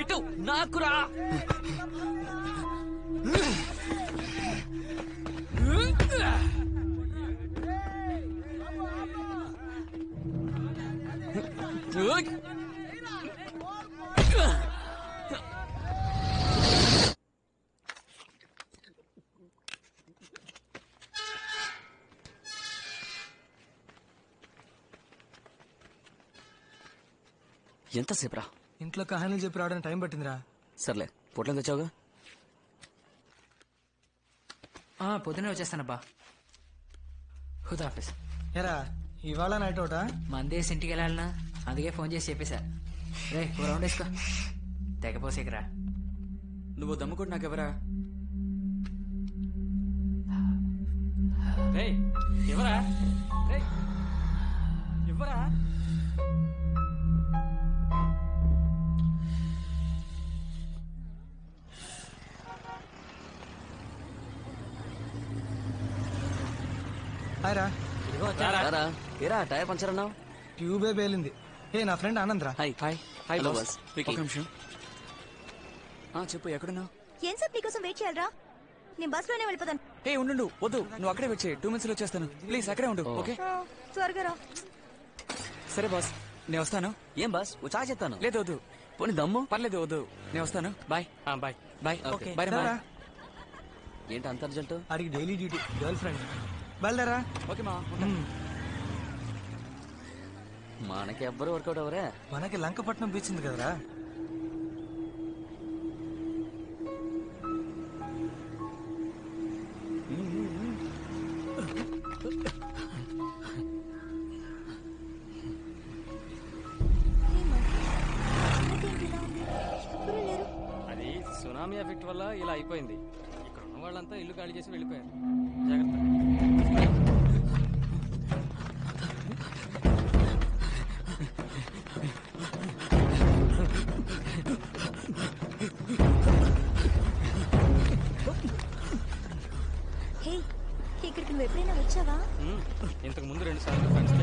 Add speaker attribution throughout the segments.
Speaker 1: ఇటు నాకురా. ఎంతసేపు రా?
Speaker 2: ఇంట్లో కహానీలు చెప్పి రావడానికి టైం పట్టిందిరా.
Speaker 1: సర్లే, పొట్లం తెచ్చావుగా?
Speaker 3: పొద్దునే వచ్చేస్తానబ్బా. హుదాఫీస్.
Speaker 2: ఎరా ఇవాళ నైట్ అవుటా?
Speaker 3: మందేసి ఇంటికి వెళ్ళాలనా, అందుకే ఫోన్ చేసి చెప్పేశా. రే రౌండ్ వేసుకో, తెగపోసేకరా.
Speaker 1: నువ్వు దమ్ముకుంటు నాకెవరా? ఎవరా? ఎవరా?
Speaker 2: హాయ్ రా.
Speaker 1: ఏరా టైర్ పంచర్ అన్నావు?
Speaker 2: ట్యూబే పేలింది. నా ఫ్రెండ్ ఆనంద్ రా.
Speaker 1: Hi hi hi boss. ఒక నిమిషం. చెప్పు, ఎక్కడున్నావు?
Speaker 4: ఏం సార్ నీకోసం వెయిట్ చేయాలరా? నేను బస్ లోనే వెళ్ళిపోతాను.
Speaker 1: ఉండు, వద్దు, నువ్వు అక్కడే వెయిట్ చేయి. 2 minutes లో వచ్చేస్తాను. ప్లీజ్ అక్కడే ఉండు. ఓకే
Speaker 4: త్వరగా రా.
Speaker 1: సరే బాస్, నేను వస్తాను. ఏం బాస్, చాయ్ చెప్తాను. లేదు వద్దు, పోనీ దమ్ము. పర్లేదు వద్దు, నేను వస్తాను. Bye bye bye. Okay bye. ఏంటి అంత అర్జెంట్?
Speaker 2: అడిగి డైలీ డ్యూటీ, గర్ల్ ఫ్రెండ్. బయలుదేరా.
Speaker 1: ఓకే మా. మనకి ఎవ్వరు వర్కౌట్ అవరే.
Speaker 2: మనకి లంకపట్నం బీచ్ ఉంది కదరా.
Speaker 5: అది సునామీ ఎఫెక్ట్ వల్ల ఇలా అయిపోయింది. ఇక్కడ ఉన్న వాళ్ళంతా ఇల్లు ఖాళీ చేసి వెళ్ళిపోయారు. జాగ్రత్త.
Speaker 4: ఇక్కడికి నువ్వు ఎప్పుడైనా వచ్చావా?
Speaker 5: ఇంతకు ముందు 2 సార్లు ఫ్రెండ్స్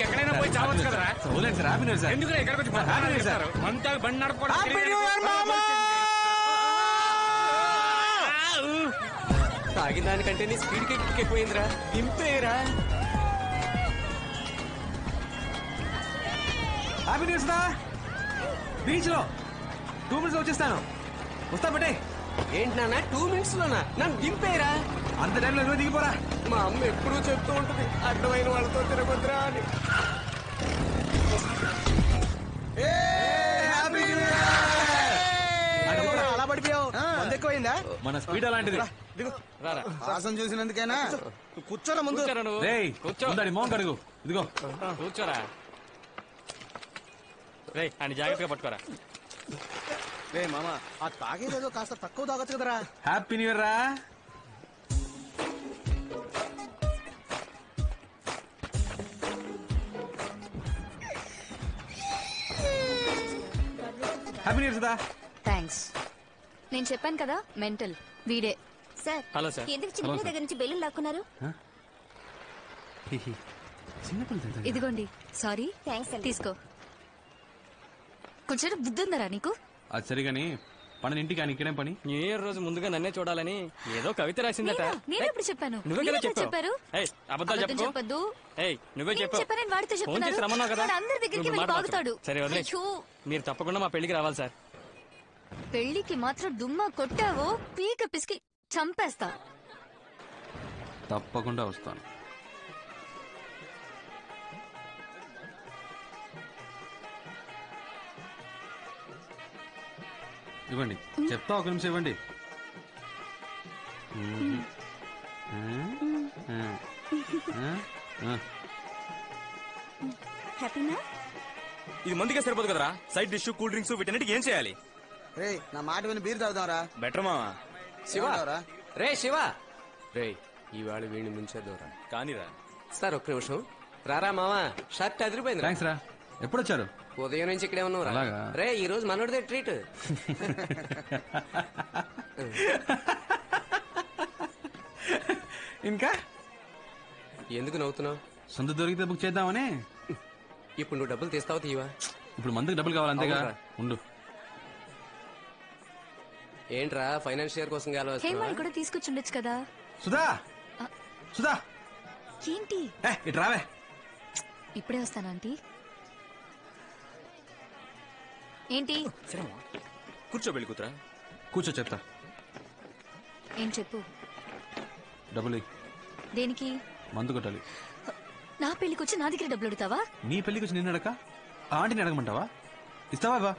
Speaker 5: ఇంకెక్కడైనా పోయి చావచ్చు కదరా. ఎందుకు ఎక్కడికి వచ్చి మనతో బండి నడపడం తాగిన దానికంటే నీ స్పీడ్ ఎక్కువైందిరా. దింపేరా.
Speaker 6: హ్యాపీ న్యూస్ రా. బీచ్ లో 2 minutes వచ్చేస్తాను. వస్తా బట్టే.
Speaker 5: ఏంటి నాన్న 2 minutes లోనా? నన్ను దింపేరా.
Speaker 6: అంత టైంలో నువ్వు దిగిపోరా.
Speaker 5: మా అమ్మ ఎప్పుడూ చెప్తూ ఉంటుంది అడ్డమైన వాళ్ళతో తిరగొద్దురా అని.
Speaker 2: అలా పడిపోయావు. మంది ఎక్కువైందా?
Speaker 6: మన స్పీడ్ అలాంటిది.
Speaker 2: వాసన చూసినందుకేనా? కూర్చోరా ముందు.
Speaker 6: మోహం కడుగు. ఇదిగో
Speaker 5: కూర్చోరా. రే అని జాగ్రత్తగా పట్టుకోరా.
Speaker 2: రే మామ, ఆ తాగేదేదో కాస్త తక్కువ తాగొచ్చు కదరా.
Speaker 6: హ్యాపీ న్యూ ఇయర్ రా. Happy new year Sudha.
Speaker 7: Thanks. నేను చెప్పాను కదా మెంటల్ వీడే.
Speaker 4: Sir,
Speaker 5: hello sir.
Speaker 4: ఎందుకు చిన్న దగ్గర నుంచి బెల్లు లాక్కున్నారు?
Speaker 7: ఇదిగోండి. సారీ.
Speaker 4: థ్యాంక్స్ అండి.
Speaker 7: తీసుకో. కొంచెం బుద్ధి ఉందరా నీకు?
Speaker 6: అది సరిగాని పని ఇంటికి ఆయన ఇక్కడేం పని?
Speaker 5: న్యూ ఇయర్ రోజు ముందుగా నన్నే చూడాలని ఏదో కవిత రాసిందట.
Speaker 7: నేను ఎప్పుడు చెప్పాను?
Speaker 5: నువ్వే కదా
Speaker 7: చెప్పారు.
Speaker 5: చెప్పావు. అబద్ధాలు
Speaker 7: చెప్పొద్దు.
Speaker 5: నువ్వే చెప్పావు.
Speaker 7: చెప్పాను వాడితో
Speaker 5: ఫోన్ చేసి
Speaker 7: చెప్తున్నాను.
Speaker 5: రమ్మన్నావు కదా.
Speaker 7: వాడు అందరి దగ్గరికి
Speaker 5: నువ్వు
Speaker 7: వెళ్ళి
Speaker 5: మాట
Speaker 7: బాగుతాడు.
Speaker 5: సరే వదిలే.
Speaker 7: అయ్యో.
Speaker 5: మీరు తప్పకుండా మా పెళ్లికి రావాలి సార్.
Speaker 7: పెళ్లికి మాత్రం దుమ్మా కొట్టావో పీక పిసికి చంపేస్తా.
Speaker 6: తప్పకుండా వస్తాను. ఇవ్వండి. చెప్తా, ఒక నిమిషం ఇవ్వండి.
Speaker 4: హ్యాపీనా?
Speaker 1: ఇది మందిగా సరిపోదు కదరా. సైడ్ డిష్, కూల్ డ్రింక్స్ వీటన్నిటికి ఏం చేయాలి?
Speaker 2: రే నా మాట విని బీర్ తాగుదాంరా.
Speaker 1: బెటర్ మావా.
Speaker 5: శివ రే శివ రే ఈవేళ వీడిని ముంచేద్దారా.
Speaker 1: కానీరా
Speaker 5: సార్ ఒక్క నిమిషం రారా మావా. షర్ట్ అదిరిపోయింది.
Speaker 6: థ్యాంక్స్ రా. ఎప్పుడు వచ్చారు?
Speaker 5: ఉదయం నుంచి ఇక్కడే ఉన్నావు.
Speaker 6: అలాగా?
Speaker 5: రే ఈ రోజు మనోడిదే ట్రీట్.
Speaker 6: ఇంకా
Speaker 5: ఎందుకు నవ్వుతున్నావు?
Speaker 6: సొంత దొరికితే బుక్ చేద్దామని.
Speaker 5: ఇప్పుడు నువ్వు డబ్బులు తీస్తావా తీవా?
Speaker 6: ఇప్పుడు మందుకు డబ్బులు కావాలి అంతేగా.
Speaker 5: అవునురా.
Speaker 6: ఉండు.
Speaker 5: ఏంట్రా ఫైనాన్షియర్ కోసం
Speaker 7: హేమాల్ కూడా తీసుకొచ్చుండొచ్చు కదా.
Speaker 6: సుధా, సుధా,
Speaker 7: ఏంటి
Speaker 6: ఇటు రావే.
Speaker 7: ఇప్పుడే వస్తాను ఆంటీ. ఏంటి?
Speaker 1: కూర్చో వెళ్ళి కూతురా.
Speaker 6: కూర్చో చెప్తా.
Speaker 7: ఏం చెప్పు.
Speaker 6: డబ్బులు ఇయ్యి.
Speaker 7: దేనికి?
Speaker 6: మందు కొట్టాలి.
Speaker 7: నా పెళ్లికి వచ్చి నా దగ్గర డబ్బులు అడుగుతావా?
Speaker 6: నీ పెళ్లికి వచ్చి నిన్ను అడక ఆంటీని అడగమంటావా? ఇస్తావా? బా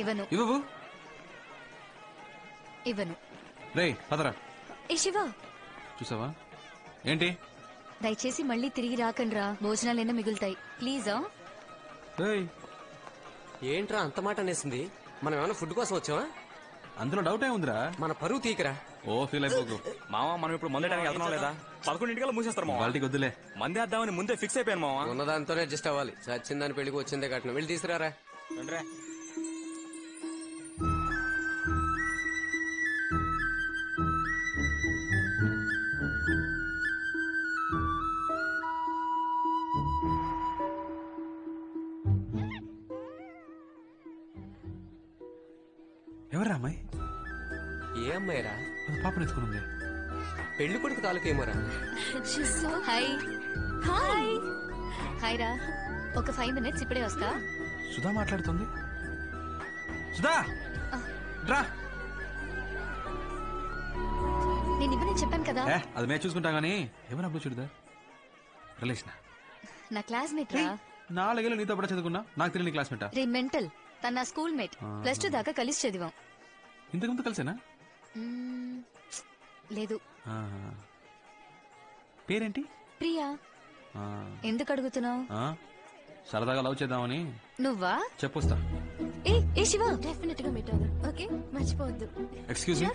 Speaker 7: ఇవ్వను.
Speaker 6: ఇవ్వవు.
Speaker 7: ఇవ్వను.
Speaker 6: రే పదరా.
Speaker 7: ఏ శివ,
Speaker 6: చూసావా ఏంటి?
Speaker 7: దయచేసి మళ్ళీ తిరిగి రాకండ్రా. భోజనాలైనా మిగులుతాయి ప్లీజా.
Speaker 5: ఏంట్రా అంత మాట అనేసింది? మనం ఏమైనా ఫుడ్ కోసం వచ్చావా?
Speaker 6: అందులో డౌట్ ఏముందిరా?
Speaker 5: మన పరువు తీకరా.
Speaker 6: ఓ ఫీల్ అయిపోకు.
Speaker 1: మావా మనం ఇప్పుడు మందేయడానికి వెళ్తున్నాం లేదా? 11 మూసేస్తారు మావా.
Speaker 6: వాళ్ళకి వద్దులే.
Speaker 1: మందే వేద్దామని ముందే ఫిక్స్ అయిపోయాను మావా.
Speaker 5: ఉన్నదాంతోనే అడ్జస్ట్ అవ్వాలి. చచ్చిందని పెళ్లికి వచ్చిందే కట్నం. వెళ్ళి తీసుకురారా.
Speaker 1: రండిరా.
Speaker 6: ఎవరా అమ్మాయి?
Speaker 5: ఏ అమ్మాయిరా?
Speaker 6: పాపను ఎత్తుకునుంది.
Speaker 5: పెళ్లి కొడుకు తాలూకేమోరా.
Speaker 7: హాయ్. హాయ్. హాయ్ రా. ఒక 5 minutes ఇప్పుడే వస్తా.
Speaker 6: సుధా మాట్లాడుతుంది. సుధా రా.
Speaker 7: నేను ఇవ్వని చెప్పాను కదా.
Speaker 6: అది మేము చూసుకుంటా గానీ ఎవరు అప్పుడు చూడదా? రిలేషన్
Speaker 7: నా క్లాస్మేట్ రా.
Speaker 6: 4 ఏళ్ళు నీతో కూడా చదువుకున్నా. నాకు తెలియని క్లాస్మేటా?
Speaker 7: రే మెంటల్. తన నా స్కూల్ మేట్. +2 దాకా కలిసి చదివాం.
Speaker 6: ఇంతకుముందు కలిసేనా?
Speaker 7: లేదు.
Speaker 6: పేరేంటి?
Speaker 7: ప్రియా. ఎందుకు అడుగుతున్నావు?
Speaker 6: సరదాగా లవ్ చేద్దామని.
Speaker 7: నువ్వా?
Speaker 6: చెప్పొస్తా.
Speaker 7: ఏ శివ, డెఫినెట్ గా మీట్ అవుదాం. ఓకే, మర్చిపోవద్దు.
Speaker 6: Excuse me.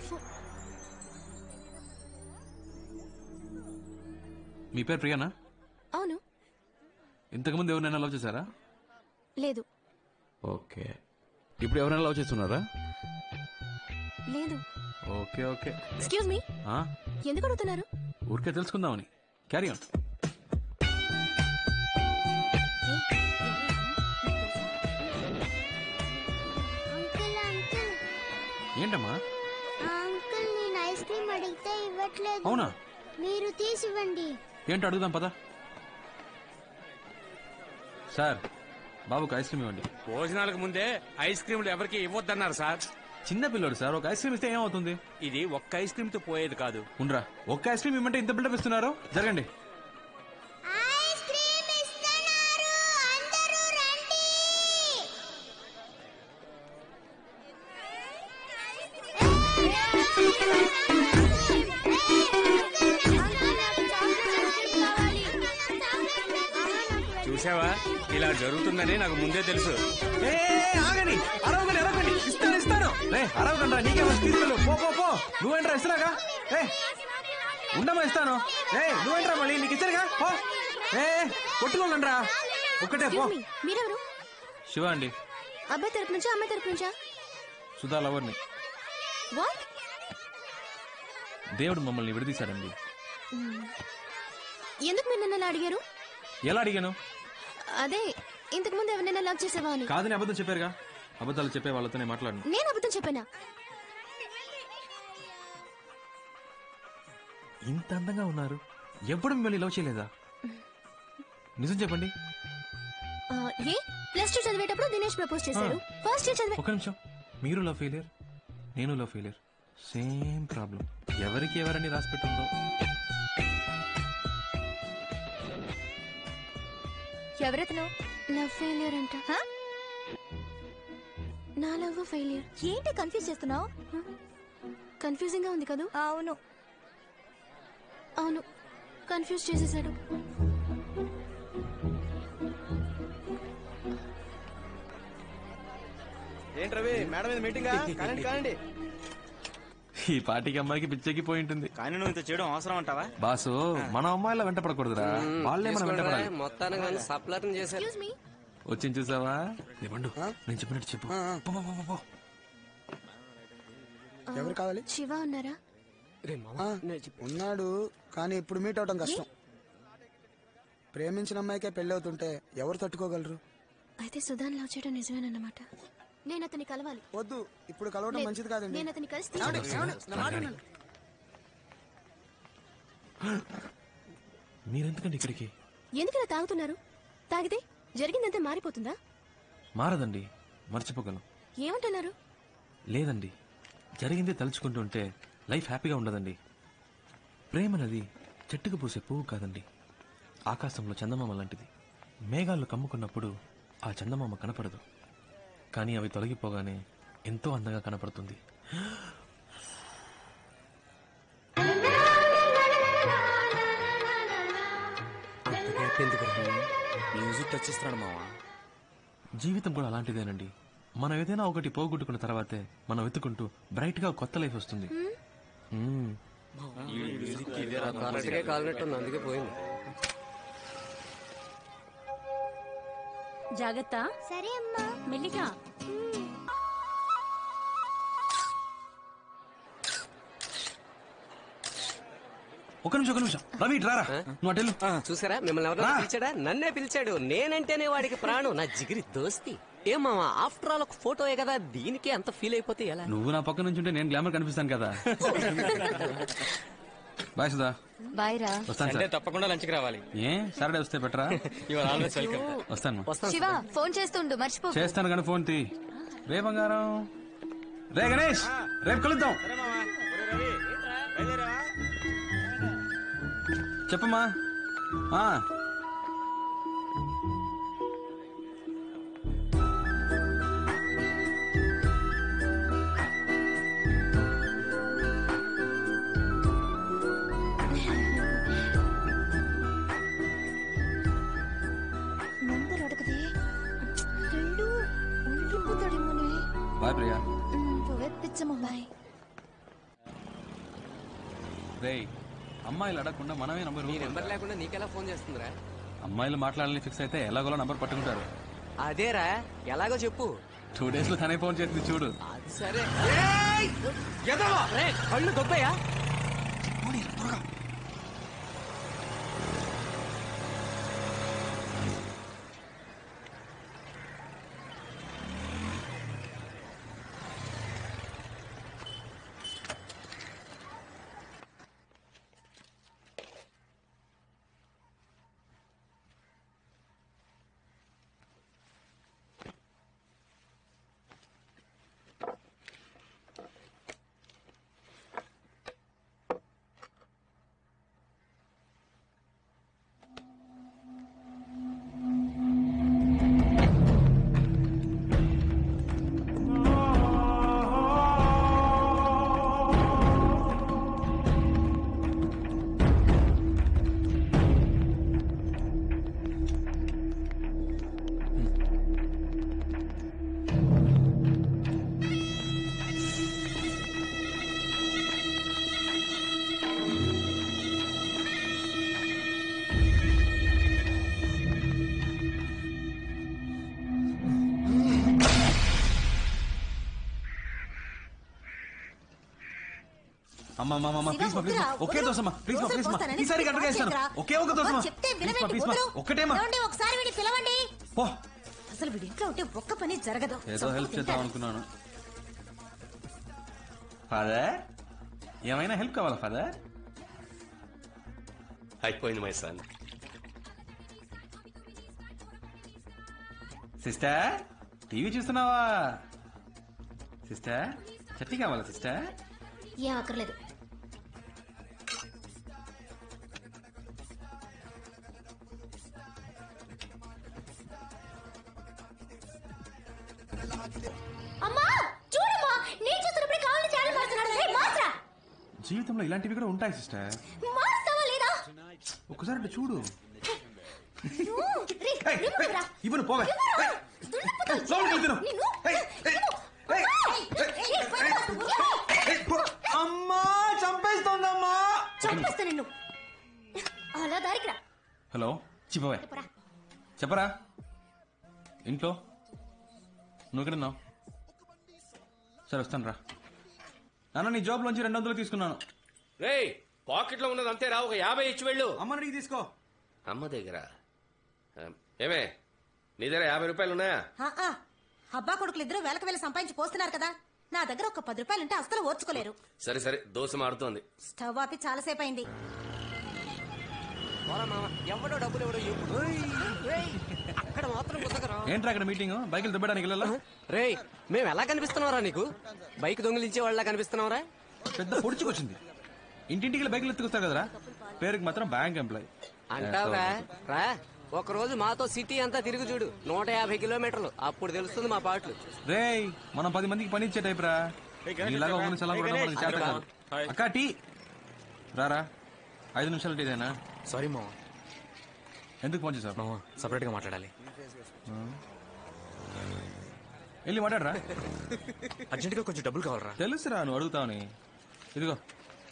Speaker 6: మీ పేరు ప్రియానా?
Speaker 7: అవును.
Speaker 6: ఇంతకుముందు ఎవరినైనా లవ్ చేశారా?
Speaker 7: లేదు.
Speaker 6: ఓకే. ఇప్పుడు ఎవరైనా లవ్ చేస్తున్నారా?
Speaker 7: లేదు.
Speaker 6: Okay okay.
Speaker 7: Excuse me. ఎందుకు అడుగుతున్నారు?
Speaker 6: ఊరికే తెలుసుకుందామని. Carry on.
Speaker 8: పర్లేదు.
Speaker 6: అవునా?
Speaker 8: మీరు తీసివ్వండి.
Speaker 6: ఏంటి అడుగుదాం పదా. సార్ బాబుకి ఐస్ క్రీమ్ ఇవ్వండి.
Speaker 9: భోజనాలకు ముందే ఐస్ క్రీములు ఎవరికి ఇవ్వద్దన్నారు సార్.
Speaker 6: చిన్న పిల్లోడు సార్, ఒక ఐస్ క్రీమ్ ఇస్తే ఏమవుతుంది?
Speaker 9: ఇది ఒక్క ఐస్ క్రీమ్ తో పోయేది కాదు.
Speaker 6: ఉండరా, ఒక్క ఐస్ క్రీమ్ ఇవ్వమంటే ఇంత బిల్డప్ ఇస్తున్నారు. జరగండి.
Speaker 8: ఐస్ క్రీమ్ ఇస్తున్నారు, అందరూ రండి.
Speaker 9: చూసావా, ఇలా జరుగుతుందని నాకు ముందే తెలుసు.
Speaker 6: ఆగండి, అరవగండి, అరవగండి. ఇస్తాను ఇస్తాను. అరవగండి, నీకే తీసుకెళ్ళు. పో పో పో. నువ్వేంట్రా ఇస్తున్నాగా? ఉండమా ఇస్తాను. నువ్వేంట్రా మళ్ళీ నీకు ఇచ్చారుగా. పో. కొట్టుకోగండ్రా. ఒక్కటే పో.
Speaker 4: మీరెవరు?
Speaker 6: శివ అండి.
Speaker 4: అబ్బాయి తరపు నుంచా అమ్మాయి తరపు నుంచా?
Speaker 6: సుధా లవర్ని.
Speaker 4: వాట్?
Speaker 6: దేవుడు మమ్మల్ని విడదీశాడండి.
Speaker 4: ఎందుకు మీరు నన్ను అడిగారు?
Speaker 6: ఎలా అడిగాను?
Speaker 4: అదే ఇంతకు ముందు ఎవరినైనా లవ్ చేసేవా అని.
Speaker 6: కాదని అబద్ధం చెప్పారుగా. అబద్ధాలు చెప్పే వాళ్ళతోనే మాట్లాడను.
Speaker 4: నేను అబద్ధం చెప్పానా?
Speaker 6: ఇంత అందంగా ఉన్నారు, ఎప్పుడు మిమ్మల్ని లవ్ చేయలేదా? నిజం చెప్పండి.
Speaker 4: ఏ +2 చదివేటప్పుడు దినేష్ ప్రపోజ్ చేశాడు. ఫస్ట్ ఇయర్ చదివే.
Speaker 6: ఒక నిమిషం. మీరు లవ్ ఫెయిలియర్, నేను లవ్ ఫెయిలియర్. Same problem. ఎవరికి ఎవరని రాసి పెట్టుందో.
Speaker 4: ఎవరెతను? లవ్ ఫెయిలియర్ అంట. నా లవ్ ఫెయిలియర్. ఏంటి కన్ఫ్యూజ్ చేస్తున్నావు? కన్ఫ్యూజింగ్ గా ఉంది కదా? అవును అవును, కన్ఫ్యూజ్ చేసేసాడు.
Speaker 2: ఏంట్రవి మేడం మీద మీటింగ్? కానండి కానండి.
Speaker 6: ఈ పార్టీకి అమ్మాయికి పిచ్చెక్కి పోయి ఉంటుంది.
Speaker 2: కానీ నువ్వు ఇంత చేయడం అవసరం అంటావా?
Speaker 6: బాసు, మన అమ్మాయిల వెంట పడకూడదురా, వాళ్ళే మనం వెంట పడాలి.
Speaker 5: మొత్తానికి సప్లర్ చేశారు.
Speaker 4: Excuse me.
Speaker 6: వచ్చి చూసావా? ఇవ్వండు, నేను చెప్పినట్టు చెప్పు. పో, పో, పో, పో.
Speaker 10: ఎవరు కావాలి?
Speaker 4: శివ ఉన్నారా?
Speaker 10: ఉన్నాడు, కానీ ఇప్పుడు మీట్ అవటం కష్టం. ప్రేమించిన అమ్మాయికే పెళ్లి అవుతుంటే ఎవరు తట్టుకోగలరు?
Speaker 4: అయితే సుధాన్ లవ్ చేయడం నిజమేనన్నమాట. నేను అతన్ని కలవాలి.
Speaker 10: వద్దు, ఇప్పుడు కలవడం మంచిది కాదండి.
Speaker 4: నేను అతన్ని కలిసి
Speaker 6: మీరెందుకండి ఇక్కడికి?
Speaker 4: ఎందుకలా తాగుతున్నారు? తాగితే జరిగిందంతా మారిపోతుందా?
Speaker 6: మారదండి, మర్చిపోగలం.
Speaker 4: ఏమంటున్నారు?
Speaker 6: లేదండి, జరిగిందే తలుచుకుంటుంటే లైఫ్ హ్యాపీగా ఉండదండి. ప్రేమనది చెట్టుకు పూసే పువ్వు కాదండి, ఆకాశంలో చందమామ లాంటిది. మేఘాలు కమ్ముకున్నప్పుడు ఆ చందమామ కనపడదు, కానీ అవి తొలగిపోగానే ఎంతో అందంగా కనపడుతుంది.
Speaker 1: మ్యూజిక్ టచ్ ఇస్తున్నాడు మావా.
Speaker 6: జీవితం కూడా అలాంటిదేనండి. మనం ఏదైనా ఒకటి పోగొట్టుకున్న తర్వాతే మనం వెతుకుంటూ బ్రైట్ గా కొత్త లైఫ్ వస్తుంది.
Speaker 5: అందుకే పోయింది.
Speaker 4: జాగ్రత్త.
Speaker 8: సరే అమ్మా.
Speaker 4: మెల్లిగా.
Speaker 6: ఒక నిమిషం. రవి రారా, నువ్వు అటెళ్ళు.
Speaker 5: చూసారా, మిమ్మల్ని ఎవరైనా పిలిచాడా? నన్నే పిలిచాడు. నేనంటేనే వాడికి ప్రాణం, నా జిగిరి దోస్తి. ఏం మామా, ఆఫ్టర్ ఆల్ ఒక ఫోటోయే కదా, దీనికే అంత ఫీల్ అయిపోతే ఎలా?
Speaker 6: నువ్వు నా పక్క నుంచి ఉంటే నేను గ్లామర్ కనిపిస్తాను కదా. బాయ్ సుధా.
Speaker 7: బాయ్ రా.
Speaker 6: వస్తాను సార్.
Speaker 5: తప్పకుండా లంచ్కి రావాలి.
Speaker 6: ఏ సాటర్డే వస్తే బెటరా? వస్తాను.
Speaker 7: శివ ఫోన్ చేస్తుండు, మర్చిపో.
Speaker 6: చేస్తాను కానీ ఫోన్ తీ. రే బంగారం, రే గణేష్, రేపు కలుద్దాం. చెప్పమ్మా.
Speaker 4: నంబర్ అడగదే, రెండు ఉండిపోతాడేమోనే.
Speaker 6: బాయ్ ప్రియా.
Speaker 4: పిచ్చమ్మ బాయ్.
Speaker 6: రే, అమ్మాయిలు అడగకుండా మనమే నంబర్.
Speaker 5: నీ నెంబర్ లేకుండా నీకెలా ఫోన్ చేస్తుందిరా?
Speaker 6: అమ్మాయిలు మాట్లాడాలని ఫిక్స్ అయితే ఎలాగోలా నంబర్ పట్టుకుంటారు.
Speaker 5: అదేరా, ఎలాగో చెప్పు.
Speaker 6: 2 days లో తనే ఫోన్ చేస్తుంది చూడు.
Speaker 5: అది సరే. కళ్ళు గొప్పయా?
Speaker 6: అమ్మా ప్లీజ్ మా ప్లీజ్ ఒకే దోసమ్మా ప్లీజ్ మా ప్లీజ్ మా ఈసారి గంటగా ఇస్తాను ఒకే ఒక దోసమ్మా ప్లీజ్ మా ప్లీజ్ మా ఒక్కటేమా
Speaker 4: ఒకసారి వీడిని పిలవండి.
Speaker 6: పో.
Speaker 4: అసలు వీడి ఇంట్లో ఉంటే ఒక్క పని జరగదు.
Speaker 6: ఏదో హెల్ప్ చేద్దాం అనుకున్నాను. ఫాదర్ ఏమైనా హెల్ప్ కావాలా ఫాదర్?
Speaker 5: అయిపోయింది మై సన్.
Speaker 6: సిస్టర్ టీవీ చూస్తున్నావా? సిస్టర్ చట్నీ కావాలా సిస్టర్?
Speaker 4: ఏం అక్కర్లేదు. అమ్మా చూడమ్మా, నేను చూస్తున్నప్పుడు కావాలని ఛానల్ మారుతున్నాడు. మార్చరా.
Speaker 6: జీవితంలో ఇలాంటివి కూడా ఉంటాయి సిస్టర్.
Speaker 4: మారుస్తావా లేదా?
Speaker 6: ఒక్కసారి అట్లా చూడు.
Speaker 4: రిమోట్ రా.
Speaker 6: ఇవ్వను పోవే. అమ్మా చంపేస్తోందమ్మా.
Speaker 4: చంపేస్తా నిన్ను. అలా దారికి రా.
Speaker 6: హలో చిపోవే చెప్పరా. ఇంట్లో నువ్వు ఎక్కడున్నావు? సరే వస్తాను రా. నాన్న నీ జాబ్ లోంచి 200 తీసుకున్నాను.
Speaker 5: రేయ్ పాకెట్ లో ఉన్నది అంతే రా, ఒక 50 ఇచ్చి వెళ్ళు.
Speaker 6: అమ్మ నీకు తీసుకో.
Speaker 5: అమ్మ దగ్గర ఏమే నీ దగ్గర 50 రూపాయలు ఉన్నాయా?
Speaker 4: అబ్బా కొడుకులు ఇద్దరు వేలకు సంపాదించి పోస్తున్నారు కదా, నా దగ్గర ఒక 10 రూపాయలుంటే అస్సలు ఓర్చుకోలేరు.
Speaker 5: సరే సరే దోశ మాడుతోంది.
Speaker 4: స్టవ్ ఆపి చాలాసేపు అయింది.
Speaker 5: ఎవడో డబ్బులు ఎవడో అక్కడ మాత్రం కుదరరా.
Speaker 6: ఏంట్రా అక్కడ మీటింగ్? బైకులు దుబ్బడానికి వెళ్ళాలా?
Speaker 5: రేయ్ మేము ఎలా కనిపిస్తున్నావురా నీకు? బైక్ దొంగిలించే వాళ్ళ కనిపిస్తున్నావురా?
Speaker 6: పెద్ద పొడుచుకొచ్చింది. ఇంటింటికి బైకులు ఎత్తుకొస్తారు కదరా, పేరుకి మాత్రం బ్యాంక్ ఎంప్లాయ్
Speaker 5: అంటావురా. రా ఒక రోజు మాతో సిటీ అంతా తిరిగి చూడు, 150 కిలోమీటర్లు, అప్పుడు తెలుస్తుంది మా పాటలు.
Speaker 6: రేయ్ మనం 10 మందికి పని ఇచ్చే టైప్ రా. ఇలాగా ఊరిని సలా కొట్టడం మనకి చేత కాదు. అక్క టీ రారా. 5 నిమిషాలు టీదేనా?
Speaker 1: సారీ మామ.
Speaker 6: ఎందుకు ఫోన్ చేసావు?
Speaker 1: మామ సపరేట్ గా మాట్లాడాలి.
Speaker 6: వెళ్ళి మాట్లాడరా.
Speaker 1: అర్జెంట్ గా కొంచెం డబ్బులు కావాలరా.
Speaker 6: తెలుసురా నువ్వు అడుగుతావని. ఇదిగో.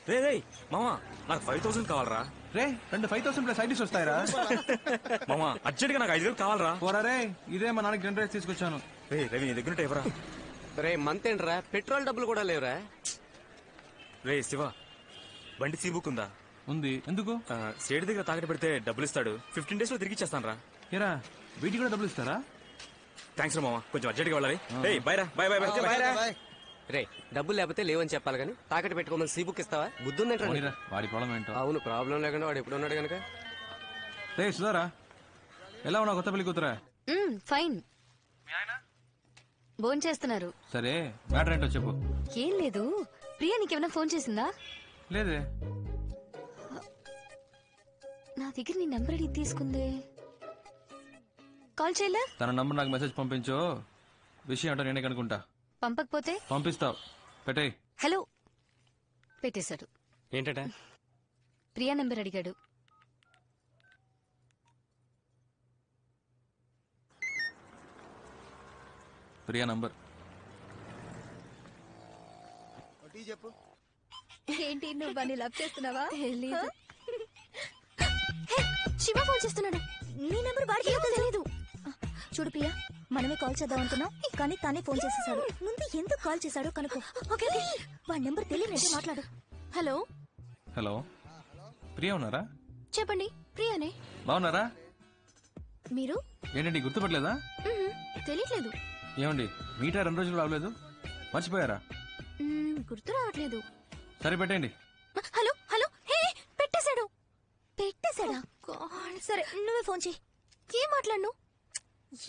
Speaker 1: రే రే మామ నాకు 5000 కావాలరా.
Speaker 6: రే 5,000 ప్లస్ ఐడిస్ వస్తాయిరా.
Speaker 1: మామ అర్జెంట్ గా నాకు 5000 కావాలరా.
Speaker 6: పోరా రే, ఇదే మా నాన్నకి 2 రైస్ తీసుకొచ్చాను.
Speaker 1: రే రవి నీ దగ్గర ఎవరా?
Speaker 5: రే మంత్ ఏంట్రా, పెట్రోల్ డబ్బులు కూడా లేవురా.
Speaker 1: రే శివ బండి సీ బుక్ ఉందా?
Speaker 6: ఉంది. ఎందుకు?
Speaker 1: సేటు దగ్గర తాకట్టు పెడితే డబ్బులు ఇస్తాడు. 15 days లో తిరిగి ఇచ్చేస్తాను రా.
Speaker 6: ఏరా వీటికి కూడా డబ్బులు ఇస్తారా?
Speaker 1: థ్యాంక్స్ రా మామ, కొంచెం అర్జెంట్ గా వెళ్ళాలి. బై రా. By by by.
Speaker 5: రే డబ్బులు లేకపోతే లేవని చెప్పాలి కానీ తాకట్టు పెట్టుకోమని సీ బుక్ ఇస్తావా? బుద్ధుందంటే
Speaker 6: వాడి ప్రాబ్లం ఏంటో.
Speaker 5: అవును ప్రాబ్లం లేకుండా వాడు ఎప్పుడు ఉన్నాడు కనుక.
Speaker 6: రే సుధారా ఎలా ఉన్నా కొత్త పెళ్లి కూతురా?
Speaker 7: ఫైన్. ఫోన్ చేస్తున్నారు.
Speaker 6: సరే మ్యాటర్ ఏంటో చెప్పు.
Speaker 7: ఏం లేదు, ప్రియా నీకేమైనా ఫోన్ చేసిందా?
Speaker 6: లేదే.
Speaker 7: నా దగ్గర నీ నెంబర్ అడిగి తీసుకుందే. కాల్ చేయలే?
Speaker 6: తన నంబర్ నాకు మెసేజ్ పంపించు. విషయం ఏంటో నేనే కనుకుంటా.
Speaker 7: పంపకపోతే
Speaker 6: పంపిస్తావు. పెట్టేయ్.
Speaker 7: హలో పెట్టేశాడు.
Speaker 1: ఏంటట?
Speaker 7: ప్రియా నెంబర్ అడిగాడు.
Speaker 6: ప్రియా నంబర్
Speaker 10: చెప్పు.
Speaker 4: ఏంటి నువ్వు అని లవ్ చేస్తున్నావా? శివ ఫోన్ చేస్తున్నాడు. నీ నెంబర్ వాడికి తెలియదు. చూడు ప్రియా, మనమే కాల్ చేద్దాం అనుకున్నాం కానీ తానే ఫోన్ చేసేసాడు. ముందు ఎందుకు కాల్ చేశాడో కనుక్కో. ఓకే వాడి నెంబర్ తెలియనంటే మాట్లాడు. హలో
Speaker 6: హలో ప్రియా ఉన్నారా?
Speaker 4: చెప్పండి. ప్రియానే.
Speaker 6: బాగున్నారా?
Speaker 4: మీరు
Speaker 6: ఏంటండి గుర్తుపట్టలేదా?
Speaker 4: తెలియట్లేదు.
Speaker 6: ఏమండి మీటా 2 రోజులు రావలేదు, మర్చిపోయారా?
Speaker 4: గుర్తు రావట్లేదు.
Speaker 6: సరే పెట్టండి.
Speaker 4: Hello hello. హే పెట్టేశాడు. పెట్టేశాడా? సరే నువ్వే ఫోన్ చేయి. ఏం మాట్లాడు?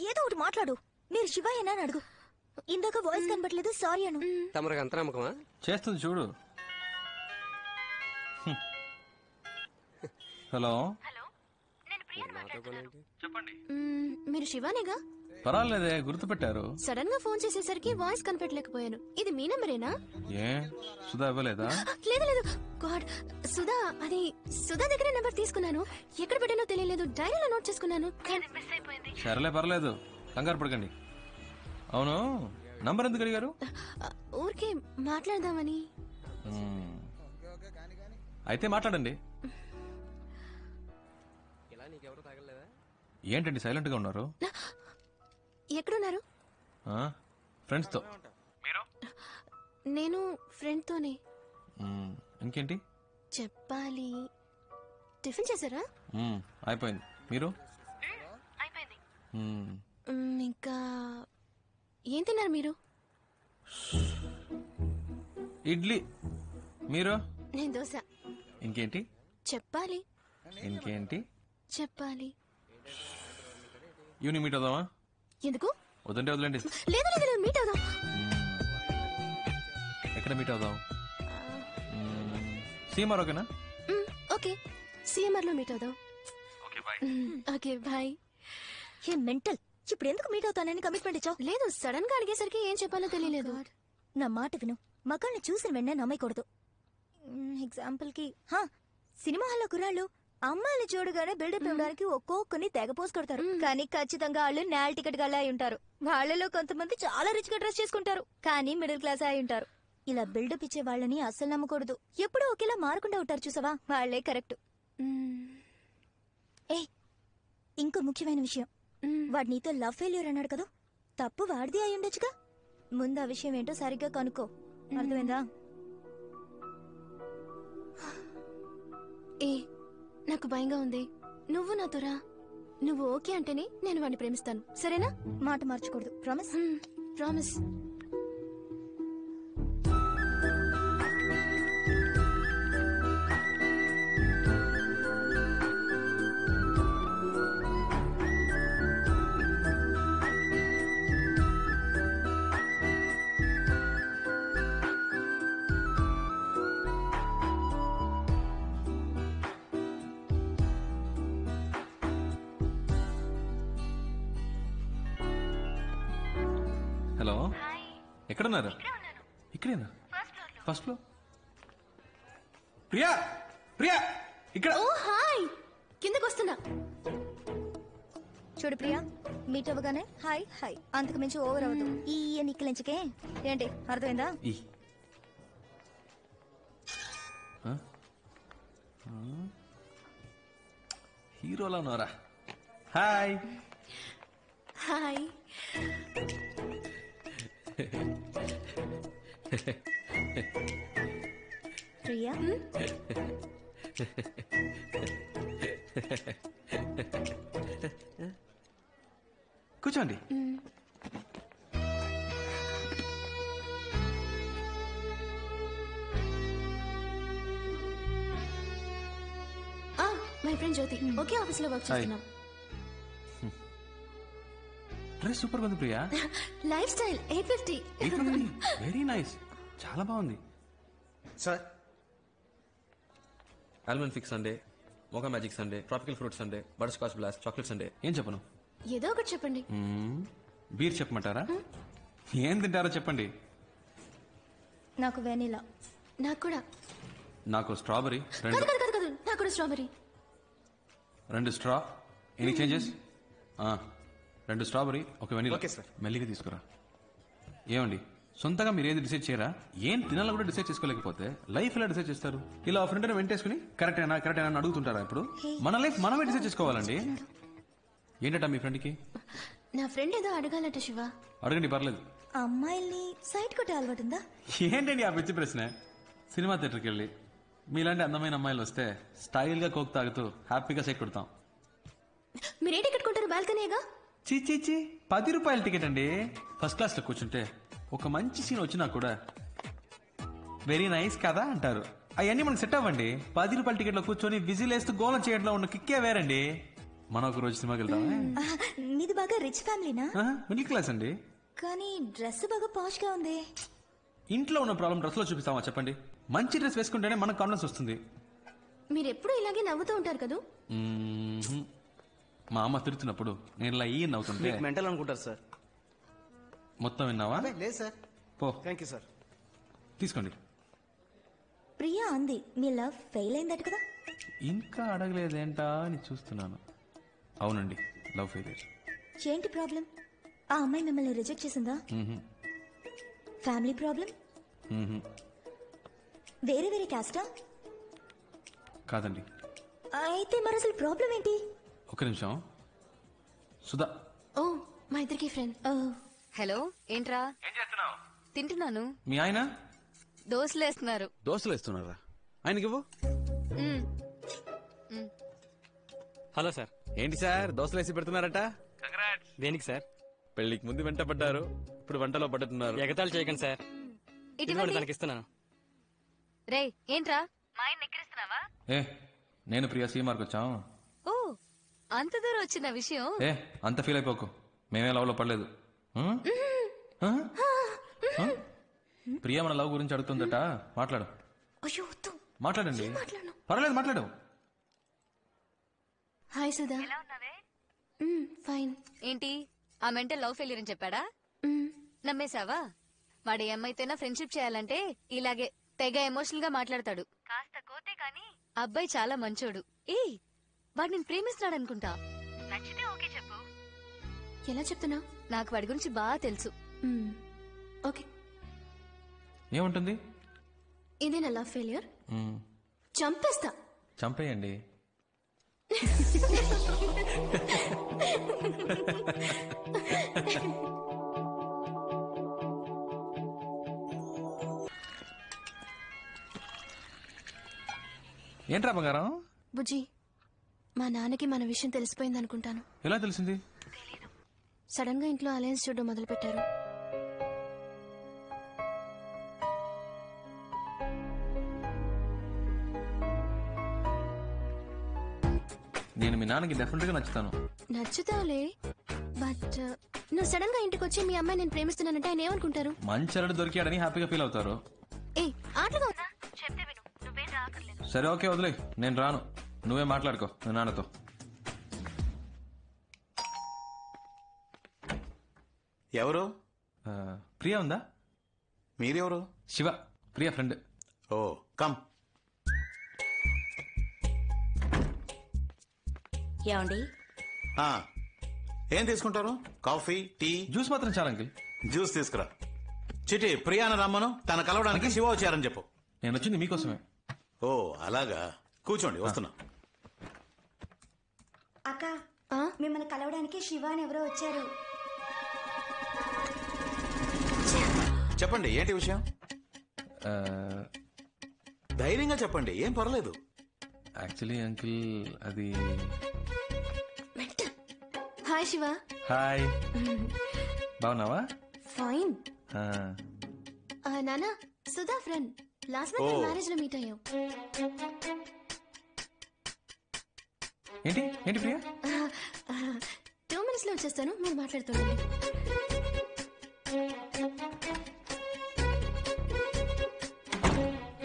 Speaker 4: ఏదో ఒకటి మాట్లాడు. మీరు శివయ్యనా అని అడుగు. ఇందాక వాయిస్ కనబట్లేదు, సారీ అను.
Speaker 5: తమరికి అంత నమ్మకమా?
Speaker 6: చేస్తుంది చూడు. హలో
Speaker 4: మీరు శివానేగా?
Speaker 6: పర్వాలేదే గుర్తుపెట్టారు.
Speaker 4: సడన్ గా ఫోన్ చేసేసరికి వాయిస్ కనిపెట్టలేకపోయాను. ఇది మీ నెంబరేనా?
Speaker 6: ఏ సుధా ఇవ్వలేదా?
Speaker 4: లేదు లేదు. గాడ్ సుధా, అది సుధా దగ్గర నెంబర్ తీసుకున్నాను. ఎక్కడ పెట్టానో తెలియలేదు. డైరీలో నోట్ చేసుకున్నాను.
Speaker 6: సరేలే పర్లేదు, కంగారు పడకండి. అవును నంబర్ ఎందుకు అడిగారు?
Speaker 4: ఊరికే మాట్లాడదామని.
Speaker 6: అయితే మాట్లాడండి. ఏంటండి సైలెంట్ గా ఉన్నారు?
Speaker 4: ఎక్కడున్నారు?
Speaker 6: ఫ్రెండ్స్ తో.
Speaker 4: నేను ఫ్రెండ్ తోనే.
Speaker 6: ఇంకేంటి?
Speaker 11: చెప్పాలి. టిఫిన్ చేశారా?
Speaker 6: అయిపోయింది. మీరు?
Speaker 11: అయిపోయింది. ఇంకా ఏం తిన్నారు మీరు?
Speaker 6: ఇడ్లీ. మీరు?
Speaker 11: నేను దోశ.
Speaker 6: ఇంకేంటి?
Speaker 11: చెప్పాలి.
Speaker 6: ఇంకేంటి?
Speaker 11: చెప్పాలి.
Speaker 6: ఈవినింగ్ మీట్ అవుదామా?
Speaker 11: ఎందుకు?
Speaker 6: వద్దంటే వదిలేండి.
Speaker 11: లేదు లేదు లేదు, మీట్ అవుదాం.
Speaker 6: ఎక్కడ మీట్ అవుదాం? సీఎంఆర్ ఓకేనా?
Speaker 11: ఓకే, సిఎంఆర్ లో మీట్ అవుదాం. Okay bye.
Speaker 4: ఏ మెంటల్, ఇప్పుడు ఎందుకు మీట్ అవుతానని కమిట్మెంట్ ఇచ్చావు?
Speaker 11: లేదు, సడన్ గా అడిగేసరికి ఏం చెప్పాలో తెలియలేదు.
Speaker 4: నా మాట విను, మగాళ్ళని చూసిన వెంటనే నమ్మకూడదు. ఎగ్జాంపుల్ కి సినిమా హాల్లో కుర్రాళ్ళు అమ్మాయిలు చూడగానే బిల్డప్ ఇవ్వడానికి ఒక్కొక్కని తెగ పోసి కొడతారు. కానీ ఖచ్చితంగా వాళ్ళు నేల్ టికెట్ గల్లా అయి ఉంటారు. వాళ్ళలో కొంతమంది చాలా రిచ్ గా డ్రెస్ చేసుకుంటారు, కానీ మిడిల్ క్లాస్ అయి ఉంటారు. ఇలా బిల్డప్ ఇచ్చే వాళ్ళని అస్సలు నమ్మకూడదు. ఎప్పుడూ ఒకేలా మారకుండా ఉంటారు చూసావా, వాళ్లే కరెక్ట్. ఏ ఇంకో ముఖ్యమైన విషయం, వాడు నీతో లవ్ ఫెయిల్యూర్ అన్నాడు కదా, తప్పు వాడిది అయి ఉండొచ్చుగా. ముందు ఆ విషయం ఏంటో సరిగ్గా కనుక్కో, అర్థమైందా?
Speaker 11: ఏ నాకు భయంగా ఉంది, నువ్వు నాతో రా. నువ్వు ఓకే అంటేనే నేను వాడిని ప్రేమిస్తాను, సరేనా?
Speaker 4: మాట మార్చకూడదు, ప్రామిస్?
Speaker 11: ప్రామిస్.
Speaker 6: హలో, ఎక్కడున్నారు? ఇక్కడేనా? First floor. ప్రియా, ప్రియా ఇక్కడ.
Speaker 11: ఓ హాయ్, కిందకు వస్తున్నా.
Speaker 4: చూడు ప్రియా, మీట్ అవ్వగానే హాయ్ హాయ్, అంతకు మించి ఓవర్ అవ్వదు. ఈ నిక్కలించకే ఏంటి, అర్థమైందా?
Speaker 6: హీరోలా ఉన్నారా? Hi
Speaker 11: hi.
Speaker 4: ప్రియా,
Speaker 6: కూర్చోండి.
Speaker 11: మై ఫ్రెండ్ జ్యోతి, ఒకే ఆఫీస్ లో వర్క్ చేస్తున్నాం.
Speaker 6: డ్రెస్ సూపర్ ఉంది Priya.
Speaker 11: Lifestyle 850.
Speaker 6: Very nice, చాలా బాగుంది.
Speaker 2: Sir,
Speaker 6: almond fix sundae, mocha magic sundae, tropical fruit sundae, butterscotch blast, chocolate sundae. ఏం చెప్పను?
Speaker 11: ఏదో ఒకటి చెప్పండి.
Speaker 6: బీర్ చెప్పమంటారా? ఏం తింటారో చెప్పండి.
Speaker 4: నాకు వెనిలా.
Speaker 11: నాకు కూడా.
Speaker 6: నాకు స్ట్రాబెరీ.
Speaker 11: కాదు కాదు కాదు కాదు, నాకు కూడా strawberry.
Speaker 6: 2 straw. Any changes? 2 strawberry, 1 vanilla.
Speaker 2: Okay sir.
Speaker 6: మెల్లిగా తీసుకురా. ఏమండి, సొంతగా మీరు ఏది డిసైడ్ చేయరా? ఏం తినాలో కూడా డిసైడ్ చేసుకోలేకపోతే లైఫ్ ఎలా డిసైడ్ చేస్తారు? ఇలా ఫ్రెండ్ వెంటేసుకుని కరెక్ట్ అయినా అని అడుగుతుంటారా? ఇప్పుడు మన లైఫ్ మనమే డిసైడ్ చేసుకోవాలండి. ఏంటట మీ ఫ్రెండ్కి?
Speaker 11: నా ఫ్రెండ్ ఏదో అడగాలట శివ.
Speaker 6: అడగండి, పర్లేదు.
Speaker 4: అమ్మాయిల్ని సైట్ కొట్టే అలవాటు ఉందా?
Speaker 6: ఏంటండి ఆ పిచ్చి ప్రశ్న? సినిమా థియేటర్కి వెళ్ళి మీలాంటి అందమైన అమ్మాయిలు వస్తే స్టైల్ గా కోక్ తాగుతూ హ్యాపీగా సైట్ కొడతాం.
Speaker 11: మీరే టికెట్ కొంటారు? బాల్కనీగా?
Speaker 6: చీ 10 రూపాయల టికెట్ అండి. ఫస్ట్ క్లాస్ లో కూర్చుంటే ఒక మంచి సీన్ వచ్చినా కూడా వెరీ నైస్ కదా అంటారు. అవన్నీ మనకు సెట్ అవ్వండి. 10 రూపాయల టికెట్ లో కూర్చొని విజిల్ వేస్తూ గోలం చేయడంలో ఉన్న కిక్కే వేరండి. మనం ఒక రోజు సినిమాకి వెళ్తామా?
Speaker 4: మీది బాగా రిచ్ ఫ్యామిలీనా?
Speaker 6: మిడిల్ క్లాస్ అండి.
Speaker 4: కానీ డ్రెస్ బాగా పాష్ గా ఉంది.
Speaker 6: ఇంట్లో ఉన్న ప్రాబ్లం డ్రెస్ లో చూపిస్తామా చెప్పండి? మంచి డ్రెస్ వేసుకుంటేనే మనకు కాన్ఫిడెన్స్ వస్తుంది.
Speaker 11: మీరు ఎప్పుడు ఇలాగే నవ్వుతూ ఉంటారు కదా?
Speaker 6: మా అమ్మ తిడుతున్నప్పుడు నేను ఇలా ఈ నవ్వుతుంటే
Speaker 2: మెంటల్ అనుకుంటారు సార్.
Speaker 6: మొత్తం విన్నావా?
Speaker 2: లేదు సార్.
Speaker 6: పో.
Speaker 2: Thank you sir.
Speaker 6: తీసుకోండి.
Speaker 4: ప్రియా అంది మీ లవ్ ఫెయిల్ అయిందట కదా?
Speaker 6: ఇంకా అడగలేదేంటా అని చూస్తున్నాను. అవునండి, లవ్ ఫెయిలియర్.
Speaker 4: ఏంటి ప్రాబ్లం? ఆ అమ్మాయి మిమ్మల్ని రిజెక్ట్ చేసిందా? Family problem? వేరే వేరే క్యాస్టా?
Speaker 6: కాదండి.
Speaker 4: అయితే మరి అసలు ప్రాబ్లం ఏంటి?
Speaker 6: ఒక నిమిషం. సుధా.
Speaker 11: ఓ, మా ఇద్దరికి ఫ్రెండ్.
Speaker 7: హలో, ఏంట్రా?
Speaker 9: ఏం చేస్తున్నావు?
Speaker 7: తింటున్నాను.
Speaker 6: మీ ఆయన
Speaker 7: దోశలు వేస్తున్నారు.
Speaker 2: దోశలు వేస్తున్నారా? ఆయనకి ఇవ్వు.
Speaker 1: Hello sir.
Speaker 2: ఏంటి సార్ దోశలు వేసి పెడుతున్నారట?
Speaker 1: దేనికి సార్?
Speaker 2: పెళ్లికి ముందు వెంట పడ్డారు, ఇప్పుడు వంటలో పడ్డట్టున్నారు.
Speaker 1: ఎగతాళి చేయకండి సార్.
Speaker 7: ఇటువంటి
Speaker 1: తనకి ఇస్తున్నాను.
Speaker 7: రే ఏంట్రా మా ఆయన ఎక్కిరిస్తున్నావా?
Speaker 6: ఏ నేను ప్రియా సీమార్కి వచ్చాం.
Speaker 7: ఓ అంత దూరం వచ్చిన విషయం.
Speaker 6: ఏ అంత ఫీల్ అయిపోకు, మేమే లవ్ లో పడలేదు. ప్రియా మన లవ్ గురించి అడుగుతుందట, మాట్లాడు.
Speaker 11: అయ్యో వద్దు.
Speaker 6: మాట్లాడండి. పర్వాలేదు మాట్లాడు.
Speaker 11: హాయ్ సుధా. ఫైన్.
Speaker 7: ఏంటి ఆ మెంటల్ లవ్ ఫెయిలియర్ అని చెప్పాడా? నమ్మేశావా? వాడు ఏమైతేనా ఫ్రెండ్షిప్ చేయాలంటే ఇలాగే తెగ ఎమోషనల్ గా మాట్లాడతాడు. కాస్త కోతే కాని అబ్బాయి చాలా మంచోడు. ఏ వాడు నేను ప్రేమిస్తున్నాడు అనుకుంటా. నచ్చితే ఓకే చెప్పు.
Speaker 11: ఎలా చెప్తున్నా?
Speaker 7: నాకు వాడి గురించి బాగా తెలుసు.
Speaker 11: ఓకే.
Speaker 6: ఏముంటుంది?
Speaker 11: ఇదేనా లవ్ ఫెయిలియర్?
Speaker 6: మ్మ్.
Speaker 11: చంపేస్తా.
Speaker 6: చంపేయండి. ఏంట్రా బంగారం?
Speaker 11: బుజ్జి మా నాన్నకి మన విషయం తెలిసిపోయింది అనుకుంటాను.
Speaker 6: ఎలా తెలిసింది?
Speaker 11: సడన్ గా ఇంట్లో అలయన్స్ చూడడం మొదలు పెట్టారు.
Speaker 6: నేను మీ నాన్నకి డెఫినెట్ గా నచ్చుతాను.
Speaker 11: నచ్చుతావులే, బట్ నువ్వు సడన్ గా ఇంటికి వచ్చి మీ అమ్మాయి నేను ప్రేమిస్తున్నానంటే ఆయన ఏమనుకుంటారు?
Speaker 6: మంచి అల్లుడు దొరికాడని హ్యాపీగా ఫీల్ అవుతారు.
Speaker 11: ఏ ఆటలుగా ఉందా? చెప్తే విను, నువ్వేం రాకర్లేదు.
Speaker 6: సరే ఓకే వదిలే, నేను రాను. నువ్వే మాట్లాడుకో మీ నాన్నతో.
Speaker 10: ఎవరు?
Speaker 6: ప్రియా ఉందా?
Speaker 10: మీరెవరు?
Speaker 6: Shiva, Priya friend.
Speaker 10: Oh come.
Speaker 4: ఏమండి?
Speaker 10: ఏం తీసుకుంటారు? Coffee, tea?
Speaker 6: జ్యూస్ మాత్రం చాలా అంకిల్.
Speaker 10: జ్యూస్ తీసుకురా. చిటి ప్రియాన రమ్మను, తన కలవడానికి శివ వచ్చారని చెప్పు.
Speaker 6: నేను వచ్చింది మీకోసమే.
Speaker 10: ఓ అలాగా, కూర్చోండి వస్తున్నా.
Speaker 4: అక్క మిమ్మల్ని కలవడానికి శివ అని ఎవరో వచ్చారు.
Speaker 10: చెప్పండి ఏంటి విషయం? ధైర్యంగా చెప్పండి, ఏం పర్లేదు.
Speaker 6: యాక్చువల్లీ అంకిల్ అది.
Speaker 11: హాయ్ శివ.
Speaker 6: హాయ్, బాగున్నావా?
Speaker 11: ఫైన్. నానా Sudha friend, last month marriage లో మీట్ అయ్యాం.
Speaker 6: ఏంటి ఏంటి ప్రియా?
Speaker 11: 2 minutes లో వచ్చేస్తాను, మీరు మాట్లాడుతుండండి.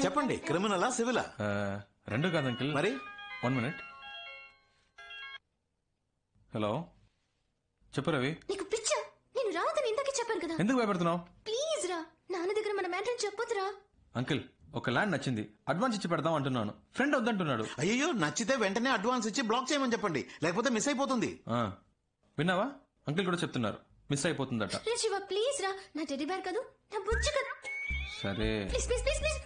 Speaker 10: చెప్పండి, క్రిమినలా సివిలా?
Speaker 6: రెండు కాదు అంకిల్.
Speaker 10: మరి
Speaker 6: 1 minute. హలో చెప్పు రవి.
Speaker 11: నీకు పిచ్చా? నేను రావద్దని ఇందాకే చెప్పాను కదా.
Speaker 6: ఎందుకు భయపడుతున్నావు?
Speaker 11: ప్లీజ్ రా, నాన్న దగ్గర మన మ్యాటర్ చెప్పొద్దురా.
Speaker 6: అంకిల్ ఒక ల్యాండ్ నచ్చింది, అడ్వాన్స్ ఇచ్చి పెడదాం అంటున్నాను. ఫ్రెండ్ వద్దంటున్నాడు.
Speaker 10: అయ్యో, నచ్చితే వెంటనే అడ్వాన్స్ ఇచ్చి బ్లాక్ చేయమని చెప్పండి, లేకపోతే మిస్ అయిపోతుంది.
Speaker 6: విన్నావా? అంకిల్ కూడా చెప్తున్నారు, మిస్ అయిపోతుందట.
Speaker 11: రే శివ ప్లీజ్ రా, నా టెడ్డీ బేర్ కదా, నా బుజ్జి కదా.
Speaker 6: సరే
Speaker 11: please please please please.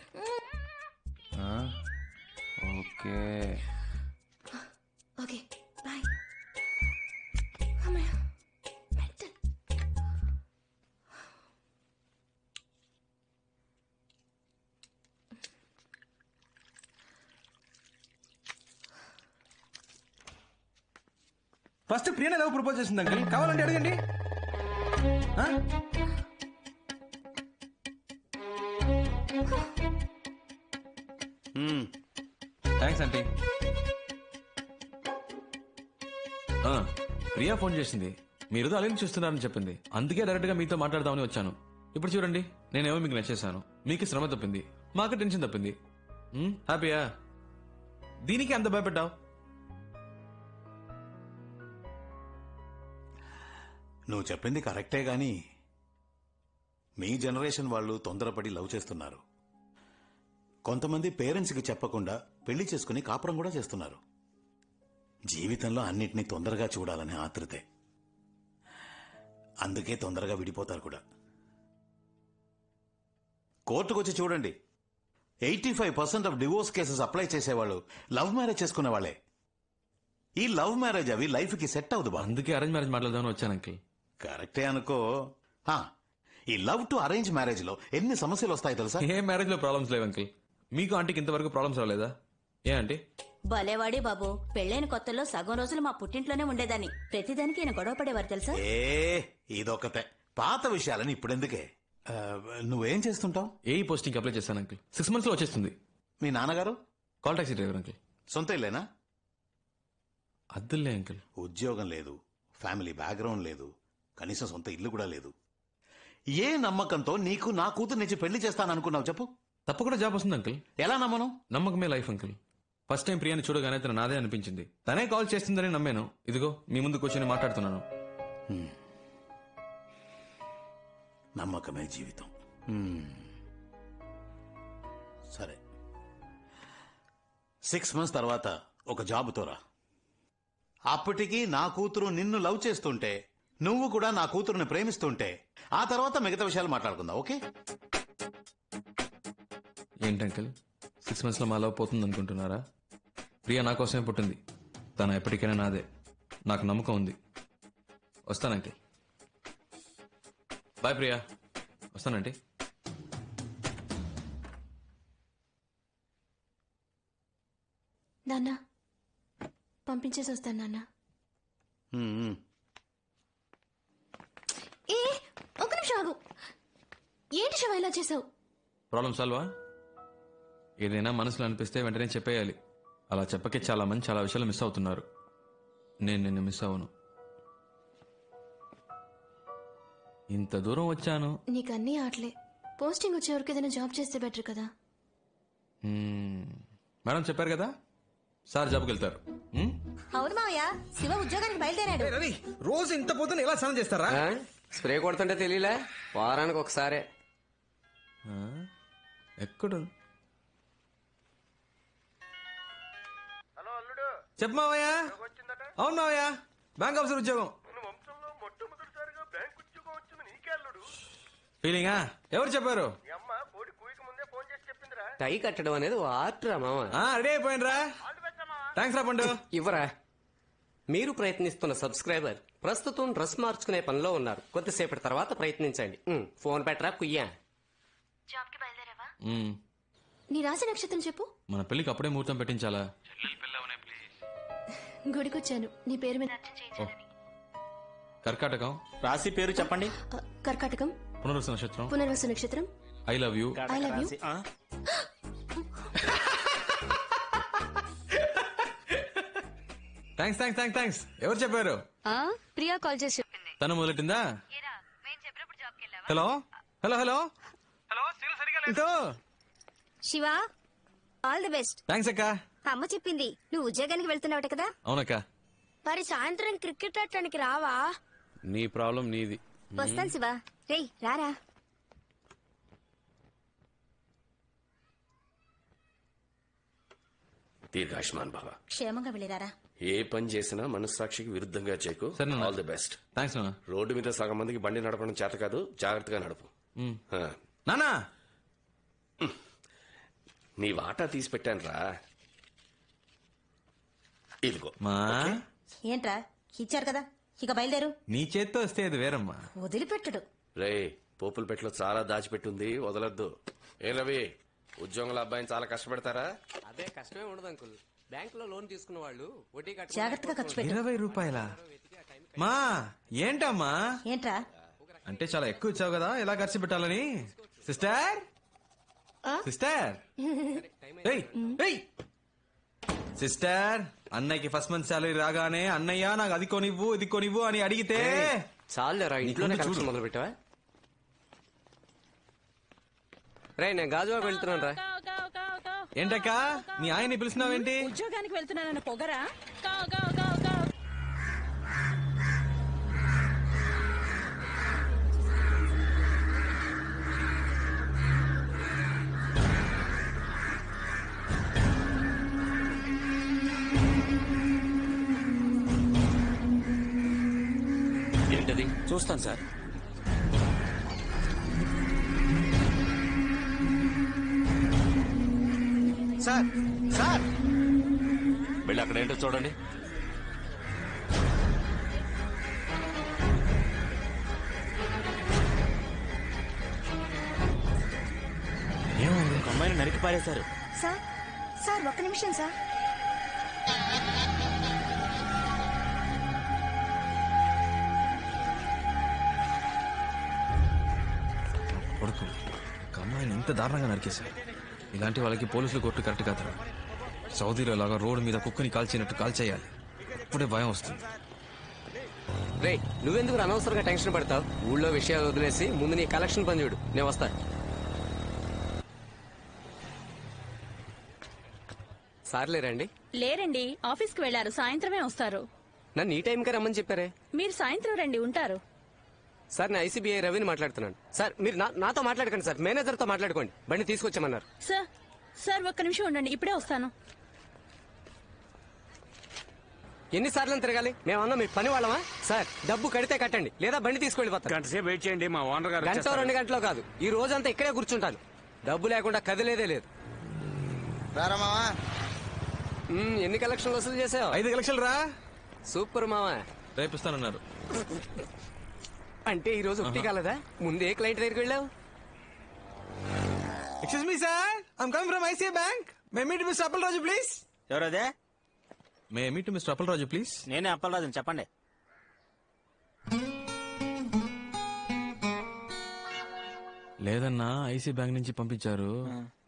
Speaker 6: Okay
Speaker 11: okay bye. అమ్మయ్య మెంటల్.
Speaker 6: ఫస్ట్ ప్రియనే లవ్ ప్రపోజ్ చేసింది అంకిల్, కావాలంటే అడగండి. Thanks aunty. ప్రియా ఫోన్ చేసింది, మీరు అలెన్ చూస్తున్నారని చెప్పింది. అందుకే డైరెక్ట్ గా మీతో మాట్లాడదామని వచ్చాను. ఇప్పుడు చూడండి, నేనేమో మీకు నచ్చేసాను, మీకు శ్రమ తప్పింది, మాకు టెన్షన్ తప్పింది. హ్యాపీయా? దీనికి అంత భయపడ్డావు?
Speaker 10: నువ్వు చెప్పింది కరెక్టే గాని మీ జనరేషన్ వాళ్ళు తొందరపడి లవ్ చేస్తున్నారు. కొంతమంది పేరెంట్స్కి చెప్పకుండా పెళ్లి చేసుకుని కాపురం కూడా చేస్తున్నారు. జీవితంలో అన్నిటినీ తొందరగా చూడాలనే ఆతృతే, అందుకే తొందరగా విడిపోతారు కూడా. కోర్టుకొచ్చి చూడండి, 85% ఆఫ్ డివోర్స్ కేసెస్ అప్లై చేసేవాళ్ళు లవ్ మ్యారేజ్ చేసుకునే వాళ్ళే. ఈ లవ్ మ్యారేజ్ అవి లైఫ్ కి సెట్ అవ్వదు.
Speaker 6: అందుకే అరేంజ్ మ్యారేజ్ మాట్లాడదామని వచ్చాను అంకిల్.
Speaker 10: కరెక్టే అనుకో. ఈ లవ్ టు అరేంజ్ మ్యారేజ్ లో ఎన్ని సమస్యలు వస్తాయి తెలుసా?
Speaker 6: ఏ మ్యారేజ్ లో ప్రాబ్లమ్స్ లేవు అంకిల్, మీకు ఆంటీకి ఇంతవరకు ప్రాబ్లమ్స్ రాలేదా? ఏ ఆంటీ?
Speaker 12: భలేవాడి బాబు, పెళ్ళైన కొత్తలో సగం రోజులు మా పుట్టింట్లోనే ఉండేదాన్ని. ప్రతిదానికి ఈయన గొడవ పడేవారు తెలుసా?
Speaker 10: ఇదొకతే పాత విషయాలని ఇప్పుడెందుకే. నువ్వేం చేస్తుంటావు?
Speaker 6: ఏ పోస్టింగ్ అప్లై చేశాను అంకుల్. 6 months లో వచ్చేస్తుంది.
Speaker 10: మీ నాన్నగారు?
Speaker 6: Call taxi driver uncle.
Speaker 10: సొంత ఇల్లేనా?
Speaker 6: అద్దులే అంకుల్.
Speaker 10: ఉద్యోగం లేదు, ఫ్యామిలీ బ్యాక్గ్రౌండ్ లేదు, కనీసం సొంత ఇల్లు కూడా లేదు. ఏ నమ్మకంతో నీకు నా కూతురు నుంచి పెళ్లి చేస్తాననుకున్నావు చెప్పు?
Speaker 6: తప్పకుండా జాబ్ వస్తుంది అంకుల్.
Speaker 10: ఎలా నమ్మను?
Speaker 6: నమ్మకమే లైఫ్ అంకుల్. ఫస్ట్ టైం ప్రియాని చూడగానే తన నాదే అనిపించింది. తనే కాల్ చేస్తుందని నమ్మాను. ఇదిగో మీ ముందు కూర్చొని మాట్లాడుతున్నాను.
Speaker 10: నమ్మకమే జీవితం. సరే, 6 months తర్వాత ఒక జాబుతో రా. అప్పటికి నా కూతురు నిన్ను లవ్ చేస్తుంటే, నువ్వు కూడా నా కూతురుని ప్రేమిస్తుంటే, ఆ తర్వాత మిగతా విషయాలు మాట్లాడుకుందాం. ఓకే?
Speaker 6: ఏంటి అంకుల్ 6 months లో మా లవ్ పోతుంది అనుకుంటున్నారా? ప్రియా నా కోసమే పుట్టింది. తను ఎప్పటికైనా నాదే. నాకు నమ్మకం ఉంది. వస్తాను అంకుల్. బాయ్ ప్రియా. వస్తానంటే.
Speaker 11: నాన్న పంపించేసి వస్తాను నాన్న. ఏ ఒక నిమిషం ఆగు. ఏంటి శివ ఇలా చేసావు?
Speaker 6: ప్రాబ్లం సాల్వా? ఏదైనా మనసులో అనిపిస్తే వెంటనే చెప్పేయాలి. అలా చెప్పకే చాలా మంది చాలా విషయాలు మిస్ అవుతున్నారు. నేను నిన్ను మిస్ అవ్వను. ఇంత దూరం వచ్చాను.
Speaker 11: నీకు అన్నీ ఆటలే. పోస్టింగ్ వచ్చే వరకు ఏదైనా జాబ్ చేస్తే బెటర్ కదా.
Speaker 6: మేడం చెప్పారు కదా, సార్ జాబ్కి వెళ్తారు.
Speaker 12: అవును మావయ్య, శివ ఉద్యోగానికి బయలుదేరాడు.
Speaker 2: రవి, రోజు ఇంత పొద్దున ఎలా స్నానం చేస్తారా?
Speaker 5: స్ప్రే కొడుతుంటే తెలియలే, వారానికి ఒకసారే.
Speaker 6: ఎక్కడ? చెప్పు మావయ్య. అవును మావయ్య, బ్యాంక్ ఆఫీసర్ ఉద్యోగం. ఫీలింగా? ఎవరు చెప్పారు?
Speaker 5: టై కట్టడం అనేది ఆర్ట్ రా మామ.
Speaker 6: రెడీ అయిపోయినరా? థ్యాంక్స్ రా పండు.
Speaker 5: ఇవ్వరా. మీరు ప్రయత్నిస్తున్న సబ్స్క్రైబర్ ప్రస్తుతం డ్రెస్ మార్చుకునే పనిలో ఉన్నారు. కొద్దిసేపటి తర్వాత ప్రయత్నించండి. ఫోన్ పెట్టరా కుయ్యా.
Speaker 11: నీ రాశి నక్షత్రం చెప్పు.
Speaker 6: మన పెళ్లికి అప్పుడే ముహూర్తం పెట్టించాలా?
Speaker 11: గుడికొచ్చాను నీ పేరు మీద.
Speaker 6: కర్కాటకం.
Speaker 2: రాశి పేరు చెప్పండి.
Speaker 11: కర్కాటకం.
Speaker 6: పునర్వసు నక్షత్రం.
Speaker 11: పునర్వసు నక్షత్రం.
Speaker 6: I love you.
Speaker 11: I love you.
Speaker 6: Thanks thanks thanks thanks. ఎవరు చెప్పారు?
Speaker 7: ప్రియా కాల్ చేసి చెప్పింది.
Speaker 6: తను మొదలెట్టిందా? Hello hello hello hello.
Speaker 4: Shiva, all the best.
Speaker 6: Thanks అక్క.
Speaker 4: అమ్మ చెప్పింది నువ్వు ఉద్యోగానికి వెళ్తున్నావట కదా.
Speaker 6: అవునక్క.
Speaker 8: మరి సాయంత్రం క్రికెట్ ఆడటానికి రావా?
Speaker 9: నీ ప్రాబ్లం నీది.
Speaker 4: వస్తాను శివ. రేయ్ రారా.
Speaker 13: దీర్ఘాయుష్మాన్ భవ.
Speaker 4: క్షేమంగా వెళ్ళిరారా.
Speaker 13: ఏ పని చేసినా మనస్సాక్షికి విరుద్ధంగా చేయకు. All the best.
Speaker 6: థ్యాంక్స్ నాన్న.
Speaker 13: రోడ్డు మీద సగం మందికి బండి నడపడం చేత కాదు, జాగ్రత్తగా నడుపు.
Speaker 6: నానా,
Speaker 13: నీ వాటా తీసి పెట్టాను రా. ఇదిగో.
Speaker 6: మా
Speaker 12: ఏంట్రా ఇచ్చారు కదా, ఇక బయలుదేరు.
Speaker 6: నీ చేత్తో వస్తే అది వేరమ్మా.
Speaker 12: వదిలిపెట్టడు.
Speaker 13: రే, పోపుల పెట్లో చాలా దాచిపెట్టుంది, వదలొద్దు. ఏ రవి, ఉద్యోగుల అబ్బాయిని చాలా కష్టపెడతారా?
Speaker 5: అదే కష్టమే ఉండదు అంకుల్. బ్యాంక్ లో లోన్ తీసుకున్న వాళ్ళు వడ్డీ
Speaker 12: జాగ్రత్తగా ఖర్చు పెట్టు.
Speaker 6: 20 రూపాయల? మా ఏంటమ్మా?
Speaker 12: ఏంట్రా
Speaker 6: అంటే చాలా ఎక్కువ ఇచ్చావు కదా, ఎలా ఖర్చు పెట్టాలని. సిస్టర్ సిస్టర్ సిస్టర్, అన్నయ్యకి ఫస్ట్ మంత్ సాలరీ రాగానే అన్నయ్య నాకు అది కొనివ్వు ఇది కొనివ్వు అని అడిగితే
Speaker 5: చాలేరా, ఇంట్లోనే కలెక్షన్ మొదలు పెట్టావా? రే, నేను గాజువాకు వెళ్తున్నాను రా.
Speaker 6: ఏంటక్క మీ ఆయన్ని పిలిచినావేంటి?
Speaker 14: ఉద్యోగానికి వెళ్తున్నానన్న పొగరా?
Speaker 13: ఏంటది?
Speaker 1: చూస్తాను సార్.
Speaker 10: సార్ సార్,
Speaker 13: వెళ్ళి అక్కడ ఏంటో చూడండి.
Speaker 1: ఏమైంది? అమ్మాయిని నరికి పారేశారు.
Speaker 4: సార్ సార్ ఒక్క నిమిషం సార్.
Speaker 6: కొడుకు ఒక అమ్మాయిని ఇంత దారుణంగా నరికేశారు. ఇలాంటి వాళ్ళకి పోలీసులు కోర్టు కరెక్ట్ కాదురా. సౌదీలో లాగా రోడ్డు మీద కుక్కని కాల్చినట్టు కాల్చేయాలి. అప్పుడే భయం వస్తుంది.
Speaker 5: రే నువ్వెందుకు అనవసరంగా టెన్షన్ పడతావు? ఊళ్ళో విషయాలు వదిలేసి ముందు నీ కలెక్షన్ పని చూడు. నేను వస్తా. సార్ లేరండి?
Speaker 14: లేరండి, ఆఫీస్కి వెళ్లారు. సాయంత్రమే వస్తారు.
Speaker 5: నన్ను ఈ టైంకే రమ్మని చెప్పారే.
Speaker 14: మీరు సాయంత్రం రండి, ఉంటారు.
Speaker 5: సార్ నేను ఐసీబీఐ రవిని మాట్లాడుతున్నాను. సార్ మీరు నాతో మాట్లాడకండి సార్, మేనేజర్తో మాట్లాడుకోండి. బండి తీసుకొచ్చామన్నారు.
Speaker 14: సార్ సార్ ఒక్క నిమిషం ఉండండి, ఇప్పుడే వస్తాను.
Speaker 5: ఎన్నిసార్లు తిరగాలి? మేమన్నా మీ పని వాళ్ళమా? సార్ డబ్బు కడితే కట్టండి, లేదా బండి తీసుకెళ్ళిపోతాను.
Speaker 9: గంట సేపు వెయిట్ చేయండి, మా ఓనర్ గారు
Speaker 5: గంట 2 గంటలో కాదు, ఈ రోజంతా ఇక్కడే కూర్చుంటాను. డబ్బు లేకుండా కదిలేదే లేదు. ఎన్ని కలెక్షన్లు వసూలు చేసావు?
Speaker 6: 5 కలెక్షన్లు రా.
Speaker 5: సూపర్ మావా.
Speaker 6: రేపిస్తానన్నారు.
Speaker 5: అంటే ఈ రోజు ఒకటి కాలేదా? ముందే క్లయింట్ దగ్గరికి వెళ్ళావు?
Speaker 15: Excuse me sir, I'm coming from ICI bank. May meet mister Appalaraju please.
Speaker 2: ఎవరదే?
Speaker 6: May meet mister Appalaraju please.
Speaker 2: నేనే అప్పలరాజు, చెప్పండి.
Speaker 6: లేదన్నా, ఐసీ బ్యాంక్ నుంచి పంపించారు.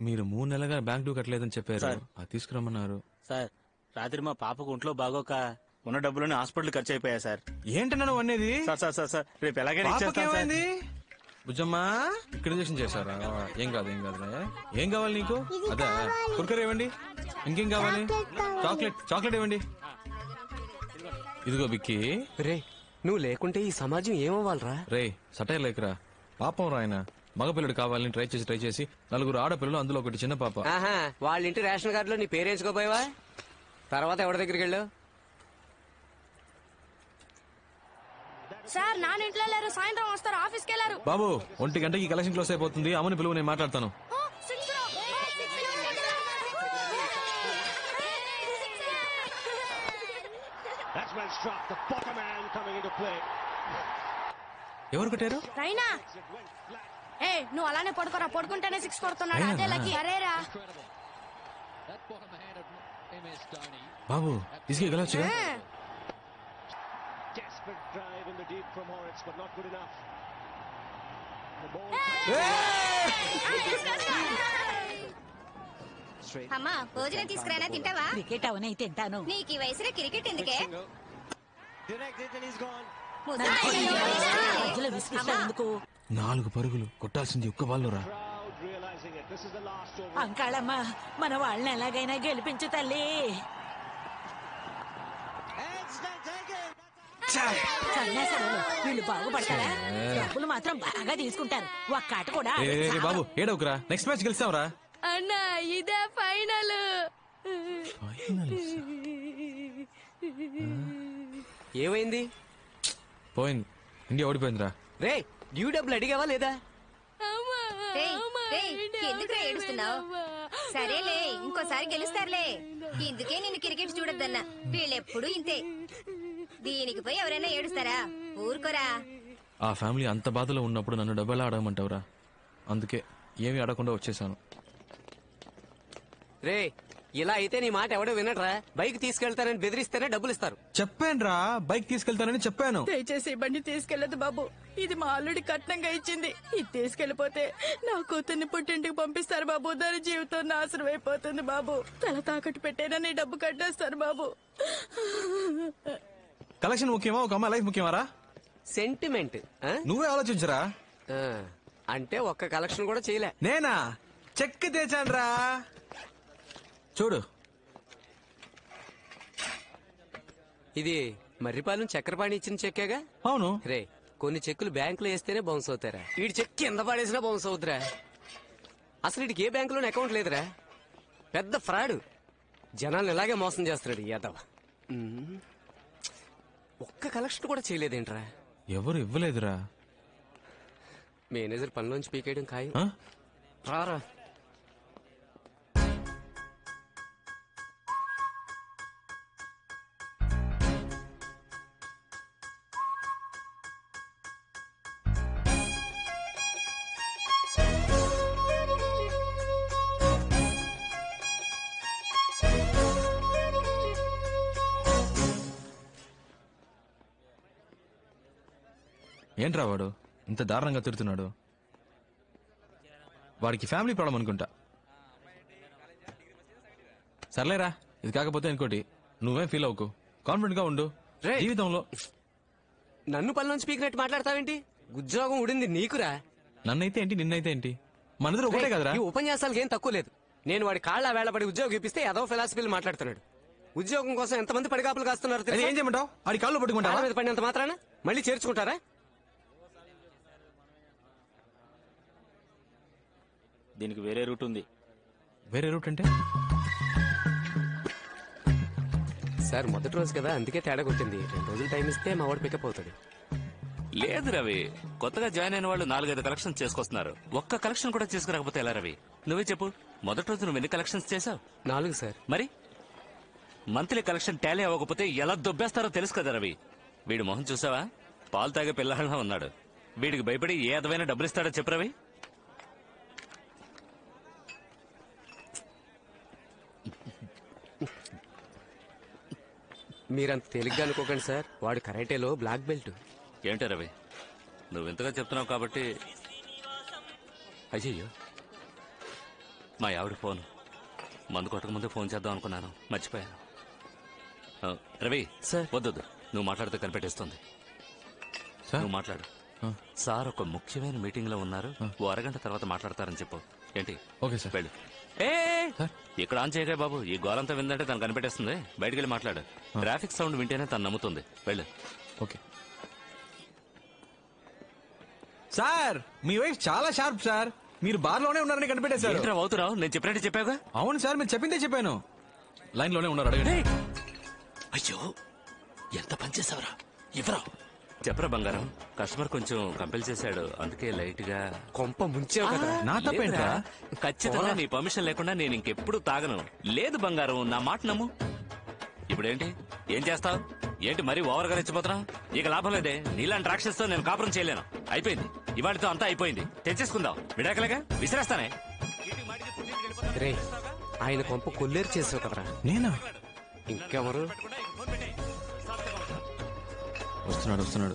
Speaker 6: మీరు 3 నెలలుగా బ్యాంక్ డ్యూ కట్టలేదని చెప్పారు. అది తీసుకురమ్మన్నారు.
Speaker 2: సార్ రాత్రి మా పాపకు ఒంట్లో బాగోక ఉన్న డబ్బులని హాస్పిటల్ ఖర్చు అయిపోయా సార్.
Speaker 6: ఏంటన్నా నువ్వు అనేది?
Speaker 2: సార్ రేపు ఎలాగైనా ఇచ్చేస్తాను సార్.
Speaker 6: బుజ్జమ్మా ఇక్కడ చేశారా? ఏం కాదు ఏం కాదులే. ఏం కావాలి నీకు? అదే కుర్కర్ ఇవ్వండి. ఇంకేం కావాలి? చాక్లెట్ ఇవ్వండి. ఇదిగో బిక్కి.
Speaker 5: రే నువ్వు లేకుంటే ఈ సమాజం ఏమవ్వాలరా?
Speaker 6: రే సటైర్ లేకరా, పాపం రాయన. మగపిల్లడు కావాలని ట్రై చేసి 4 ఆడపిల్లలు, అందులో ఒకటి చిన్న పాప.
Speaker 5: వాళ్ళ ఇంటి రేషన్ కార్డులో నీ పేరేంచుకోపోయావా? తర్వాత ఎవరి దగ్గరికి వెళ్ళావు?
Speaker 8: సార్ నాన్న ఇంట్లో లేరు, సాయంత్రం వస్తారు, ఆఫీస్కి వెళ్ళారు.
Speaker 6: బాబు 1 గంటకి కలెక్షన్ క్లోజ్ అయిపోతుంది. అమ్మని పిలువు, నేను మాట్లాడతాను. ఎవరు కొట్టారు?
Speaker 8: రైనా. ఏ నువ్వు అలానే పడుకోరా, పడుకుంటేనే 6 కొడుతున్నాడు. అదే లక్కీ. అరేరా
Speaker 6: బాబు తీసుకెళ్ళి గెలవచ్చుగా.
Speaker 16: అమ్మా భోజనం తీసుకురానా, తింటావా?
Speaker 17: క్రికెట్ అవునే తింటాను.
Speaker 16: నీకు ఈ వయసులో క్రికెట్ ఎందుకే?
Speaker 6: 4 పరుగులు కొట్టాల్సింది ఒక్క బాల్లో రా.
Speaker 17: అంకాళమ్మ మన వాళ్ళని ఎలాగైనా గెలిపించు తల్లి. సన్యాసాలు వీళ్ళు బాగుపడతారా? డబ్బులు మాత్రం బాగా తీసుకుంటారు. ఒక్క ఆట కూడా
Speaker 6: బాబు ఏడవకురా, నెక్స్ట్ మ్యాచ్ గెలిచావురా.
Speaker 8: అన్నా ఇదే ఫైనల్.
Speaker 5: ఏమైంది?
Speaker 6: పోయింది, ఇండియా ఓడిపోయిందిరా.
Speaker 5: రే డ్యూ డబ్బులు అడిగావా లేదా?
Speaker 16: ఎందుకు ఏడుస్తున్నావు? సరేలే ఇంకోసారి గెలుస్తారులే. ఇందుకే నేను క్రికెట్ చూడొద్దన్నా. వీళ్ళెప్పుడు ఇంతే. దీనికి పోయి ఎవరైనా ఏడుస్తారా? ఊరుకోరా.
Speaker 6: ఆ ఫ్యామిలీ అంత బాధలో ఉన్నప్పుడు నన్ను డబ్బులా అడగమంటావురా? అందుకే ఏమీ అడగకుండా వచ్చేసాను.
Speaker 5: రే ఇలా అయితే నీ మాట ఎవడో వినట్రా. బైక్ తీసుకెళ్తానని బెదిరిస్తేనే డబ్బులు ఇస్తారు.
Speaker 6: చెప్పానురా, బైక్ తీసుకెళ్తానని చెప్పాను.
Speaker 14: దయచేసి బండి తీసుకెళ్లదు బాబు. ఇది మా అల్లుడి కట్నంగా ఇచ్చింది. ఇది తీసుకెళ్లిపోతే నా కూతుర్ని పుట్టింటికి పంపిస్తారు బాబు. దాని జీవితం నాశనం అయిపోతుంది బాబు. తల తాకట్టు పెట్టేనా నీ డబ్బు కట్టేస్తారు బాబు.
Speaker 6: కలెక్షన్ ముఖ్యమా, ఒక అమ్మాయి లైఫ్ ముఖ్యమారా?
Speaker 5: సెంటిమెంట్
Speaker 6: నువ్వే ఆలోచించరా.
Speaker 5: అంటే ఒక్క కలెక్షన్ కూడా చేయలే.
Speaker 6: నేనా చెక్ తెచ్చానురా, చూడు.
Speaker 5: ఇది మర్రిపాలెం చక్రపాణి ఇచ్చిన చెక్కేగా?
Speaker 6: అవును.
Speaker 5: రే కొన్ని చెక్కులు బ్యాంకులో వేస్తేనే బౌన్స్ అవుతారా? వీడి చెక్ కింద పడేసినా బౌన్స్ అవుతురా. అసలు వీడికి ఏ బ్యాంకులోనే అకౌంట్ లేదురా. పెద్ద ఫ్రాడ్. జనాలను ఇలాగే మోసం చేస్తున్నాడు యాదవ. ఒక్క కలెక్షన్ కూడా చేయలేదేంట్రా?
Speaker 6: ఎవరు ఇవ్వలేదురా.
Speaker 5: మేనేజర్ పనిలోంచి పీకేయడం ఖాయం. రారా.
Speaker 6: ఏంట్రా వాడు ఇంత దారుణంగా తిడుతున్నాడు? వాడికి ఫ్యామిలీ ప్రాబ్లం అనుకుంటా. సర్లేరా, ఇది కాకపోతే ఇంకోటి. నువ్వేం ఫీల్ అవ్వకు, కాన్ఫిడెంట్ గా ఉండు. జీవితంలో
Speaker 5: నన్ను పనిలోంచి పీకినట్టు మాట్లాడతావేంటి? ఉద్యోగం ఉడింది నీకురా.
Speaker 6: నన్నైతే ఏంటి, నిన్నైతే ఏంటి, మనిద్దరు ఒకటే కదరా.
Speaker 5: ఈ ఉపన్యాసాలకు ఏం తక్కువ లేదు. నేను వాడి కాళ్ళ వేళపడి ఉద్యోగం ఇప్పిస్తే ఏదో ఫిలాసఫీలు మాట్లాడుతున్నాడు. ఉద్యోగం కోసం ఎంతమంది పడిగాపులు కాస్తున్నారు తెలుసా?
Speaker 6: ఏం చేయమంటావు? ఆడి కాళ్ళు పట్టుకుంటా
Speaker 5: మీద పడినంత మాత్రాన మళ్ళీ చేర్చుకుంటారా?
Speaker 18: దీనికి వేరే రూట్ ఉంది.
Speaker 6: వేరే రూట్ అంటే?
Speaker 5: సార్ మొదటి రోజు కదా, అందుకే తేడా కొట్టింది. 2 రోజులు టైం ఇస్తే మా వాడు పికప్ అవుతాడు.
Speaker 19: లేదు రవి, కొత్తగా జాయిన్ అయిన వాళ్ళు 4-5 కలెక్షన్స్ చేసుకొస్తున్నారు. ఒక్క కలెక్షన్ కూడా చేసుకురాకపోతే ఎలా రవి? నువ్వే చెప్పు, మొదటి రోజు నువ్వు ఎన్ని కలెక్షన్స్ చేసావు?
Speaker 5: 4 సార్.
Speaker 19: మరి మంత్లీ కలెక్షన్ టాలీ అవ్వకపోతే ఎలా దొబ్బేస్తారో తెలుసు కదా రవి. వీడి మొహం చూసావా? పాలు తాగే పిల్లలా ఉన్నాడు. వీడికి భయపడి ఏ అదమైన డబ్బులు ఇస్తాడో చెప్పు రవి.
Speaker 5: మీరంత తేలిగ్గా అనుకోకండి సార్, వాడు కరాటేలో బ్లాక్ బెల్ట్.
Speaker 19: ఏంటో రవి, నువ్వు ఇంతగా చెప్తున్నావు కాబట్టి. అయ్యయ్యో, మా ఆవిడ ఫోన్. మందు కొట్టక ముందే ఫోన్ చేద్దాం అనుకున్నాను, మర్చిపోయాను. రవి సార్, వద్దొద్దు, నువ్వు మాట్లాడితే కనిపెట్టేస్తుంది. నువ్వు మాట్లాడు. సార్ ఒక ముఖ్యమైన మీటింగ్ లో ఉన్నారు, ఓ అరగంట తర్వాత మాట్లాడతారని చెప్పు. ఏంటి?
Speaker 6: Okay sir.
Speaker 19: వెళ్ళు. ఏ ఇక్కడ ఆన్ చేయగా బాబు, ఈ గోలంతా విందంటే తను కనిపెట్టేస్తుంది. బయటికి వెళ్ళి మాట్లాడు. ట్రాఫిక్ సౌండ్ వింటేనే తను నమ్ముతుంది. వెళ్ళు.
Speaker 6: ఓకే సార్, మీ వైఫ్ చాలా షార్ప్ సార్. మీరు బార్ లోనే ఉన్నారని కనిపెట్టేశారు.
Speaker 19: అవుతున్నావు, నేను చెప్పినట్టు చెప్పావుగా.
Speaker 6: అవును సార్, మీరు చెప్పిందే చెప్పాను. లైన్ లోనే ఉన్నారు, అడగండి.
Speaker 19: అయ్యో, ఎంత పనిచేసావరా? ఇవ్వరా? చెప్పరా బంగారం. కస్టమర్ కొంచెం కంపెల్ చేశాడు, అందుకే లైట్ గా
Speaker 5: కొంప ముంచావు కదా.
Speaker 6: నా తప్పేంట్రా?
Speaker 19: ఖచ్చితంగా నీ పర్మిషన్ లేకుండా నేను ఇంకెప్పుడు తాగను. లేదు బంగారం, నా మాట నమ్ము. ఇప్పుడేంటి, ఏం చేస్తావు? ఏంటి మరీ ఓవర్ గా రెచ్చిపోతున్నావు? ఇక లాభం లేదే, నీలాంటి రాక్షసుతో నేను కాపురం చేయలేను. అయిపోయింది, ఇవాళతో అంతా అయిపోయింది. తెచ్చేసుకుందాం, విడాకలేగా విసిరేస్తానే.
Speaker 5: రే, ఆయన కొంప కొల్లేరు చేసావు కదరా.
Speaker 6: నేనా?
Speaker 5: ఇంకెవరు?
Speaker 6: వస్తున్నాడు.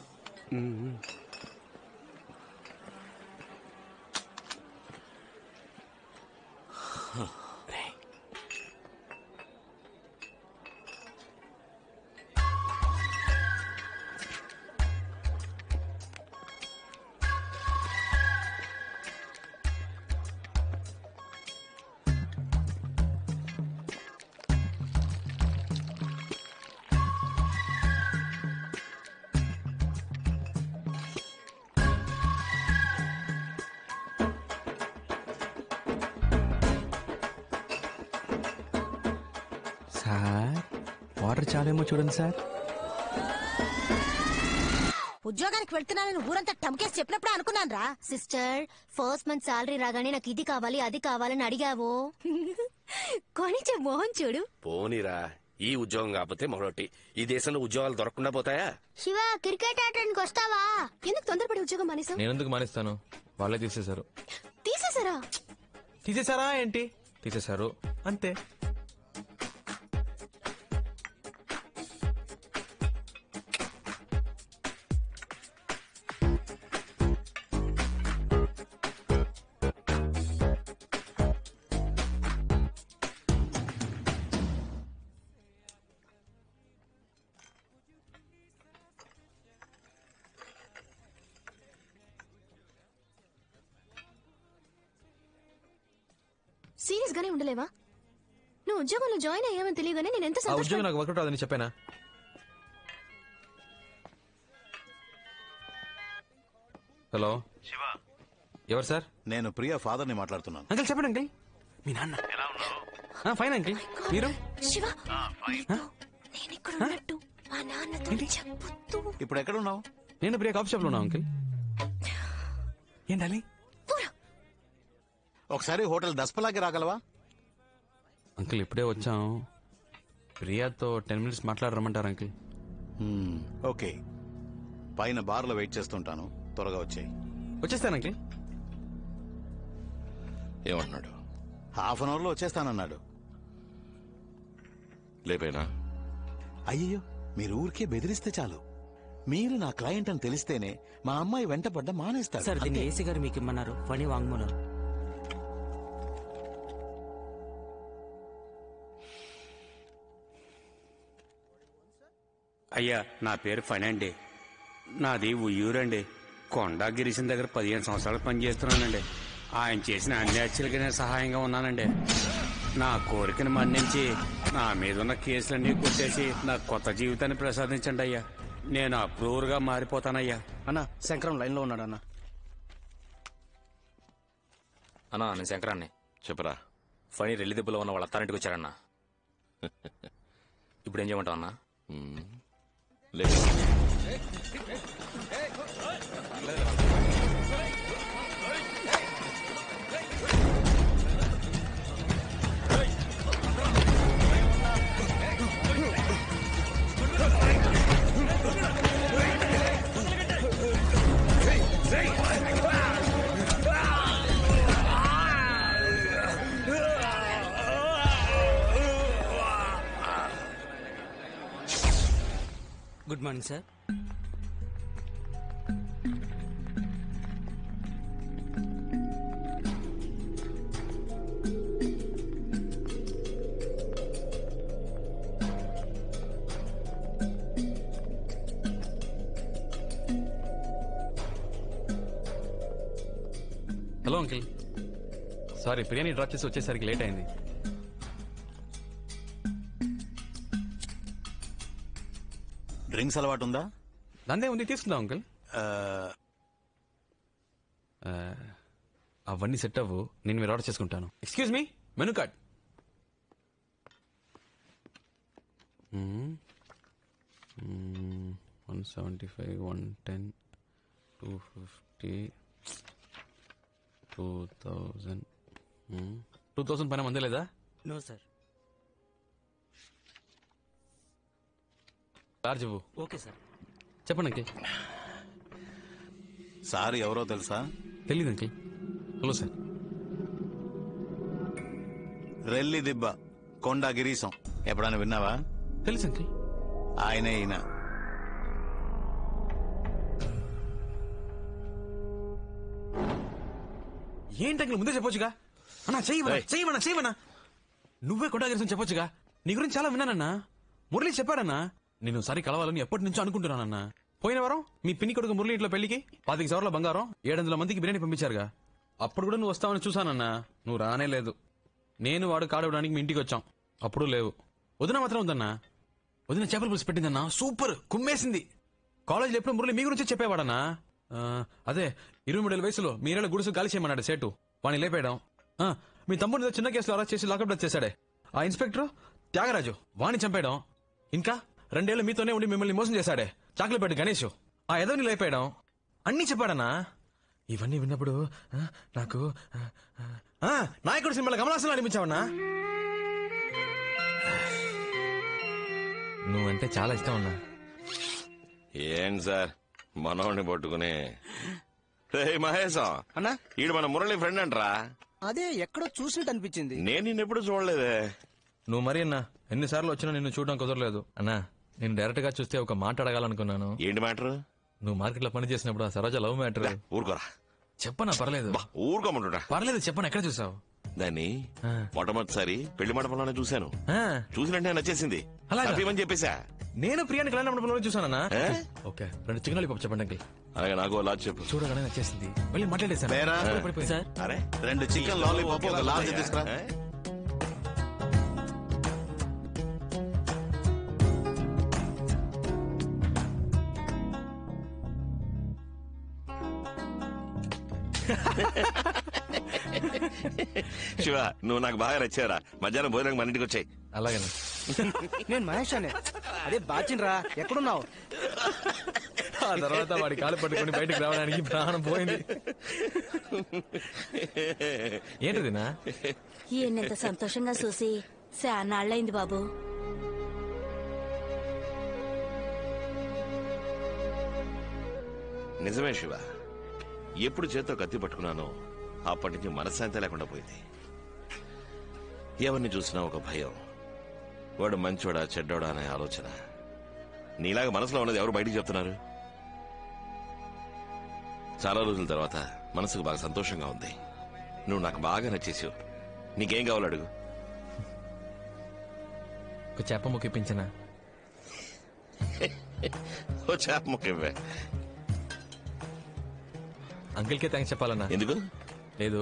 Speaker 6: సార్, వాటర్ చాలేమో చూడండి సార్.
Speaker 17: ఉద్యోగానికి వెళ్తున్నానని ఊరంతా టమ్కేసి చెప్పినప్పుడే అనుకున్నాను రా.
Speaker 11: సిస్టర్, ఫస్ట్ మంత్ సాలరీ రాగానే నాకు ఇది కావాలి అది కావాలని అడిగావు. కొనిచ్చే మోహన్ చూడు.
Speaker 13: పోనీరా, ఈ ఉద్యోగం కాకపోతే మరొకటి. ఈ దేశంలో ఉద్యోగాలు దొరకకుండా పోతాయా?
Speaker 11: శివ, క్రికెట్ ఆడడానికి వస్తావా? ఎందుకు తొందరపడి ఉద్యోగం మానేసావు?
Speaker 6: నేను ఎందుకు మానేస్తాను? వాళ్ళే తీసేశారు.
Speaker 11: తీసేసారా?
Speaker 6: తీసేశారా ఏంటి? తీసేశారు అంతే.
Speaker 11: సీరియస్ గానే ఉండలేవా? నువ్వు ఉద్యోగంలో జాయిన్ అయ్యావని తెలియగానే నేను ఎంత
Speaker 6: ఆ ఉద్యోగం నాకు వర్కౌట్ అవ్వదని చెప్పానా? హలో
Speaker 10: శివ,
Speaker 6: ఎవరు సార్?
Speaker 10: నేను ప్రియా ఫాదర్ ని మాట్లాడుతున్నాను.
Speaker 6: అంకుల్ చెప్పండి అంకుల్. మీ నాన్న
Speaker 10: ఎలా ఉన్నావు?
Speaker 6: Fine uncle. మీరు?
Speaker 11: శివ, నేను ఇక్కడ ఉన్నట్టు మా నాన్నతో చెప్పొద్దు.
Speaker 10: ఇప్పుడు ఎక్కడ ఉన్నావు?
Speaker 6: నేను ప్రియా కాఫీ షాప్ లో ఉన్నా అంకుల్. ఏంటాలి?
Speaker 10: ఒకసారి హోటల్ దస్పలాకి రాగలవా?
Speaker 6: అంకుల్ ఇప్పుడే వచ్చాం. ప్రియాతో 10 minutes మాట్లాడరమ్మంటారు అంకుల్.
Speaker 10: ఓకే, పైన బార్లో వెయిట్ చేస్తుంటాను, త్వరగా వచ్చేయి.
Speaker 6: వచ్చేస్తాను అంకుల్.
Speaker 13: ఏమన్నాడు?
Speaker 10: హాఫ్ అన్ అవర్ లో వచ్చేస్తానన్నాడు.
Speaker 13: లేపేనా?
Speaker 10: అయ్యో, మీరు ఊరికే బెదిరిస్తే చాలు. మీరు నా క్లయింట్ అని తెలిస్తేనే మా అమ్మాయి వెంటపడ్డ మానేస్తారు.
Speaker 1: సార్ దీన్ని ఏసీ గారు మీకు ఇమ్మన్నారు. ఫణి వాంగ్మూలం.
Speaker 9: అయ్యా నా పేరు ఫణి అండి. నాది ఉయ్యూరండి. కొండా గిరీశం దగ్గర 15 సంవత్సరాలు పనిచేస్తున్నానండి. ఆయన చేసిన అన్ని హత్యలకి నేను సహాయంగా ఉన్నానండి. నా కోరికను మన్నించి నా మీద ఉన్న కేసులన్నీ కొట్టేసి నాకు కొత్త జీవితాన్ని ప్రసాదించండి అయ్యా. నేను అప్రూవర్గా మారిపోతానయ్యా.
Speaker 2: అన్నా శంకరం లైన్ లో ఉన్నాడు.
Speaker 20: అన్నా నేను శంకరాన్ని.
Speaker 13: చెప్పరా.
Speaker 20: ఫణి రెల్లి దెబ్బలో ఉన్న వాళ్ళ అత్తారింటికి వచ్చారన్నా. ఇప్పుడు ఏం చేయమంటావు అన్నా?
Speaker 13: లేదు
Speaker 1: good morning sir.
Speaker 6: Hello uncle, sorry biryani drop చేసి వచ్చేసరికి లేట్ అయింది.
Speaker 10: డ్రింక్స్ అలవాటు ఉందా?
Speaker 6: దందే ఉంది, తీసుకుందాం అంకుల్. అవన్నీ సెట్ అవ్వు, నేను మీరు ఆర్డర్ చేసుకుంటాను. Excuse me, menu card. 175, 110, 250, 2000. 2000 పైన మందే లేదా?
Speaker 1: No sir.
Speaker 6: చార్జ్ ఇవ్వు.
Speaker 1: Okay sir.
Speaker 6: చెప్పండి అంకిల్.
Speaker 10: సార్ ఎవరో తెలుసా?
Speaker 6: తెలీదు అంకిల్. Hello sir.
Speaker 10: రెల్లి దిబ్బ కొండా గిరీశం ఎప్పుడైనా విన్నావా?
Speaker 6: తెలుసు అంకిల్.
Speaker 10: ఆయనే ఈయన.
Speaker 6: ఏంటి అంకిల్ ముందే చెప్పొచ్చుగా? అన్నా చెయ్యమన్నా. నువ్వే కొండా గిరీశం చెప్పొచ్చుగా. నీ గురించి చాలా విన్నానన్నా. మురళి చెప్పాడన్నా. నేను సరి కలవాలని ఎప్పటి నుంచో అనుకుంటున్నానన్నా. పోయిన వారం మీ పిన్ని కొడుకు మురళి ఇంట్లో పెళ్లికి 25 సవర్ల బంగారం 700 మందికి బిర్యానీ పంపించారుగా. అప్పుడు కూడా నువ్వు వస్తావని చూసానన్నా. నువ్వు రానే లేదు. నేను వాడు కాడవడానికి మీ ఇంటికి వచ్చాం. అప్పుడు లేవు. వదిన మాత్రం ఉందన్నా. వదిన చేపల పులుసు పెట్టిందన్నా. సూపర్ కుమ్మేసింది. కాలేజీలో ఎప్పుడు మురళి మీ గురించి చెప్పేవాడన్నా. అదే 23 వయసులో మీరేళ్ళ గుడుసు గాలి చేయమన్నాడు సేటు. వాణ్ణి లేపేయడం. మీ తమ్ముడు చిన్న కేసులో అరెస్ట్ చేసి లాకప్ డెత్ చేశాడే ఆ ఇన్స్పెక్టర్ త్యాగరాజు, వాణ్ణి చంపేయడం. ఇంకా 2 ఏళ్లు మీతోనే ఉండి మిమ్మల్ని మోసం చేశాడే చాక్లెట్ గణేష్, ఆ ఎదవని లేపేయడం. అన్నీ చెప్పాడన్నా. ఇవన్నీ విన్నప్పుడు నాకు నాయకుడు సినిమాలో కమలాసనం అనిపించావన్నా. నువ్వంటే చాలా ఇష్టం అన్నా.
Speaker 13: ఏంటి సార్ మనోడిని పట్టుకుని మహేశం
Speaker 2: అన్నా
Speaker 13: ఈడు మన మురళి ఫ్రెండ్ అంటరా?
Speaker 2: అదే ఎక్కడో చూసినట్టు అనిపించింది.
Speaker 13: నేను నిన్నెప్పుడు చూడలేదే.
Speaker 6: నువ్వు మరి అన్నా ఎన్నిసార్లు వచ్చినా నిన్ను చూడడం కుదరలేదు అన్నా. నేను డైరెక్ట్ గా చూస్తే ఒక మాట అడగాలనుకున్నాను.
Speaker 13: ఏంటి మ్యాటర్?
Speaker 6: నువ్వు మార్కెట్ లో పని చేసినప్పుడు ఆ సరోజ లవ్ మ్యాటర్.
Speaker 13: ఊరుకోరా.
Speaker 6: చెప్పనా? పర్లేదు.
Speaker 13: ఊరుకోమంటున్నా.
Speaker 6: పర్లేదు చెప్పను. ఎక్కడ చూసావు
Speaker 13: దాన్ని? మొట్టమొదటిసారి పెళ్లి మండపంలోనే చూశాను. చూసినట్టే నచ్చేసింది. అని చెప్పేశా.
Speaker 6: నేను ప్రియాని కళ్యాణ మండపంలోనే చూసానన్నా. ఓకే 2 చికెన్ లాలీపాప్ చెప్పండి అంకిల్.
Speaker 13: అలాగే నాకు లాజ్ చెప్పు.
Speaker 6: చూడగానే నచ్చేసింది. వెళ్ళి మాట్లాడేసాను.
Speaker 10: 2 చికెన్ లాలీపాప్ ఒక లార్జ్ తీసుకురా.
Speaker 13: శివ నువ్వు నాకు బాగా నచ్చారా. మధ్యాహ్నం భోజనం మన ఇంటికి వచ్చాయి.
Speaker 6: అలాగే
Speaker 2: నేను మహేష్ అనే. అదే బాచిన్రా, ఎక్కడున్నావు?
Speaker 6: ఆ తర్వాత వాడి కాలు పట్టుకుని బయటకు రావడానికి ప్రాణం పోయింది. ఏంటిదినా?
Speaker 12: ఈయనంత సంతోషంగా చూసి శానాళ్ళైంది బాబు.
Speaker 13: నిజమే శివ, ఎప్పుడు చేత్తో కత్తి పట్టుకున్నానో అప్పటి నుంచి మనశ్శాంతి లేకుండా పోయింది. ఎవరిని చూసినా ఒక భయం. వాడు మంచోడా చెడ్డోడా అనే ఆలోచన. నీలాగా మనసులో ఉన్నది ఎవరు బయటికి చెప్తున్నారు?
Speaker 21: చాలా రోజుల తర్వాత మనసుకు బాగా సంతోషంగా ఉంది. నువ్వు నాకు బాగా నచ్చేసావు. నీకేం కావాలో అడుగు.
Speaker 6: ఒక చేప ముక్కిపించనా?
Speaker 21: ఓ చేప ముక్కివ్వే.
Speaker 6: అంకిల్కే థ్యాంక్స్ చెప్పాలన్నా.
Speaker 21: ఎందుకు?
Speaker 6: లేదు,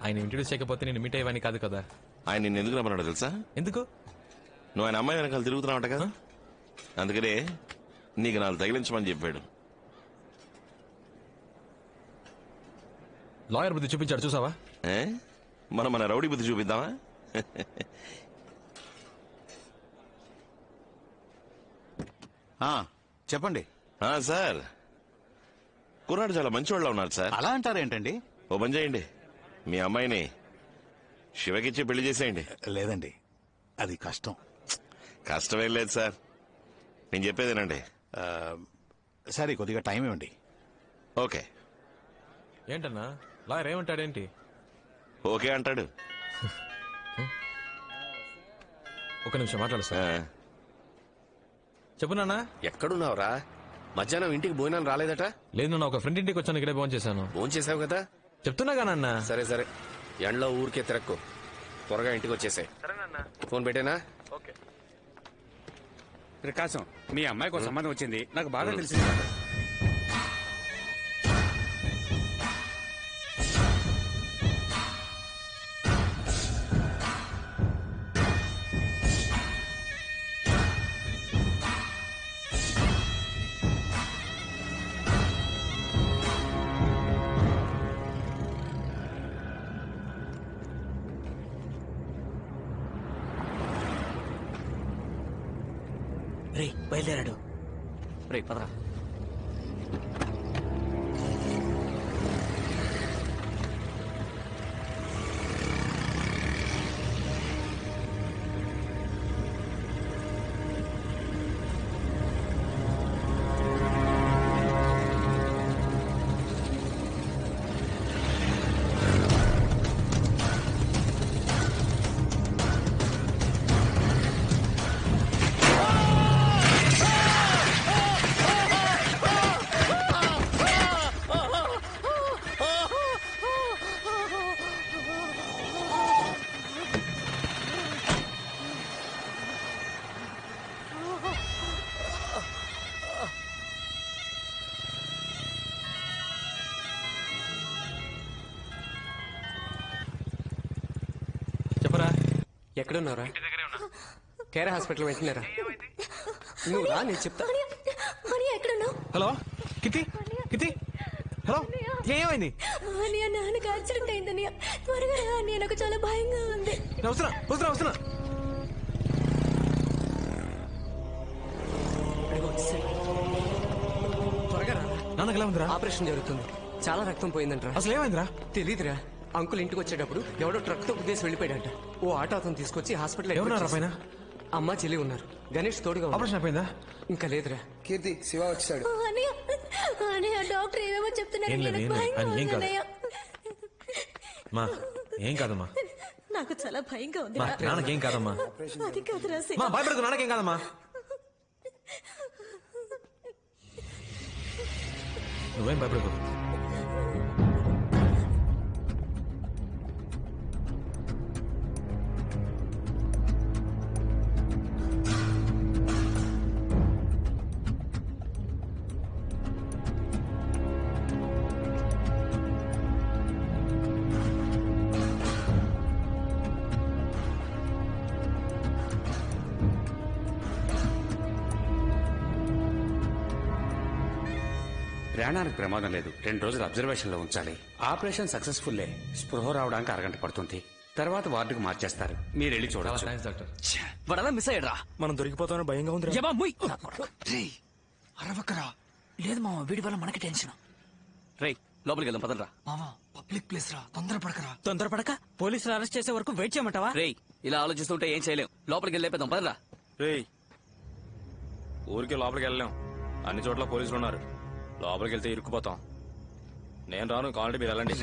Speaker 6: ఆయన ఇంట్రడ్యూస్ చేయకపోతే నేను మీట్ అయ్యేవాని కాదు కదా.
Speaker 21: ఆయన నిన్ను ఎందుకు రమ్మన్నాడు తెలుసా?
Speaker 6: ఎందుకు?
Speaker 21: నువ్వు ఆయన అమ్మాయి వెనకాల తిరుగుతున్నావుట కదా, అందుకనే నీకు నాలుగు తగిలించమని చెప్పాడు.
Speaker 6: లాయర్ బుద్ధి చూపించాడు చూసావా?
Speaker 21: మనం మన రౌడీ బుద్ధి చూపిద్దామా?
Speaker 10: చెప్పండి
Speaker 21: సార్. కుర్రాడు చాలా మంచివాళ్ళ ఉన్నారు సార్.
Speaker 10: అలా అంటారేంటండి?
Speaker 21: ఓ పని చేయండి, మీ అమ్మాయిని శివకిచ్చి పెళ్లి చేసేయండి.
Speaker 10: లేదండి, అది కష్టం.
Speaker 21: కష్టమేం లేదు సార్, నేను చెప్పేదేనండి.
Speaker 10: సరే, కొద్దిగా టైం ఇవ్వండి.
Speaker 21: ఓకే.
Speaker 6: ఏంటన్నా లాయర్ ఏమంటాడేంటి?
Speaker 21: ఓకే అంటాడు.
Speaker 6: ఒక నిమిషం మాట్లాడు సార్. చెప్పు నాన్న.
Speaker 13: ఎక్కడున్నావురా? మధ్యాహ్నం ఇంటికి భోజనం రాలేదట?
Speaker 6: లేదు నాన్న, ఒక ఫ్రెండ్ ఇంటికి వచ్చాను, ఇక్కడే భోజనం చేశాను.
Speaker 13: భోజనం చేసావు కదా?
Speaker 6: చెప్తున్నాగా నాన్న.
Speaker 13: సరే సరే, ఎండలో ఊరికే తిరక్కు, త్వరగా ఇంటికి వచ్చేసాయి. ఫోన్ పెట్టేనా?
Speaker 9: ప్రకాశం, మీ అమ్మాయికి ఒక సంబంధం వచ్చింది, నాకు బాగా తెలిసింది.
Speaker 1: రే బయలుదేరాడు. రే పదరా.
Speaker 5: ఎక్కడున్నారా? కేర్ హాస్పిటల్ వెళ్తున్నారా? నువ్వు రా, నేను చెప్తా.
Speaker 6: హలో కితి, కితి, హలో, ఏమైంది?
Speaker 4: నాన్నకి యాక్సిడెంట్ అయిందని త్వరగా రా, నాకు చాలా భయంగా ఉంది.
Speaker 6: వస్తున్నా వస్తున్నా వస్తున్నా.
Speaker 5: త్వరగా రా.
Speaker 6: నాన్నకి ఎలా ఉందిరా?
Speaker 5: ఆపరేషన్ జరుగుతుంది, చాలా రక్తం పోయిందంట.
Speaker 6: అసలు ఏమైందిరా?
Speaker 5: తెలీదురా. అంకుల్ ఇంటికి వచ్చేటప్పుడు ఎవడో ట్రక్ తో ఉద్దేశం వెళ్ళిపోయాడంట. ఓ ఆటో అతను తీసుకొచ్చి హాస్పిటల్.
Speaker 6: ఎవరున్నారా పైన?
Speaker 5: అమ్మ చెల్లి ఉన్నారు. గణేష్ తోడుగా.
Speaker 6: ఆపరేషన్ అయిపోయిందా?
Speaker 5: ఇంకా లేదురా.
Speaker 2: కీర్తి, శివ వచ్చాడు.
Speaker 4: డాక్టర్ ఏమేమో చెప్తున్నాడు.
Speaker 6: ఏం కాదు మా, ఏం కాదమ్మా.
Speaker 4: నాకు చాలా భయంగా ఉంది.
Speaker 6: నాన్నకేం కాదమ్మా.
Speaker 4: అది కాదురా,
Speaker 6: భయపడకు, నాన్నకేం కాదమ్మా. నువ్వేం భయపడకు.
Speaker 9: ప్రాణానికి ప్రమాదం లేదు, 2 రోజులు అబ్జర్వేషన్ లో ఉంచాలి. ఆపరేషన్ సక్సెస్ఫుల్లే. స్పృహ రావడానికి అరగంట పడుతుంది. తర్వాత వార్డుకు మార్చేస్తారు, మీరు వెళ్ళి చూడవచ్చు.
Speaker 1: వాడలా మిస్ అయ్యాడ్రా.
Speaker 6: మనం దొరికిపోతామని భయంగా ఉంది.
Speaker 1: అరవకరా. లేదు మామ, వీడి వల్ల మనకి టెన్షన్. రే లోపలికి వెళ్దాం పదరా.
Speaker 22: మామా, పబ్లిక్ ప్లేస్ రా, తొందరపడకరా.
Speaker 1: తొందరపడక పోలీసులు అరెస్ట్ చేసే వరకు వెయిట్ చేయమంటావా? రే ఇలా ఆలోచిస్తుంటే ఏం చేయలేం. లోపలికి వెళ్ళే పెద్దాం పదరా.
Speaker 20: రే, ఊరికి లోపలికి వెళ్ళలేం, అన్ని చోట్ల పోలీసులు ఉన్నారు. లోపలికి వెళ్తే ఇరుక్కుపోతాం. నేను రాను, కావాలంటే మీరు వెళ్ళండి.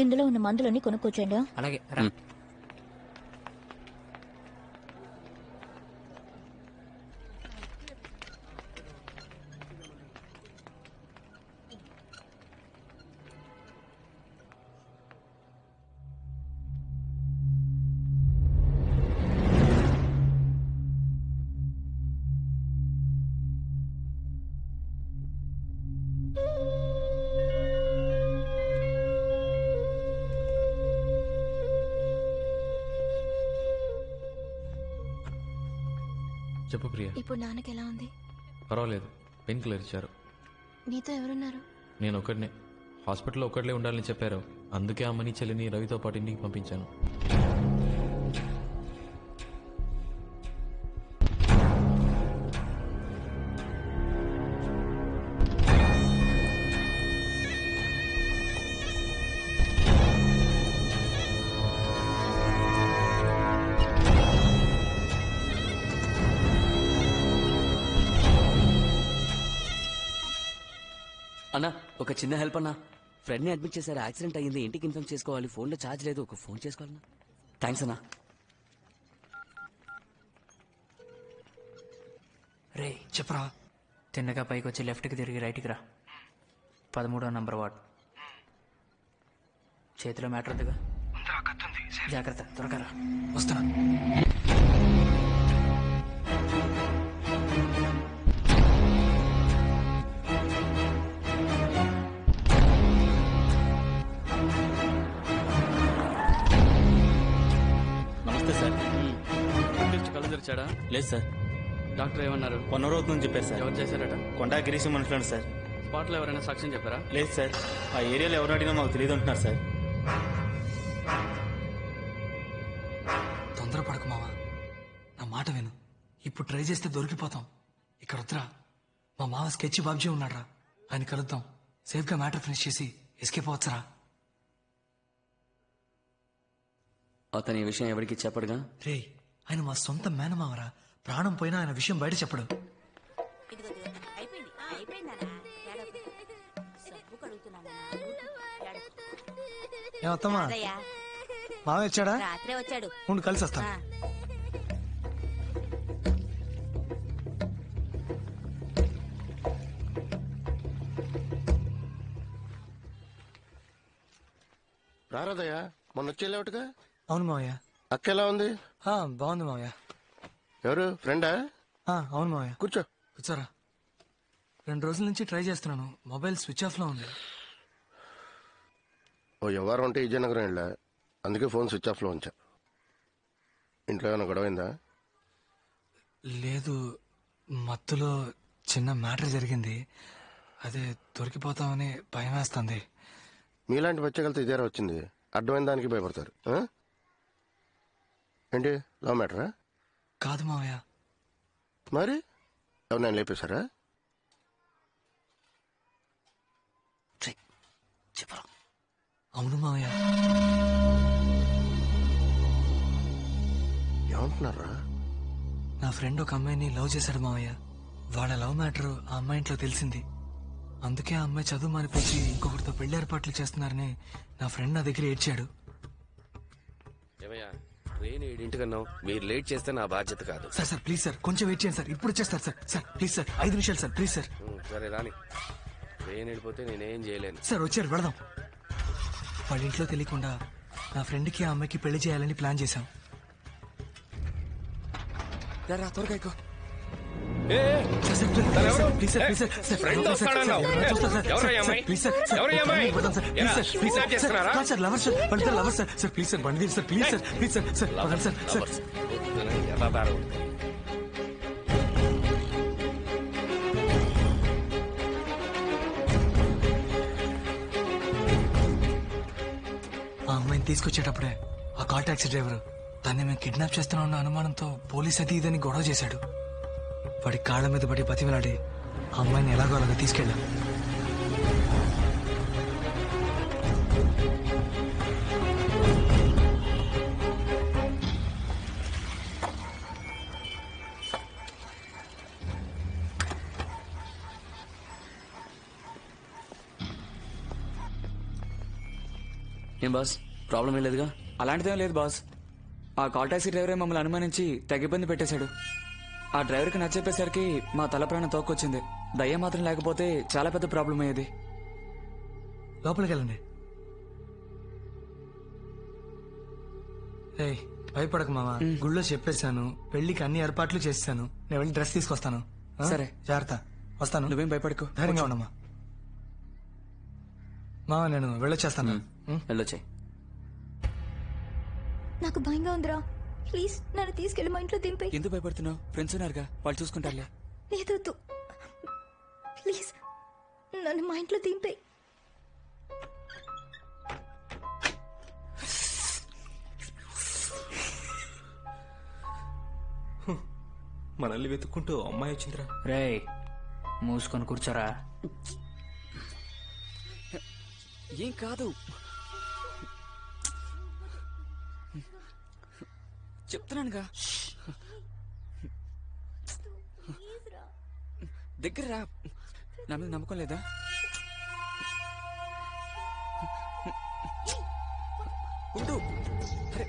Speaker 4: ఇందులో ఉన్న మందులన్నీ కొనుక్కొచ్చండి.
Speaker 1: అలాగే
Speaker 6: చెప్పు ప్రియా.
Speaker 4: ఇప్పుడు నాన్నకి ఎలా ఉంది?
Speaker 6: పర్వాలేదు, పెయిన్ కిల్లర్ ఇచ్చారు.
Speaker 4: నీతో ఎవరున్నారు?
Speaker 6: నేను ఒక్కడినే. హాస్పిటల్లో ఒక్కడలే ఉండాలని చెప్పారు. అందుకే అమ్మని చెల్లిని రవితో పాటు ఇంటికి పంపించాను.
Speaker 1: అన్నా ఒక చిన్న హెల్ప్ అన్నా. ఫ్రెండ్ని అడ్మిట్ చేశారు, యాక్సిడెంట్ అయ్యింది, ఇంటికి ఇన్ఫార్మ్ చేసుకోవాలి. ఫోన్లో ఛార్జ్ లేదు, ఒక ఫోన్ చేసుకోవాలన్నా. థ్యాంక్స్ అన్నా.
Speaker 22: రే చెప్పరా.
Speaker 3: తిన్నగా పైకి వచ్చి లెఫ్ట్కి తిరిగి రైట్కి రా. 13వ నంబర్ వార్డ్. చేతిలో మ్యాటర్ ఉందిగా, జాగ్రత్త, త్వరగా రా.
Speaker 22: వస్తున్నా.
Speaker 19: నమస్తే సార్.
Speaker 1: కళ్ళు తెరిచాడా?
Speaker 19: లేదు సార్.
Speaker 1: డాక్టర్ ఏమన్నారు?
Speaker 19: 1 అవర్ అవుతుందని చెప్పారు సార్.
Speaker 1: ఎవరు చేశారట?
Speaker 19: కొండా గిరీశం మనుషులను సార్.
Speaker 1: స్పాట్లో ఎవరైనా సాక్ష్యం చెప్పారా?
Speaker 19: లేదు సార్. ఆ ఏరియాలో ఎవరు అడిగినా మాకు తెలియదు అంటున్నారు సార్.
Speaker 22: తొందరపడకు మావా, నా మాట విను. ఇప్పుడు ట్రై చేస్తే దొరికిపోతాం. ఇక్కడ వద్దురా. మా మావ స్కెచ్ బాబ్జీ ఉన్నాడ్రా, ఆయన కలుద్దాం. సేఫ్గా మ్యాటర్ ఫినిష్ చేసి ఎస్కేప్ అవచ్చురా.
Speaker 1: అతని ఈ విషయం ఎవరికి చెప్పడుగా?
Speaker 22: రే, ఆయన మా సొంత మేనమావరా. ప్రాణం పోయినా ఆయన విషయం బయట చెప్పడు. ఏమత్తమ్మా, మావ వచ్చాడా?
Speaker 12: రాత్రే వచ్చాడు.
Speaker 22: ఉండు కలిసి వస్తాను.
Speaker 7: రారాదయ్యా, మొన్న వచ్చేలేవుగా.
Speaker 22: అవును మావయ్య.
Speaker 7: అక్క ఎలా ఉంది?
Speaker 22: బాగుంది మావయ్య.
Speaker 7: ఎవరు ఫ్రెండా?
Speaker 22: అవును మావయ్య.
Speaker 7: కూర్చో.
Speaker 22: కూర్చోరా. 2 రోజుల నుంచి ట్రై చేస్తున్నాను, మొబైల్ స్విచ్ ఆఫ్ లో ఉంది.
Speaker 7: ఓ వ్యవహారం ఉంటే విజయనగరం వెళ్ళా, అందుకే ఫోన్ స్విచ్ ఆఫ్ లో ఉంచా. ఇంట్లో ఏమైనా గొడవైందా?
Speaker 22: లేదు, మత్తులో చిన్న మ్యాటర్ జరిగింది. అదే దొరికిపోతామని భయం వేస్తుంది.
Speaker 7: మీలాంటి బచ్చగలతో ఇదేరా వచ్చింది. అడ్డమైన దానికి భయపడతారు. ఏంటి, లవ్ మ్యాటరా?
Speaker 22: కాదు మావయ్య.
Speaker 7: మరి ఎవరైనా లేపేశారా?
Speaker 1: చెప్పరా?
Speaker 22: అవును మావయ్య.
Speaker 7: ఏమంటున్నారా?
Speaker 22: నా ఫ్రెండ్ ఒక అమ్మాయిని లవ్ చేశాడు మావయ్య. వాళ్ళ లవ్ మ్యాటర్ ఆ అమ్మాయి ఇంట్లో తెలిసింది. అందుకే ఆ అమ్మాయి చదువు మానిపించి ఇంకొకరితో పెళ్లి ఏర్పాట్లు చేస్తున్నారని నా ఫ్రెండ్ నా దగ్గర ఏడ్చాడు.
Speaker 13: ఏమయ్యా, ట్రైన్ 7 మీరు లేట్ చేస్తే నా బాధ్యత కాదు.
Speaker 22: సార్ ప్లీజ్ సార్, కొంచెం వెయిట్ చేయండి సార్, ఇప్పుడు వచ్చేస్తారు సార్. సార్ ప్లీజ్ సార్, 5 నిమిషాలు సార్, ప్లీజ్ సార్.
Speaker 13: సరే రాని. ట్రైన్ వెళ్ళిపోతే నేనేం చేయలేను.
Speaker 22: సార్ వచ్చారు, వెళదాం. వాళ్ళ ఇంట్లో తెలియకుండా నా ఫ్రెండ్కి ఆ అమ్మాయికి పెళ్లి చేయాలని ప్లాన్ చేశాం.
Speaker 1: త్వరగా ఎక్కువ.
Speaker 22: ఆ అమ్మాయిని తీసుకొచ్చేటప్పుడే ఆ కాల్ టాక్సీ డ్రైవర్ దాన్ని మేము కిడ్నాప్ చేస్తున్నామన్న అనుమానంతో పోలీస్ అది ఇదని గొడవ చేశాడు. వాడి కాళ్ళ మీద పడి బతిమలాడి ఆ అమ్మాయిని ఎలాగో అలాగా తీసుకెళ్ళాం.
Speaker 1: ఏం బాస్ ప్రాబ్లం ఏం లేదుగా?
Speaker 8: అలాంటిదేం లేదు బాస్. ఆ కాల్ టాక్సీ డ్రైవరే మమ్మల్ని అనుమానించి తెగ ఇబ్బంది పెట్టేశాడు. ఆ డ్రైవర్కి నచ్చెప్పేసరికి మా తల ప్రాణం తోక్కొచ్చింది. దయ్యం మాత్రం లేకపోతే చాలా పెద్ద ప్రాబ్లం అయ్యేది.
Speaker 22: లోపలికి వెళ్ళండి. ఏయ్ భయపడక మామా, గుళ్ళో చెప్పేశాను, పెళ్లికి అన్ని ఏర్పాట్లు చేశాను. నేను వెళ్ళి డ్రెస్ తీసుకొస్తాను. ఆ?
Speaker 8: సరే.
Speaker 22: జాగ్రత్త. వస్తాను.
Speaker 8: నువ్వేం భయపడకు.
Speaker 22: ధైర్యంగా ఉండమ్మా. మామ నేను వెళ్ళొచ్చేస్తాను.
Speaker 1: వెళ్ళొచ్చాయి.
Speaker 4: నాకు భయంగా ఉందిరా. ప్లీజ్ నన్ను తీసుకెళ్ళి మా ఇంట్లో దింపే.
Speaker 8: ఎందుకు భయపడుతున్నావు? ఫ్రెండ్స్ ఉన్నారుగా, వాళ్ళు చూసుకుంటారులే.
Speaker 4: లేదు ప్లీజ్ నన్ను మా ఇంట్లో దింపే.
Speaker 6: మనల్ని వెతుక్కుంటూ అమ్మాయి వచ్చిందిరా.
Speaker 3: రే మూసుకొని కూర్చోరా.
Speaker 8: ఏం కాదు చెప్తున్నానుగా. దగ్గర రా. నా మీద నమ్మకం లేదా? ఉండు. అరే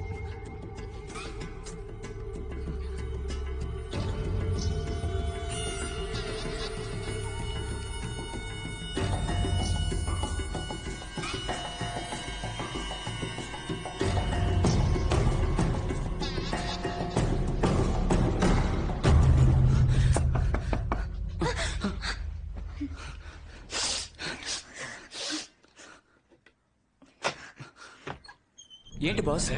Speaker 8: ఏంటి బాస్?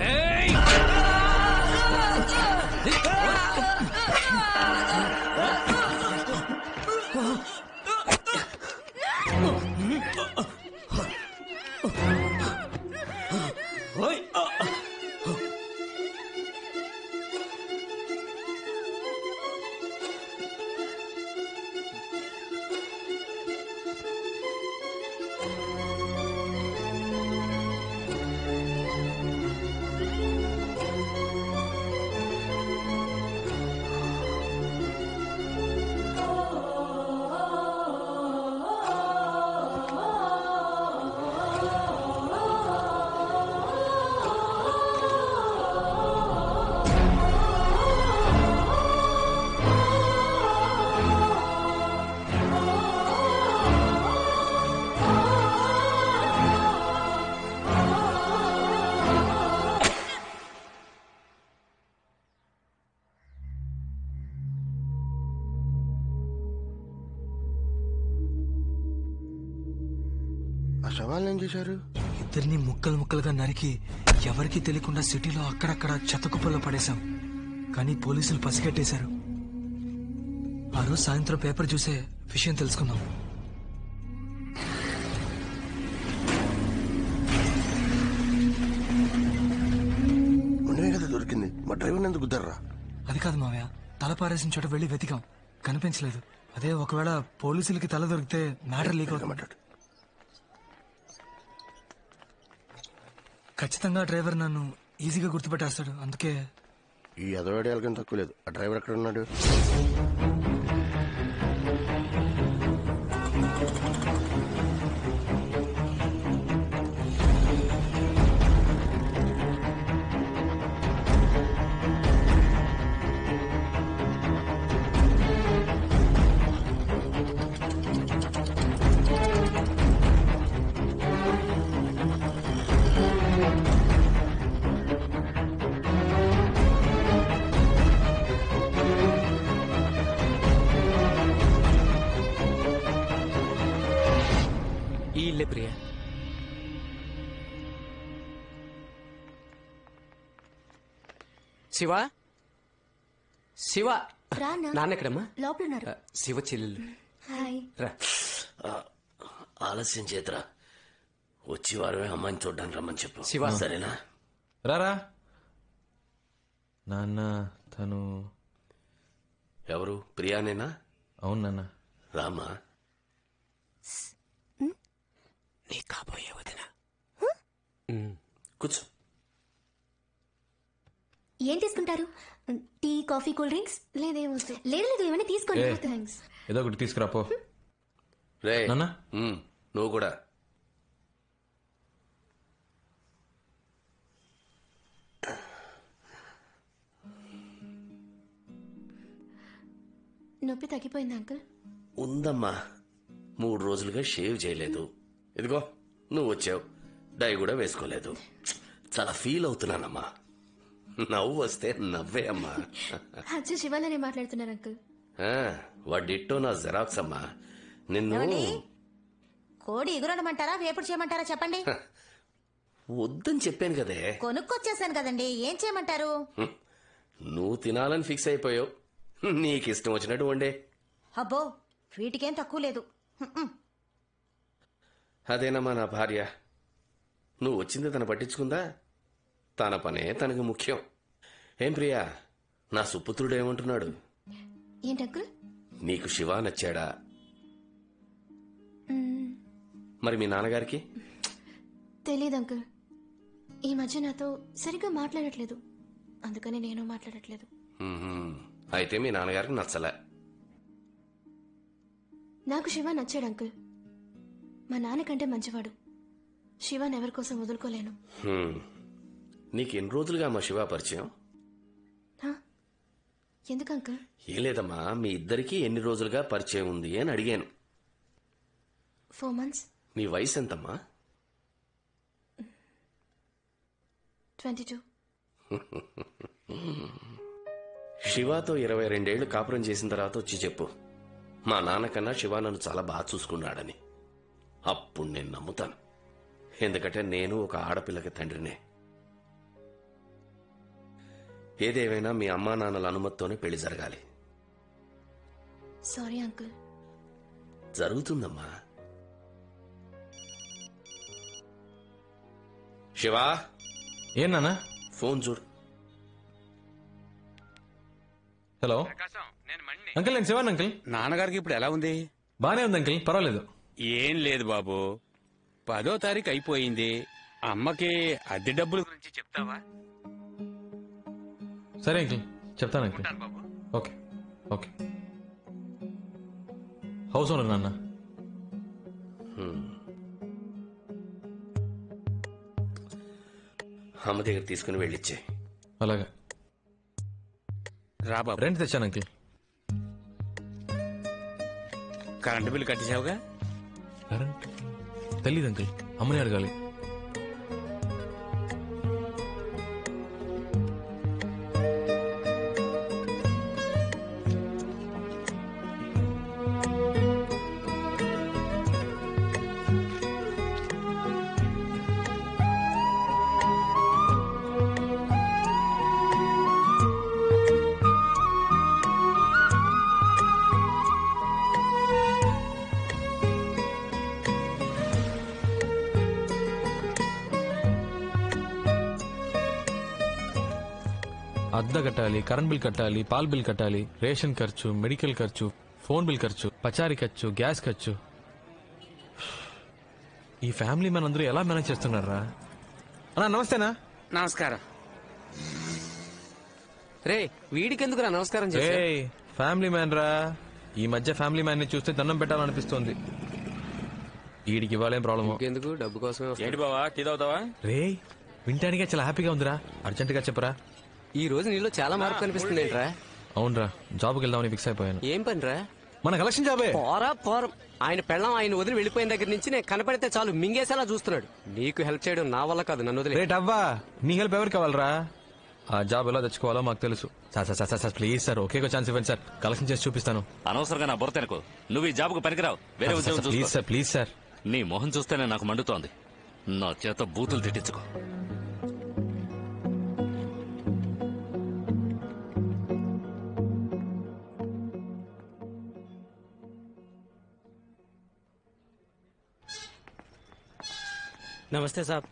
Speaker 7: శవాలను ఏం చేశారు?
Speaker 22: ఇద్దరిని ముక్కలు ముక్కలుగా నరికి ఎవరికీ తెలియకుండా సిటీలో అక్కడక్కడ చెత్తకుప్పల్లో పడేశాం. కానీ పోలీసులు పసిగట్టేశారు. ఆ రోజు సాయంత్రం పేపర్ చూసే విషయం తెలుసుకున్నాం.
Speaker 7: ఉండవే కదా దొరికింది. మా డ్రైవర్ ఎందుకు గుద్దర్రా?
Speaker 22: అది కాదు మావయ్య, తల పారేసిన చోట వెళ్లి వెతికాం, కనిపించలేదు. అదే ఒకవేళ పోలీసులకి తల దొరికితే మ్యాటర్ లీక్ అవుతుంది. ఖచ్చితంగా డ్రైవర్ నన్ను ఈజీగా గుర్తుపెట్టేస్తాడు. అందుకే
Speaker 7: ఈ అదవాడేళ్ళకం తక్కువ లేదు. ఆ డ్రైవర్ ఎక్కడ ఉన్నాడు?
Speaker 8: ఇల్లే ప్రియా.
Speaker 5: శివ శివ నాన్న ఎక్కడమ్మా?
Speaker 11: లోపల ఉన్నారు.
Speaker 5: శివ చెల్లెలు
Speaker 11: హాయ్.
Speaker 5: రా.
Speaker 13: ఆలస్యం చేతరా. వచ్చి వారమే అమ్మాయిని చూడ్డానికి రమ్మని చెప్పు.
Speaker 5: శివ
Speaker 13: సరేనా?
Speaker 6: రారా. నాన్న తను
Speaker 13: ఎవరు? ప్రియానేనా?
Speaker 6: అవును నాన్న.
Speaker 13: రామా.
Speaker 5: నీ కాబోయే వదిన.
Speaker 13: కూర్చో.
Speaker 11: ఏం తీసుకుంటారు? Tea, coffee, cool drinks? లేదు లేదు ఏమైనా తీసుకోండి. థ్యాంక్స్.
Speaker 6: ఏదో ఒకటి తీసుకురాపో.
Speaker 13: రే
Speaker 6: నాన్న
Speaker 13: నువ్వు కూడా.
Speaker 15: నొప్పి తగ్గిపోయింది అంకుల్.
Speaker 13: ఉందమ్మా, 3 రోజులుగా షేవ్ చేయలేదు. ఇదిగో నువ్వు వచ్చావు, డై కూడా వేసుకోలేదు. చాలా ఫీల్ అవుతున్నానమ్మా. నవ్వు వస్తే నవ్వే అమ్మా.
Speaker 15: అచ్చా శివాలనే మాట్లాడుతున్నారు అంకుల్.
Speaker 13: వాడిట్టో నా జెరాక్స్ అమ్మా. నిన్ను
Speaker 12: కోడి ఎగురడమంటారా వేపుడు చేయమంటారా చెప్పండి.
Speaker 13: వద్దని చెప్పాను కదే.
Speaker 12: కొనుక్కొచ్చేసాను కదండి, ఏం చేయమంటారు?
Speaker 13: నువ్వు తినాలని ఫిక్స్ అయిపోయావు, నీకు ఇష్టం వచ్చినట్టు వండే.
Speaker 12: అబ్బో వీటికేం తక్కువ లేదు.
Speaker 13: అదేనమ్మా నా భార్య. నువ్వు వచ్చింది తను పట్టించుకుందా? తన పనే తనకు ముఖ్యం. ఏం ప్రియా, నా సుపుత్రుడు ఏమంటున్నాడు?
Speaker 15: ఏంటంకుల్?
Speaker 13: నీకు శివ నచ్చాడా? మరి మీ నాన్నగారికి?
Speaker 15: తెలీదు అంకుల్. ఈ మధ్య నాతో సరిగ్గా మాట్లాడట్లేదు, అందుకని నేను మాట్లాడట్లేదు.
Speaker 13: అయితే మీ నాన్నగారికి నచ్చలే.
Speaker 15: నాకు శివ నచ్చాడు అంకుల్. మా నాన్నకంటే మంచివాడు. శివాని ఎవరి కోసం వదులుకోలేను.
Speaker 13: నీకు ఎన్ని రోజులుగా మా శివ పరిచయం?
Speaker 15: ఎందుకు అంకుల్?
Speaker 13: ఏం లేదమ్మా, మీ ఇద్దరికి ఎన్ని రోజులుగా పరిచయం ఉంది అని అడిగాను.
Speaker 15: 4 months.
Speaker 13: నీ వయసు ఎంతమ్మా?
Speaker 15: 22.
Speaker 13: శివాతో 22 ఏళ్లు కాపురం చేసిన తర్వాత వచ్చి చెప్పు, మా నాన్నకన్నా శివ నన్ను చాలా బాగా చూసుకున్నాడని. అప్పుడు నేను నమ్ముతాను. ఎందుకంటే నేను ఒక ఆడపిల్లకి తండ్రినే. ఏదేమైనా మీ అమ్మా నాన్నల అనుమతితోనే పెళ్లి జరగాలి.
Speaker 15: Sorry uncle.
Speaker 13: జరుగుతుందమ్మా. శివా,
Speaker 6: ఏం నాన్న?
Speaker 13: ఫోన్ చూడు.
Speaker 6: హలో అంకుల్, నేను శివాన్ అంకుల్.
Speaker 9: నాన్నగారికి ఇప్పుడు ఎలా ఉంది?
Speaker 6: బానే ఉంది అంకుల్, పర్వాలేదు.
Speaker 9: ఏం లేదు బాబు, 10వ తారీఖు అయిపోయింది. అమ్మకి అద్దె డబ్బుల గురించి చెప్తావా?
Speaker 6: సరే అంకుల్, చెప్తాను uncle. Okay okay. House owner నాన్న.
Speaker 13: అమ్మ దగ్గర తీసుకుని వెళ్ళిచ్చే.
Speaker 6: అలాగా.
Speaker 9: రా బాబు.
Speaker 6: రెంట్ తెచ్చాను అంకుల్.
Speaker 9: కరెంటు బిల్లు కట్టేసావుగా?
Speaker 6: కరెంట్ తెలీదు అంకుల్, అమ్మని అడగాలి. అద్దె కట్టాలి, కరెంట్ బిల్ కట్టాలి, పాల్ బిల్ కట్టాలి, రేషన్ ఖర్చు, మెడికల్ ఖర్చు, ఫోన్ బిల్ ఖర్చు, పచారీ ఖర్చు, గ్యాస్ ఖర్చు. ఈ ఫ్యామిలీ మనందరూ ఎలా మేనేజ్ చేస్తున్నారా? అన్నా నమస్తేనా?
Speaker 5: నమస్కారం. రే వీడికెందుకురా నమస్కారం చేసా?
Speaker 6: ఫ్యామిలీ మ్యాన్ రా. ఈ మధ్య ఫ్యామిలీ మ్యాన్ ని చూస్తే దండం పెట్టాలనిపిస్తోంది. వీడికి ఇవ్వాలేం ప్రాబ్లమ్?
Speaker 5: ఎందుకు డబ్బు కోసం.
Speaker 20: ఏంటి బావా, టీ తాగుతావా?
Speaker 6: రే వింటానికే చాలా హ్యాపీగా ఉందిరా. అర్జెంట్ గా చెప్పరా.
Speaker 5: ఈ రోజు నీలో చాలా మార్పు కనిపిస్తుంది ఏంట్రా?
Speaker 6: అవునరా, జాబ్కి వెళ్దామని ఫిక్స్ అయిపోయాను.
Speaker 5: ఏం పనిరా?
Speaker 6: మన కలెక్షన్ జాబే.
Speaker 5: పోరం. ఆయన పెళ్ళం ఆయన వదిలి వెళ్ళిపోయిన దగ్గర నుంచి నేను కనపడితే చాలు మింగేసేలా చూస్తున్నాడు. నీకు హెల్ప్ చేయడం నా వల్ల కాదు, నన్ను వదిలే.
Speaker 6: రేట్ అవ్వా, నీ హెల్ప్ ఎవరికి కావాలరా? ఆ జాబ్ ఎలా తెచ్చుకోవాలో మాకు తెలుసు. Sir please sir, okay chance ఇవ్వండి సార్, కలెక్షన్ చేసి చూపిస్తాను.
Speaker 19: అనవసరంగా నా బుర్ర తినకు. నువ్వు ఈ జాబ్కు పనికిరావు, వేరే ఉద్యోగం చూసుకో.
Speaker 6: Please sir, please sir.
Speaker 19: నీ మొహం చూస్తేనే నాకు మండుతోంది. నా చేత బూతులు తిట్టించుకో.
Speaker 5: నమస్తే సాబ్.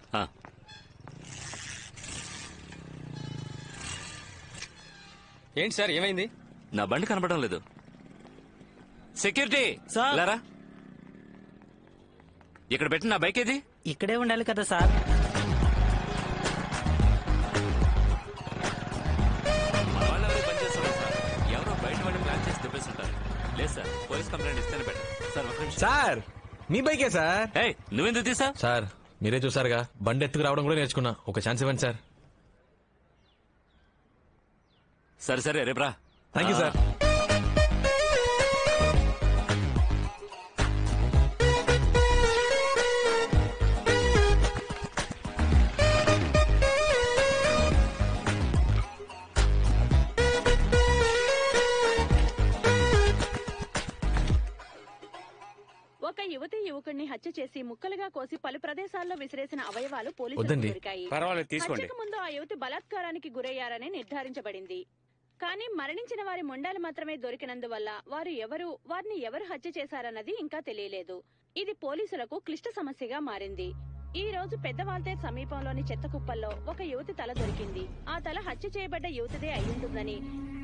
Speaker 20: ఏంటి సార్, ఏమైంది?
Speaker 19: నా బండి కనపడడం లేదు. సెక్యూరిటీ లేరా? ఇక్కడ పెట్టి నా బైక్ ఏది?
Speaker 3: ఇక్కడే ఉండాలి కదా సార్.
Speaker 19: మన వాళ్ళు ఎవరు పని చేస్తున్నారు సార్? ఎవరో బయట వాళ్ళు ప్లాన్ చేసి దుబ్బేస్తుంటారు. లేదు సార్, పోలీస్ కంప్లైంట్ ఇస్తేనే బెటర్. సార్ ఒక నిమిషం.
Speaker 6: సార్ మీ బైకే సార్.
Speaker 19: నువ్వెందుకు తీసా?
Speaker 6: సార్ మీరే చూసారుగా, బండి ఎత్తుకు రావడం కూడా నేర్చుకున్నా. ఒక ఛాన్స్ ఇవ్వండి సార్.
Speaker 19: సరే రేపు రా.
Speaker 6: Thank you sir.
Speaker 14: హత్య చేసి ముక్కలుగా కోసి పలు ప్రదేశాల్లో విసిరేసిన అవయవాలు పోలీసులకు
Speaker 6: వద్దండి.
Speaker 14: దొరికాయి.
Speaker 9: పర్వాలేదు, తీసుకోండి.
Speaker 14: హత్యకు ముందు ఆ యువతి బలాత్కారానికి గురయ్యారని నిర్ధారించబడింది. కానీ మరణించిన వారి మొండాలు మాత్రమే దొరికినందువల్ల వారిని ఎవరు హత్య చేశారన్నది ఇంకా తెలియలేదు. ఇది పోలీసులకు క్లిష్ట సమస్యగా మారింది. ఈ రోజు పెద్దవాల్తేర్ సమీపంలోని చెత్త కుప్పల్లో ఒక యువతి తల దొరికింది. ఆ తల హత్య చేయబడ్డ యువతిదే అయ్యుంటుందని,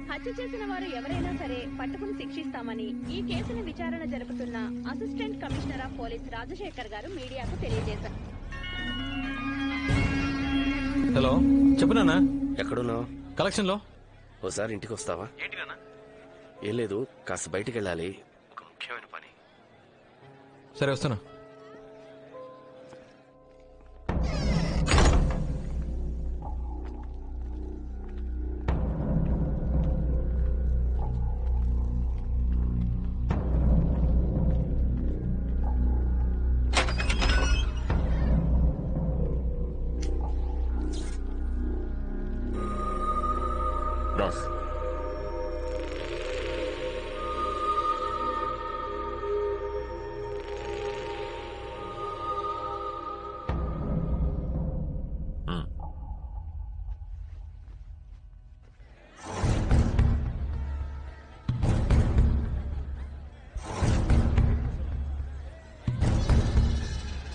Speaker 14: హత్య చేసిన వారు ఎవరైనా సరే పట్టుకుని శిక్షిస్తామని ఈ కేసును విచారణ జరుపుతున్న assistant commissioner of police Rajasekhar గారు మీడియాకు తెలియజేశారు.
Speaker 6: హలో చెప్పు నాన్న.
Speaker 13: ఎక్కడున్నావు?
Speaker 6: కలెక్షన్ లో.
Speaker 13: ఓసారి ఇంటికి వస్తావా? ఏం లేదు, కాస్త బయటికి వెళ్ళాలి, ఒక ముఖ్యమైన పని.
Speaker 6: సరే వస్తాను.
Speaker 13: రాస్,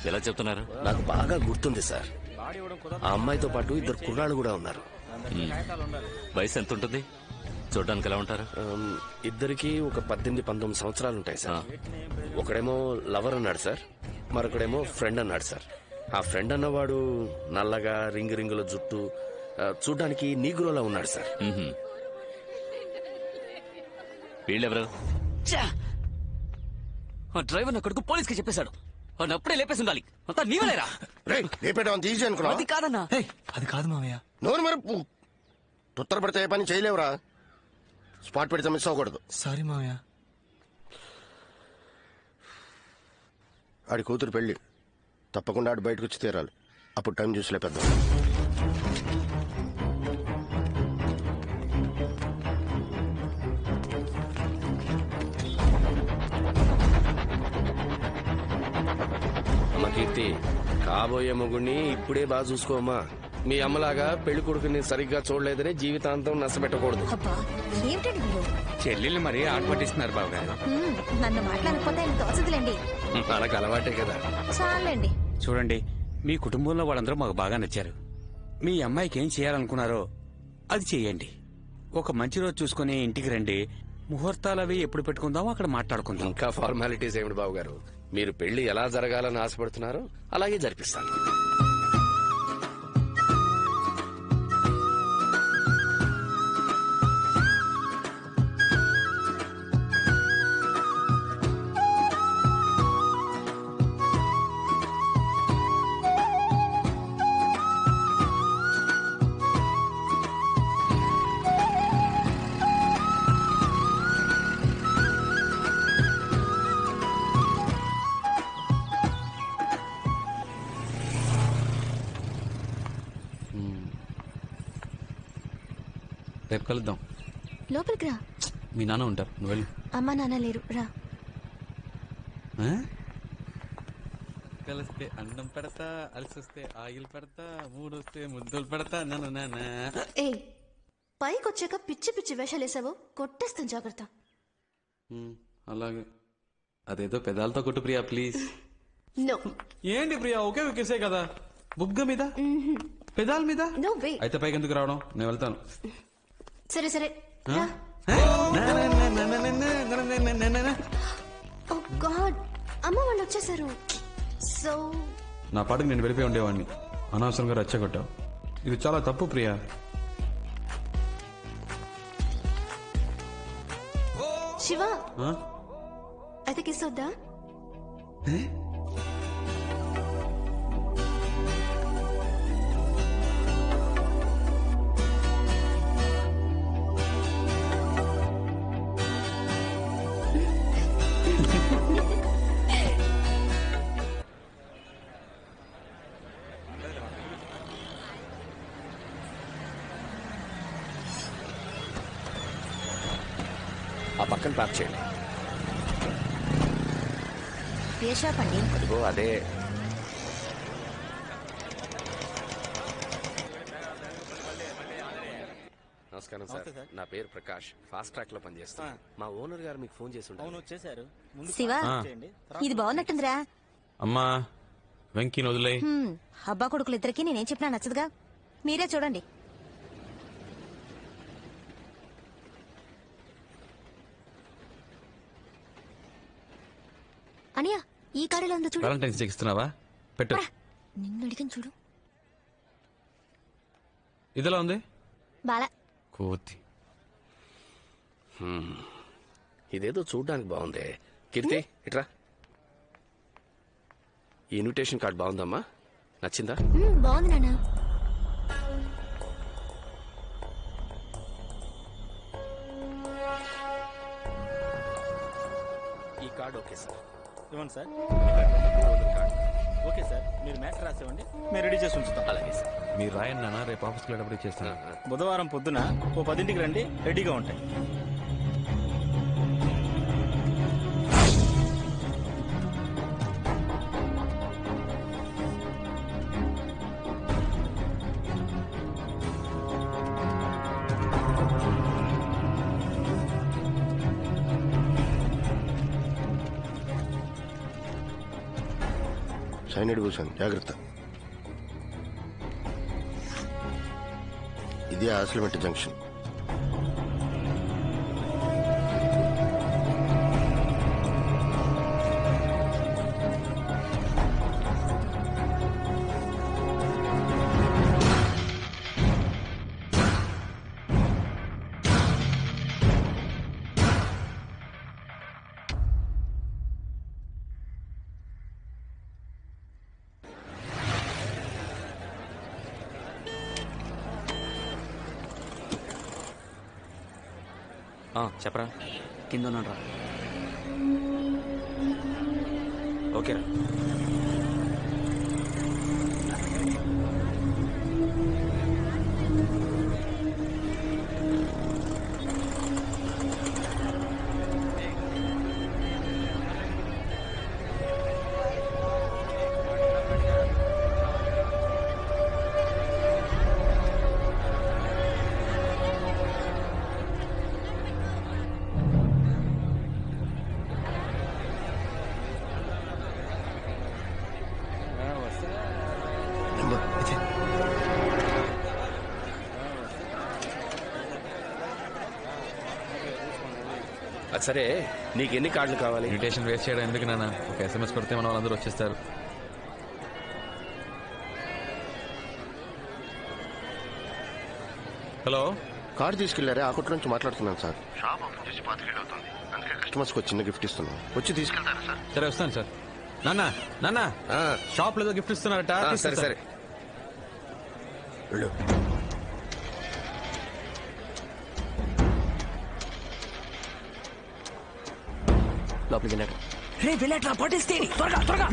Speaker 19: ఎలా చెప్తున్నారు?
Speaker 13: నాకు బాగా గుర్తుంది సార్. ఆ అమ్మాయితో పాటు ఇద్దరు కుర్రాళ్ళు కూడా ఉన్నారు.
Speaker 19: వయసు ఎంత ఉంటుంది? చూడడానికి ఎలా ఉంటారు?
Speaker 13: ఇద్దరికి ఒక 18-19 సంవత్సరాలు ఉంటాయి సార్. ఒకడేమో లవర్ అన్నాడు సార్, మరొకడేమో ఫ్రెండ్ అన్నాడు సార్. ఆ ఫ్రెండ్ అన్నవాడు నల్లగా రింగుల జుట్టు, చూడ్డానికి నీగ్రోలా ఉన్నాడు సార్.
Speaker 19: వీళ్ళెవరు?
Speaker 1: ఆ డ్రైవర్ నా కొడుకు పోలీస్ కి చెప్పేశాడు. వాడిని అప్పుడే లేపేసి ఉండాలి. అంతా నీవలేరా?
Speaker 7: లేపేయడం ఈజీ అనుకున్నా?
Speaker 1: అది కాదన్నా.
Speaker 22: అది కాదు మావయ్య.
Speaker 7: నోరు మరి తొత్తర పడితే ఏ పని చేయలేవురా. స్పాట్ పెడితే మిస్ అవ్వకూడదు.
Speaker 22: సారీ మావయ్య.
Speaker 7: ఆడి కూతురు పెళ్లి, తప్పకుండా ఆడు బయటకు వచ్చి తీరాలి. అప్పుడు టైం చూసి లేపేద్దాం.
Speaker 13: అమ్మ కీర్తి, కాబోయే మొగుడిని ఇప్పుడే బాగా చూసుకోమ్మా. మీ అమ్మలాగా పెళ్లి కొడుకుని సరిగ్గా చూడలేదని జీవితాంతం నష్టపెట్టకూడదు.
Speaker 9: చెల్లెళ్ళు మరీ ఆట పట్టిస్తున్నారు బాబు గారు.
Speaker 4: నన్ను మాట్లాడకపోతే ఆయన తోచదులేండి.
Speaker 13: మనకు అలవాటే కదా.
Speaker 4: చాలండి.
Speaker 9: చూడండి, మీ కుటుంబంలో వాళ్ళందరూ మాకు బాగా నచ్చారు. మీ అమ్మాయికి ఏం చేయాలనుకున్నారో అది చెయ్యండి. ఒక మంచి రోజు చూసుకుని ఇంటికి రండి. ముహూర్తాలు అవి ఎప్పుడు పెట్టుకుందామో అక్కడ మాట్లాడుకుందాం.
Speaker 13: ఇంకా ఫార్మాలిటీస్ ఏమిటి బాబు గారు? మీరు పెళ్లి ఎలా జరగాలని ఆశపడుతున్నారో అలాగే జరిపిస్తాను.
Speaker 8: రేపు కలుద్దాం.
Speaker 4: లోపలికి రా.
Speaker 8: మీ నాన్న ఉంటారు, నువ్వు వెళ్ళు.
Speaker 4: అమ్మా నాన్న లేరు, రా.
Speaker 8: కలిస్తే అన్నం పెడతా, అలసొస్తే ఆయిల్ పెడతా, మూడొస్తే ముద్దులు పెడతా.
Speaker 15: ఏ పైకి వచ్చాక పిచ్చి పిచ్చి వేషాలు వేసావో కొట్టేస్తాను, జాగ్రత్త.
Speaker 8: అలాగే. అదేదో పెదాలతో కొట్టు ప్రియా, ప్లీజ్.
Speaker 15: నో.
Speaker 8: ఏంటి ప్రియా, ఒకే ఒకేసే కదా. బుగ్గ మీద, పెదాల మీద. అయితే పైకి ఎందుకు రావడం? నేను వెళ్తాను.
Speaker 15: సరే సరే. ఓ గాడ్, అమ్మ వాళ్ళు వచ్చేసారు. సో
Speaker 8: నా పాటికి నేను వెళ్ళిపోయి ఉండేవాడిని. అనవసరంగా రెచ్చగొట్టావు. ఇది చాలా తప్పు ప్రియా.
Speaker 15: శివ, అయితే కిస్ వద్దా?
Speaker 13: ఆ పక్కన పార్క్ చేయండి.
Speaker 11: ఏ షాప్ అండి?
Speaker 13: అదిగో అదే. నమస్కారం సార్, నా పేరు ప్రకాష్, ఫాస్ట్ ట్రాక్ లో పనిచేస్తాను. మా ఓనర్ గారు మీకు ఫోన్ చేసి ఉంటారు.
Speaker 11: శివ, ఇది బాగున్నట్టుందిరా.
Speaker 6: అమ్మా వెంకీని వదిలే.
Speaker 11: అబ్బా కొడుకులు ఇద్దరికి నేనేం చెప్పినా నచ్చదుగా, మీరే చూడండి. అనియా, ఈ కాడలో ఉందో చూడు.
Speaker 6: వాలంటైన్స్ డే ఇస్తున్నావా? పెట్టు.
Speaker 11: నిన్ను అడిగాను చూడు.
Speaker 6: ఇదిలా ఉంది
Speaker 11: బాలా
Speaker 6: కోతి.
Speaker 13: ఇదేదో చూడ్డానికి బాగుంది. కీర్తి ఇట్రా. ఈ ఇన్విటేషన్ కార్డ్ బాగుందమ్మా, నచ్చిందా?
Speaker 11: బాగుంది నాన్న.
Speaker 13: ఈ కార్డ్ ఓకే సార్.
Speaker 2: ఇవ్వండి సార్. ఓకే సార్, మీరు మ్యాచ్ రాసేవండి, మేము రెడీ చేసి ఉంచుతాం.
Speaker 13: అలాగే సార్.
Speaker 6: మీరు రాయండి నాన్న, రేపు ఆఫీస్కి వెళ్ళేటప్పుడు ఇచ్చేస్తాను.
Speaker 2: బుధవారం పొద్దున 10ంటికి రండి, రెడీగా ఉంటాయి.
Speaker 7: సైనైడ్ కూర్చోండి, జాగ్రత్త. ఇది ఆసిలిమెట్ జంక్షన్.
Speaker 1: చెప్పరా. కింద ఉన్నాడు రా.
Speaker 20: ఓకేరా.
Speaker 13: సరే, నీకు ఎన్ని కార్డులు కావాలి?
Speaker 6: ఇన్విటేషన్ వేస్ట్ చేయడం ఎందుకు నాన్న, ఒక SMS కొడితే మన వాళ్ళందరూ వచ్చేస్తారు. హలో,
Speaker 7: కార్ తీసుకెళ్లారే, ఆ కొట్టు నుంచి మాట్లాడుతున్నాను సార్. షాప్ ఓపెన్ చేసి 5 ఏళ్ళు అవుతుంది, అందుకే కస్టమర్స్ కి చిన్న గిఫ్ట్ ఇస్తున్నాను. వచ్చి తీసుకెళ్తారా సార్?
Speaker 6: సరే వస్తాను సార్. నాన్న నాన్న, షాప్ లో గిఫ్ట్ ఇస్తున్నారట.
Speaker 13: సరే సరే
Speaker 7: వెళ్ళు.
Speaker 1: లోపలికి వెళ్ళాడు.
Speaker 3: రే వెళ్ళట్రా, పట్టేస్తే త్వరగా త్వరగా.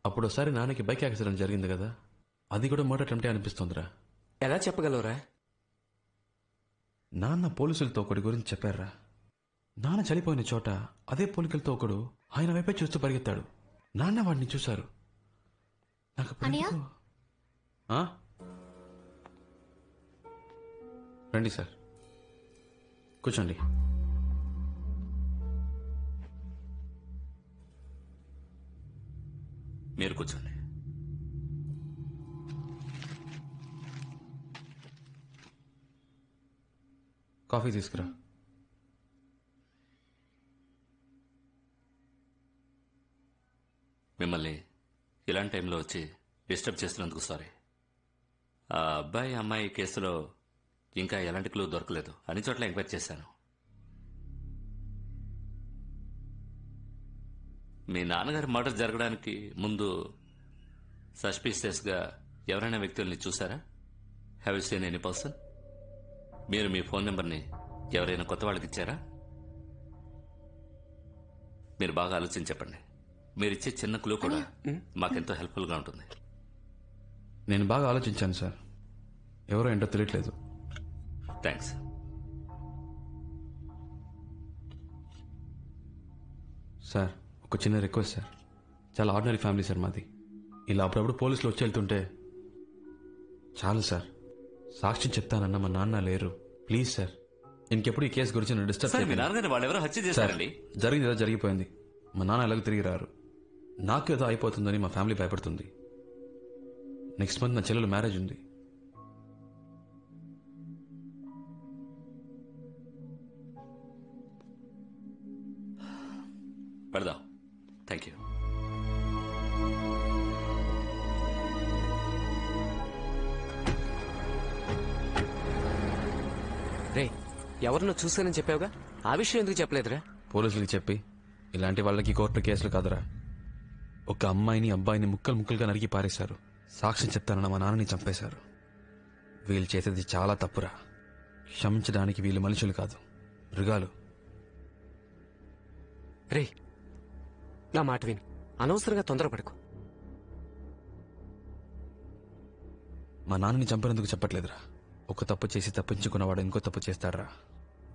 Speaker 6: అప్పుడోసారి నాన్నకి బైక్ యాక్సిడెంట్ జరిగింది కదా, అది కూడా మర్డర్ అటెంప్టే అనిపిస్తుందిరా.
Speaker 5: ఎలా చెప్పగలవురా?
Speaker 6: నాన్న పోలీసులతో ఒకటి గురించి చెప్పారా. నాన్న చనిపోయిన చోట అదే పోలికలతో ఒకడు ఆయన వైపే చూస్తూ పరిగెత్తాడు. నాన్న వాడిని చూశారు. నాకు అప్పుడు
Speaker 11: అన్నయ్య?
Speaker 6: ఎందుకో- ఆ? రండి సార్, కూర్చోండి.
Speaker 19: మీరు కూర్చోండి.
Speaker 6: కాఫీ తీసుకురా.
Speaker 19: మిమ్మల్ని ఇలాంటి టైంలో వచ్చి డిస్టర్బ్ చేస్తున్నందుకు సారీ. ఆ అబ్బాయి అమ్మాయి కేసులో ఇంకా ఎలాంటి క్లూ దొరకలేదు. అన్ని చోట్ల ఎంక్వైరీ చేశాను. మీ నాన్నగారి మర్డర్ జరగడానికి ముందు సస్పీషియస్గా ఎవరైనా వ్యక్తుల్ని చూసారా? Have you seen any person? మీరు మీ ఫోన్ నెంబర్ని ఎవరైనా కొత్త వాళ్ళకి ఇచ్చారా? మీరు బాగా ఆలోచించి చెప్పండి. మీరిచ్చే చిన్న క్లూ కూడా మాకెంతో హెల్ప్ఫుల్గా ఉంటుంది.
Speaker 6: నేను బాగా ఆలోచించాను సార్, ఎవరో ఏంటో తెలియట్లేదు.
Speaker 19: థ్యాంక్స్.
Speaker 6: సార్, ఒక చిన్న రిక్వెస్ట్ సార్. చాలా ఆర్డినరీ ఫ్యామిలీ సార్ మాది. ఇలా అప్పుడప్పుడు పోలీసులు వచ్చి వెళ్తుంటే చాలు సార్. సాక్ష్యం చెప్తానన్న మా నాన్న లేరు. ప్లీజ్ సార్, ఇంకెప్పుడు ఈ కేసు గురించి నన్ను డిస్టర్బ్
Speaker 19: సార్, మీ
Speaker 6: చేయకండి.
Speaker 19: నాన్నగారిని వాళ్ళెవరో హత్య చేశారండి.
Speaker 6: జరిగింది ఏదో జరిగిపోయింది. మా నాన్న ఎలాగో తిరిగి రారు. నాకు ఏదో అయిపోతుందని మా ఫ్యామిలీ భయపడుతుంది. నెక్స్ట్ మంత్ నా చెల్లెలు మ్యారేజ్ ఉంది.
Speaker 19: పెడదాం. Thank you.
Speaker 5: రే, ఎవరినో చూశానని చెప్పావుగా, ఆ విషయం ఎందుకు చెప్పలేదురా?
Speaker 6: పోలీసులకి చెప్పి ఇలాంటి వాళ్ళకి కోర్టు కేసులు కాదురా. ఒక అమ్మాయిని అబ్బాయిని ముక్కలు ముక్కలుగా నరికి పారేశారు. సాక్ష్యం చెప్తానన్న మా నాన్నని చంపేశారు. వీళ్ళు చేసేది చాలా తప్పురా. క్షమించడానికి వీళ్ళు మనుషులు కాదు, మృగాలు.
Speaker 5: రే, నా మాట విని అనవసరంగా తొందరపడకు.
Speaker 6: మా నాన్నని చంపినందుకు చెప్పట్లేదురా. ఒక తప్పు చేసి తప్పించుకున్నవాడు ఇంకో తప్పు చేస్తాడరా.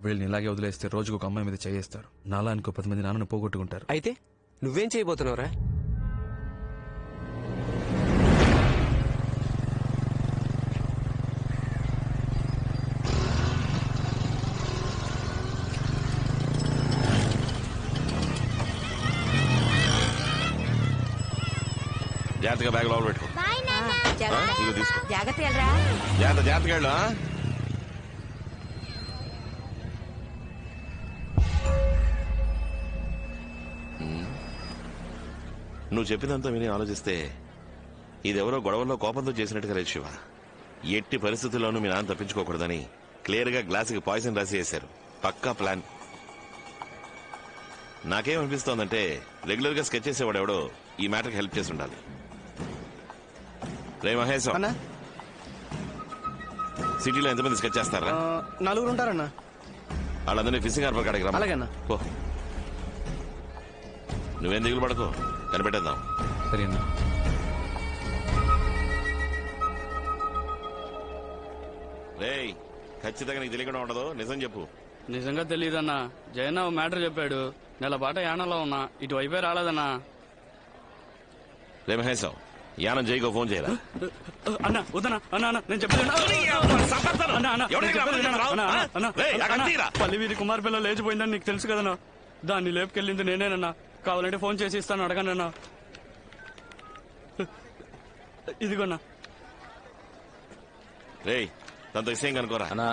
Speaker 6: వీళ్ళని ఇలాగే వదిలేస్తే రోజుకు ఒక అమ్మాయి మీద చేయేస్తారు. నాలా ఇంకో 10 మంది నాన్నను పోగొట్టుకుంటారు.
Speaker 5: అయితే నువ్వేం చేయబోతున్నావురా?
Speaker 21: జాగ్రత్తగా బ్యాగ్ లోపల పెట్టుకో. ఇదిగో తీసుకో.
Speaker 17: జాగ్రత్త వెళ్ళరా.
Speaker 21: జాగ్రత్తగా వెళ్ళు. నువ్వు చెప్పినంత విని ఆలోచిస్తే ఇదెవరో గొడవల్లో కోపంతో చేసినట్టుగా లేదు శివ. ఎట్టి పరిస్థితుల్లోనూ మీ నాన్న తప్పించుకోకూడదని క్లియర్ గా గ్లాసుకి పాయిజన్ రాసి వేశారు. పక్కా ప్లాన్. నాకేమనిపిస్తోందంటే రెగ్యులర్ గా స్కెచ్ చేసేవాడు ఎవడో ఈ మ్యాటర్కి హెల్ప్ చేసి ఉండాలి. రే మహేష్, సిటీలో ఎంతమంది స్కెచ్ చేస్తారా?
Speaker 2: 4 ఉంటారన్నా.
Speaker 21: వాళ్ళందరినీ ఫిషింగ్ హార్బర్ కాడికి రా.
Speaker 2: అలాగేనా?
Speaker 21: పో. నువ్వేం దిగులు పడకు, కనిపెట్టేద్దాం.
Speaker 6: సరేనా?
Speaker 21: రేయ్, ఖచ్చితంగా నీకు తెలియకుండా ఉండదు. నిజం చెప్పు.
Speaker 16: నిజంగా తెలియదన్నా. జయన్న ఓ మ్యాటర్ చెప్పాడు. నెల పాట యానంలో ఉన్నా, ఇటువైపే రాలేదన్నా.
Speaker 21: రే మహేష్, యానం జైకో ఫోన్ చేయరా.
Speaker 16: అన్నా వద్దనా, అన్నా అన్నా నేను చెప్పేది పల్లి వీధి కుమార్ పిల్ల లేచిపోయిందని నీకు తెలుసు కదన్నా. దాన్ని లేపుకెళ్ళింది నేనేనన్నా. కావాలంటే ఫోన్ చేసి ఇస్తాను, అడగనన్నా. ఇదిగోన్నా.
Speaker 21: రేయ్, తనతో విషయం కనుకోరా.
Speaker 20: అన్నా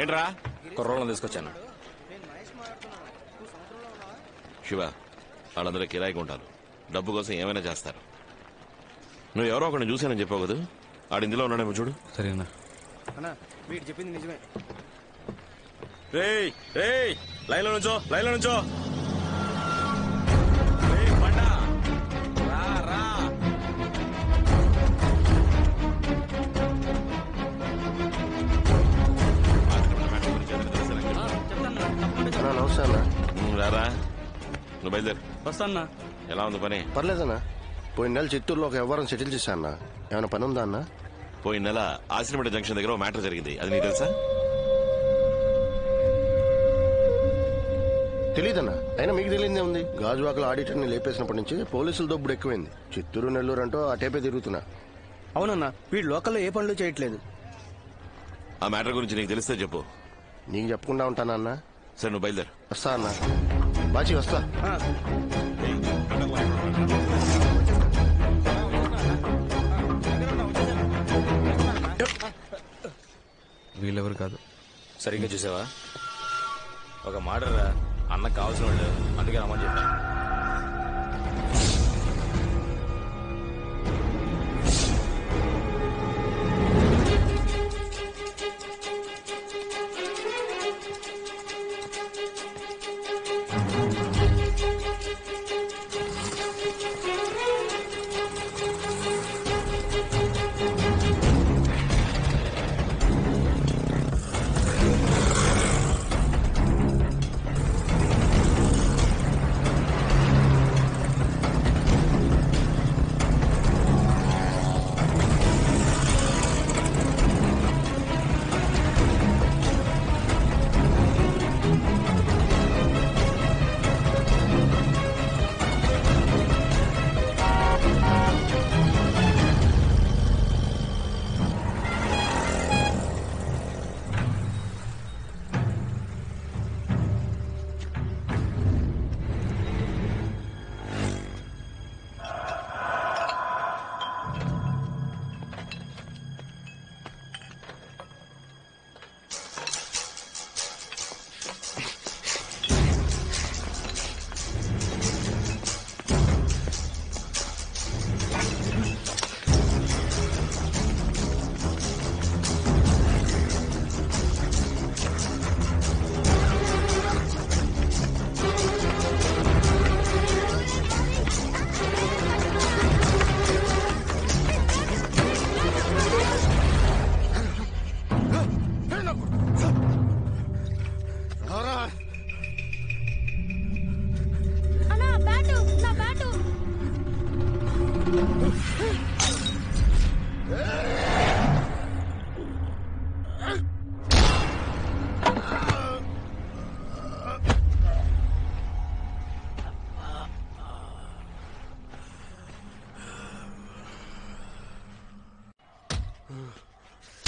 Speaker 21: ఏంట్రా?
Speaker 20: కుర్రోళ్ళని తీసుకొచ్చాను.
Speaker 21: శివ, వాళ్ళందరూ కిరాయికి ఉంటారు. డబ్బు కోసం ఏమైనా చేస్తారు. నువ్వు ఎవరో ఒకరిని చూశానని చెప్పావు కదా, ఆడు ఇందులో ఉన్నాడేమో చూడు.
Speaker 6: సరేనా?
Speaker 2: అన్నా, వీడు చెప్పింది నిజమే.
Speaker 20: రేయ్ రేయ్, లైన్లో నుంచో, లైన్లో నుంచో.
Speaker 7: నమస్తే అన్న.
Speaker 21: రారా, నువ్వు బయలుదేరు.
Speaker 16: వస్తానా?
Speaker 21: ఎలా ఉంది పని?
Speaker 7: పర్లేదన్నా. పోయిన నెల చిత్తూరులో ఒక వ్యవహారం సెటిల్ చేశా అన్న. ఏమైనా పని ఉందా అన్న?
Speaker 21: పోయిన నెల ఆశ్రమేట జంక్షన్ దగ్గర మ్యాటర్ జరిగింది, అది నీకు తెలుసా?
Speaker 7: తెలీదన్నా. అయినా మీకు తెలియదే ఉంది. గాజువాకల ఆడిటర్ని లేపేసినప్పటి నుంచి పోలీసుల దొబ్బుడు ఎక్కువైంది. చిత్తూరు నెల్లూరు అంటూ ఆ టేపే తిరుగుతున్నా.
Speaker 2: అవునన్నా, వీడు లోకల్లో ఏ పనులు చేయట్లేదు.
Speaker 21: ఆ మ్యాటర్ గురించి నీకు తెలిస్తే చెప్పు.
Speaker 7: నీకు చెప్పకుండా ఉంటానా అన్న?
Speaker 21: సరే, నువ్వు బయలుదేరు.
Speaker 7: వస్తా అన్న. బాచి వస్తా.
Speaker 6: వీళ్ళెవరు కాదు.
Speaker 20: సరిగ్గా చూసావా? ఒక మాటరా, అన్నకు కావాల్సిన వాళ్ళు, అందుకే రమ్మని చెప్పా.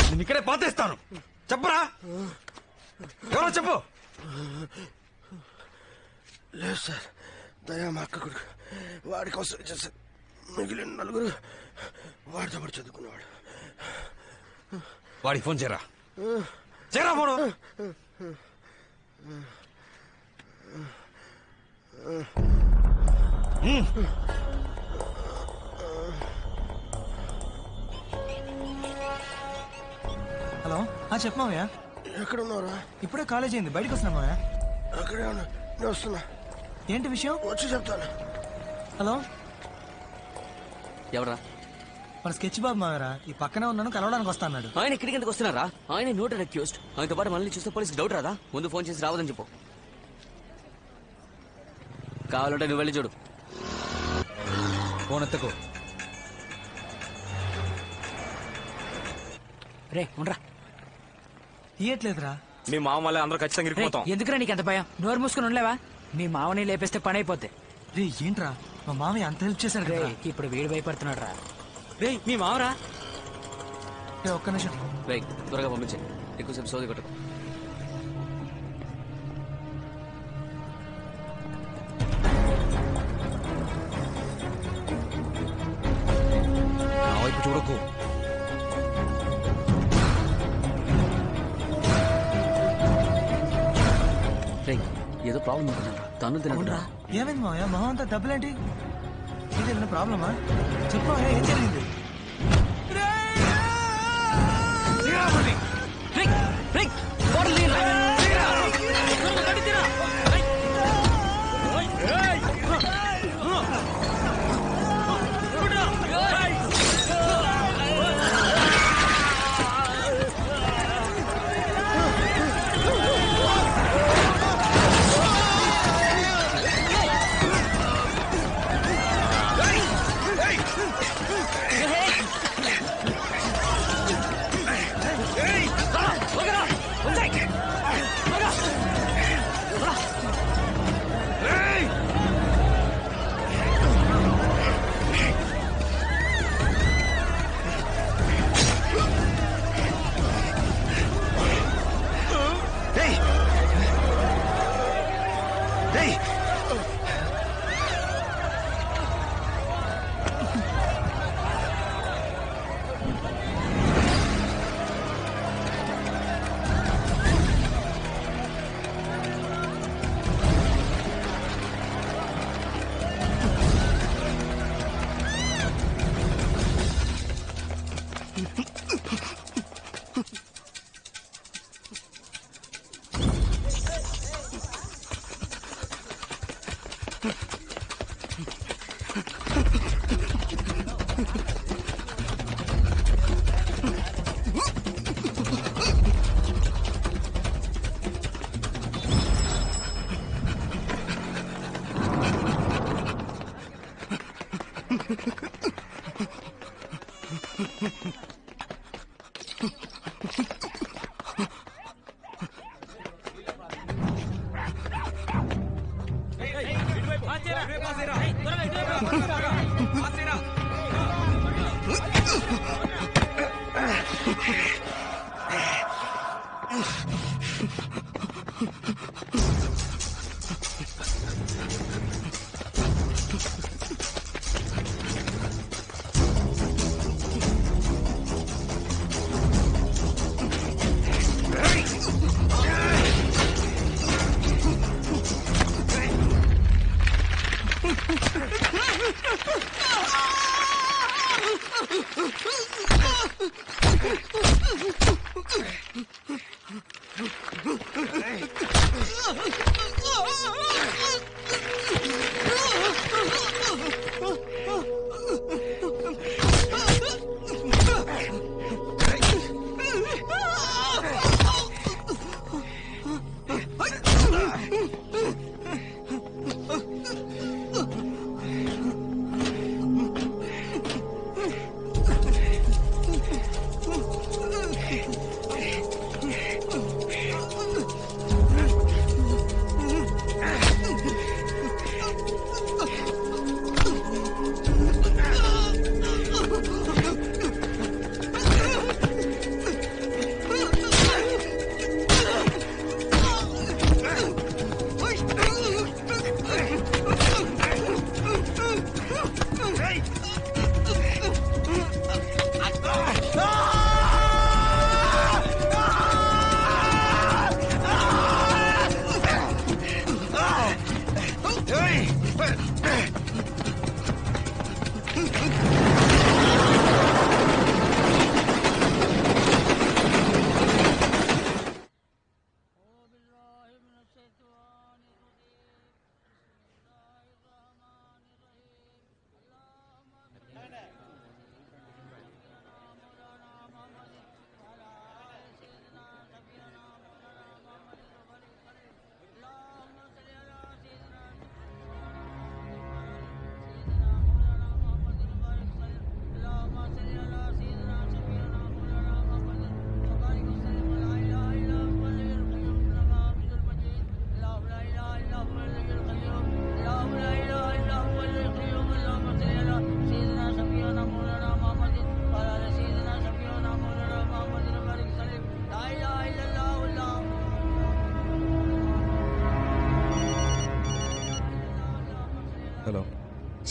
Speaker 6: నేను ఇక్కడే పాతేస్తాను. చెప్పరా, ఎవరో చెప్పు.
Speaker 7: లేదు సార్, దయా మా అక్క కొడుకు. వాడి కోసం చేశారు. మిగిలిన నలుగురు వాడితో పాటు చదువుకునేవాడు.
Speaker 6: వాడికి ఫోన్ చేయరా, చేయరా ఫోను.
Speaker 22: హలో, చెప్పు మావయ్య.
Speaker 7: ఎక్కడ ఉన్నావురా?
Speaker 22: ఇప్పుడే కాలేజ్ అయింది, బయటకు వస్తున్నా మావయ్య.
Speaker 7: అక్కడే ఉన్నా, నేను వస్తున్నా.
Speaker 22: ఏంటి విషయం?
Speaker 7: వచ్చి చెప్తాను.
Speaker 22: హలో,
Speaker 1: ఎవరా?
Speaker 22: మన స్కెచ్ బాబు మావరా. ఈ పక్కనే ఉన్నాను, కలవడానికి వస్తా అన్నాడు.
Speaker 1: ఆయన ఇక్కడికి ఎందుకు వస్తున్నారా? ఆయన నోటెడ్ అక్యూజ్డ్. ఆయనతో పాటు మనల్ని చూస్తే పోలీసుకి డౌట్ రాదా? ముందు ఫోన్ చేసి రావదని చెప్పు. కావాలంటే నువ్వు వెళ్ళి చూడు.
Speaker 22: ఫోన్ ఎత్తకు.
Speaker 3: రే ఉండరా,
Speaker 22: తీయట్లేదురా.
Speaker 20: మీ మామ వల్ల అందరూ ఖచ్చితంగా ఇరికిపోతాం.
Speaker 3: ఎందుకురా నీకు ఎంత భయం? నోరు మూసుకుని ఉండలేవా? మీ మామని లేపేస్తే పని అయిపోతే.
Speaker 22: రే ఏంట్రా, మా మామయ్య అంత హెల్ప్ చేశాడు కదా.
Speaker 3: ఇప్పుడు వీడు భయపడుతున్నాడు రా.
Speaker 22: రే మీ మామరా. ఒక్క నిమిషం.
Speaker 1: త్వరగా పంపించే, ఎక్కువసేపు సోది కొట్టకు.
Speaker 6: నా వైపు చూడకు.
Speaker 1: ఏదో ప్రాబ్లం అనుకున్నారా? తను తినకుండా
Speaker 22: ఏమైంది మావయ్య? మొహం అంతా డబ్బులేంటి? ఇదేమన్నా ప్రాబ్లమా? చెప్పు మావయ్య, ఏం జరిగింది?
Speaker 7: Hey!
Speaker 6: హలో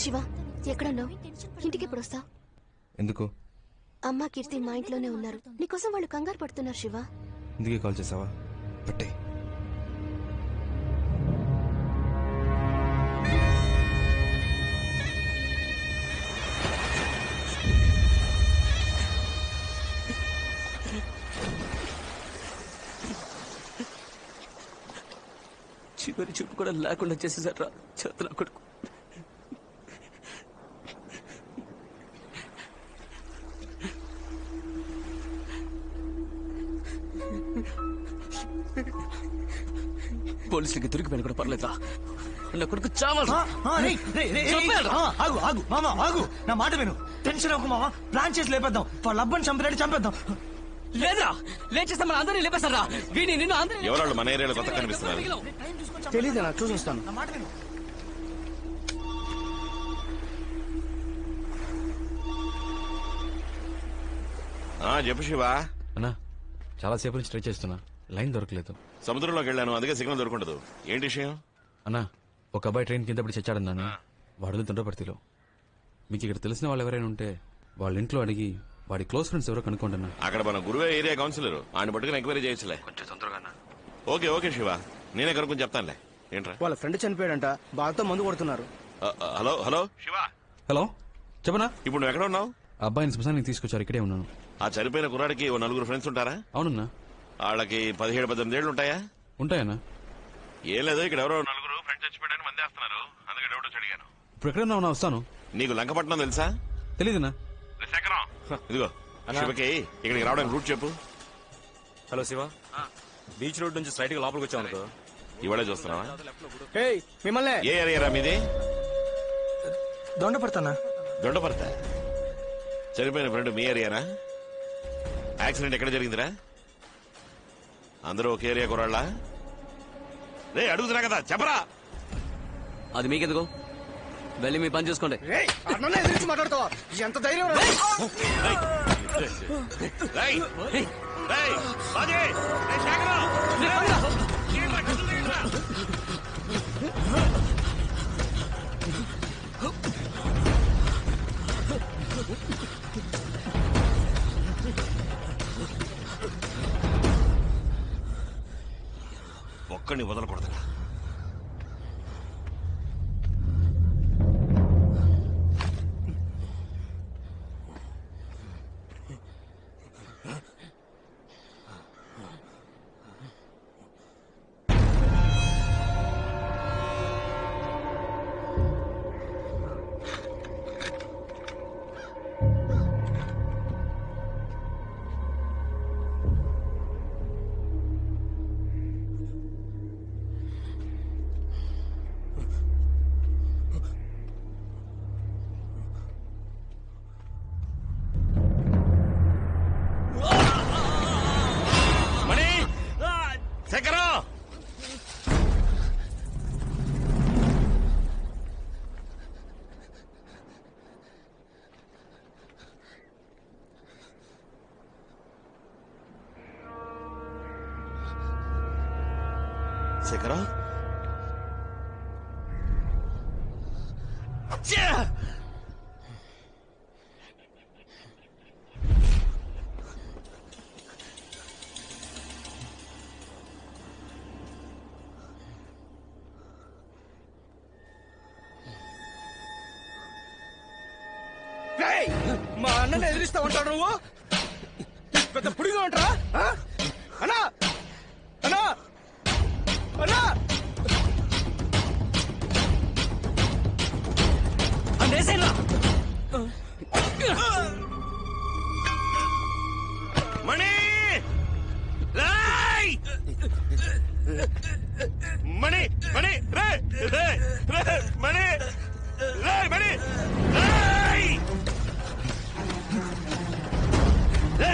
Speaker 15: శివ, ఎక్కడున్నావు? ఇంటికి ఎప్పుడు వస్తావు?
Speaker 6: ఎందుకు?
Speaker 15: అమ్మ కీర్తి మా ఇంట్లోనే ఉన్నారు. నీకోసం వాళ్ళు కంగారు పడుతున్నారు శివ.
Speaker 6: ఇందుకే కాల్ చేసావా? పట్టే.
Speaker 5: చివరి చూపు కూడా లేకుండా చేసేసారా చేతుల కొడుకు. పోలీసులకి దొరికిపోయిన కూడా పర్లేదా? నా కొడుకు చావాలి.
Speaker 22: ఆగు ఆగు మామ ఆగు, నా మాట విను. టెన్షన్ అవ్వకు మామ, ప్లాన్ చేసి లేపేద్దాం. వాళ్ళ అబ్బని చంపినట్టు చంపేద్దాం.
Speaker 5: లేదా లేచేస్తే మన అందరినీ లేపేస్తారా? వీడిని నిన్ను అందరినీ.
Speaker 21: ఎవరాళ్ళు మన ఏరియాలో కొత్త కనిపిస్తున్నారు?
Speaker 2: తెలీదు, నా చూసి వస్తాను.
Speaker 22: నా మాట విను.
Speaker 21: చెప్పు శివా.
Speaker 20: అన్నా చాలా సేపు నుంచి ట్రై చేస్తున్నా, లైన్ దొరకలేదు.
Speaker 21: సముద్రంలోకి వెళ్ళాను, అందుకే సిగ్నల్ దొరకదు. ఏంటి విషయం?
Speaker 20: అన్నా ఒక అబ్బాయి ట్రైన్ కింద పడి చచ్చాడన్నాను. వాడు తుండ్రపర్తిలో. మీకు ఇక్కడ తెలిసిన వాళ్ళు ఎవరైనా ఉంటే వాళ్ళ ఇంట్లో అడిగి వాడి క్లోజ్ ఫ్రెండ్స్ ఎవరో కనుక్కోండి అన్న.
Speaker 21: అక్కడ మన గురువే ఏరియా కౌన్సిలర్, ఆయన పట్టుకుని ఎంక్వైరీ చేయొచ్చులే.
Speaker 20: కొంచెం తొందరగా.
Speaker 21: ఓకే ఓకే శివ, నేనే కనుక్కొని చెప్తానులే. ఏంట్రా?
Speaker 2: వాళ్ళ ఫ్రెండ్ చనిపోయాడంట, బాగా మందు కొడుతున్నారు.
Speaker 21: Hello hello Shiva.
Speaker 20: హలో చెప్పనా?
Speaker 21: ఇప్పుడు నువ్వు ఎక్కడ ఉన్నావు?
Speaker 20: అబ్బాయిని శ్మశానికి తీసుకొచ్చారు, ఇక్కడే ఉన్నాను.
Speaker 21: ఆ చనిపోయిన కుర్రాడికి ఓ నలుగురు ఫ్రెండ్స్ ఉంటారా?
Speaker 20: అవునన్నా.
Speaker 21: వాళ్ళకి 17-18 ఏళ్ళు ఉంటాయా?
Speaker 20: ఉంటాయన్నా.
Speaker 21: ఏం లేదు, ఇక్కడ ఎవరో నలుగురు ఫ్రెండ్స్ చచ్చిపోయాడని మందేస్తున్నారు, అందుకే వచ్చి అడిగాను.
Speaker 20: ఇప్పుడు ఎక్కడ ఉన్నా వస్తాను.
Speaker 21: నీకు లంకపట్నం తెలుసా?
Speaker 20: తెలీదునా?
Speaker 21: శేఖరం ఇదిగో శివకి ఇక్కడికి రావడానికి రూట్ చెప్పు.
Speaker 10: హలో శివ, బీచ్ రోడ్ నుంచి స్ట్రైట్ గా లోపలికి వచ్చావు అనుకో.
Speaker 21: ఇవాళే చూస్తున్నావా?
Speaker 2: మిమ్మల్ని
Speaker 21: ఏ ఏరియా మీది?
Speaker 22: దొండపడతానా?
Speaker 21: దొండపడతా. చనిపోయిన ఫ్రెండ్ మీ ఏరియానా? యాక్సిడెంట్ ఎక్కడ జరిగిందిరా? అందరూ ఒక ఏరియా కురాళ్ళ? రే అడుగుతున్నా కదా చెప్పరా.
Speaker 1: అది మీకెందుకు? వెళ్ళి మీ పని చూసుకోండి.
Speaker 2: మాట్లాడతావా? ఎంత ధైర్యం!
Speaker 21: ఒక్కడిని వదలకూడదురా. శేఖరా
Speaker 2: మా అన్నని ఎదిరిస్తా ఉంటాడు నువ్వు? పెద్ద పుడిగా ఉంటారా? అన్నా అన్నా అన్నా
Speaker 21: మణి మణి మణి రే రే రే మణి రే మణి రే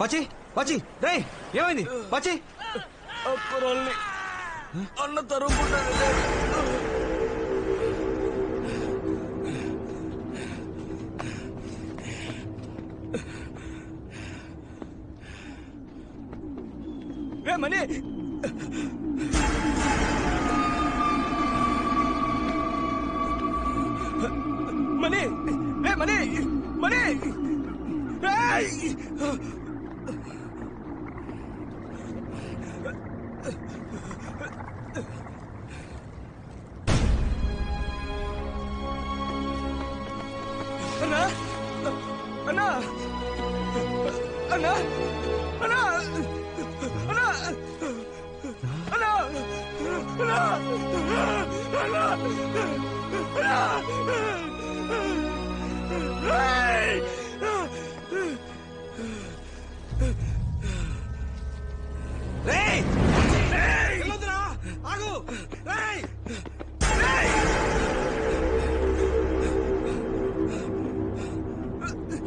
Speaker 22: పచ్చి పచ్చి రే ఏమైంది పచ్చి?
Speaker 2: అన్న తరుముకుంటాను. మనీ మనీ మనీ మనీ అన్నా అన్నా అన్నా అన్నా అన్నా అన్నా అన్నా అన్నా రేయ్ రేయ్ వెళ్ళొద్దురా ఆగు రేయ్ రేయ్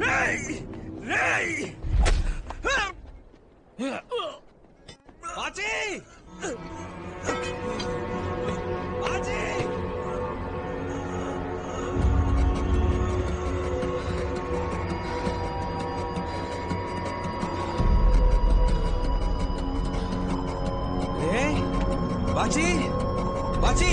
Speaker 2: రేయ్ రేయ్ ఆచి ఆచి
Speaker 22: బాచి బాచి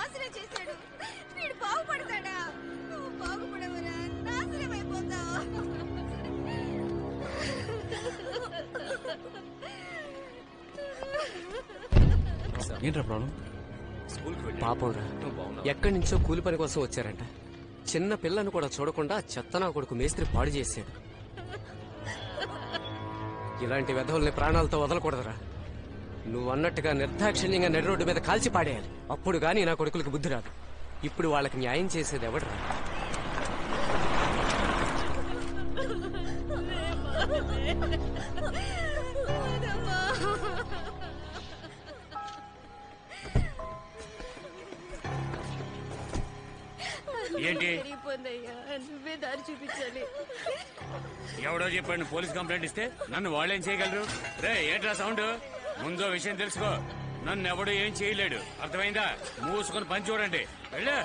Speaker 4: నాశనం చేశాడు. వీడు బాగుపడతాడా? నువ్వు బాగుపడవరా, నాశనం అయిపోతావు.
Speaker 20: ఏంట్రా ప్రాబ్లం?
Speaker 5: పాపంరా, ఎక్కడి నుంచో కూలి పని కోసం వచ్చారంట. చిన్న పిల్లను కూడా చూడకుండా చెత్తనా కొడుకు మేస్త్రి పాడు చేశాడు. ఇలాంటి వెధవుల్ని ప్రాణాలతో వదలకూడదురా. నువ్వు అన్నట్టుగా నిర్దాక్షిణ్యంగా నడి రోడ్డు మీద కాల్చి పాడేయాలి. అప్పుడు గానీ నా కొడుకులకు బుద్ధి రాదు. ఇప్పుడు వాళ్ళకి న్యాయం చేసేది ఎవడరా?
Speaker 9: ఏంటి
Speaker 4: నువ్వే దారి చూపించాలి.
Speaker 9: ఎవడో చెప్పండి పోలీస్ కంప్లైంట్ ఇస్తే నన్ను వాళ్ళేం చేయగలరు? రే ఏంట్రా సౌండ్? ముందో విషయం తెలుసుకో. నన్ను ఎవడు ఏం చేయలేడు, అర్థమైందా? మూసుకొని పని చూడండి. వెళ్ళు.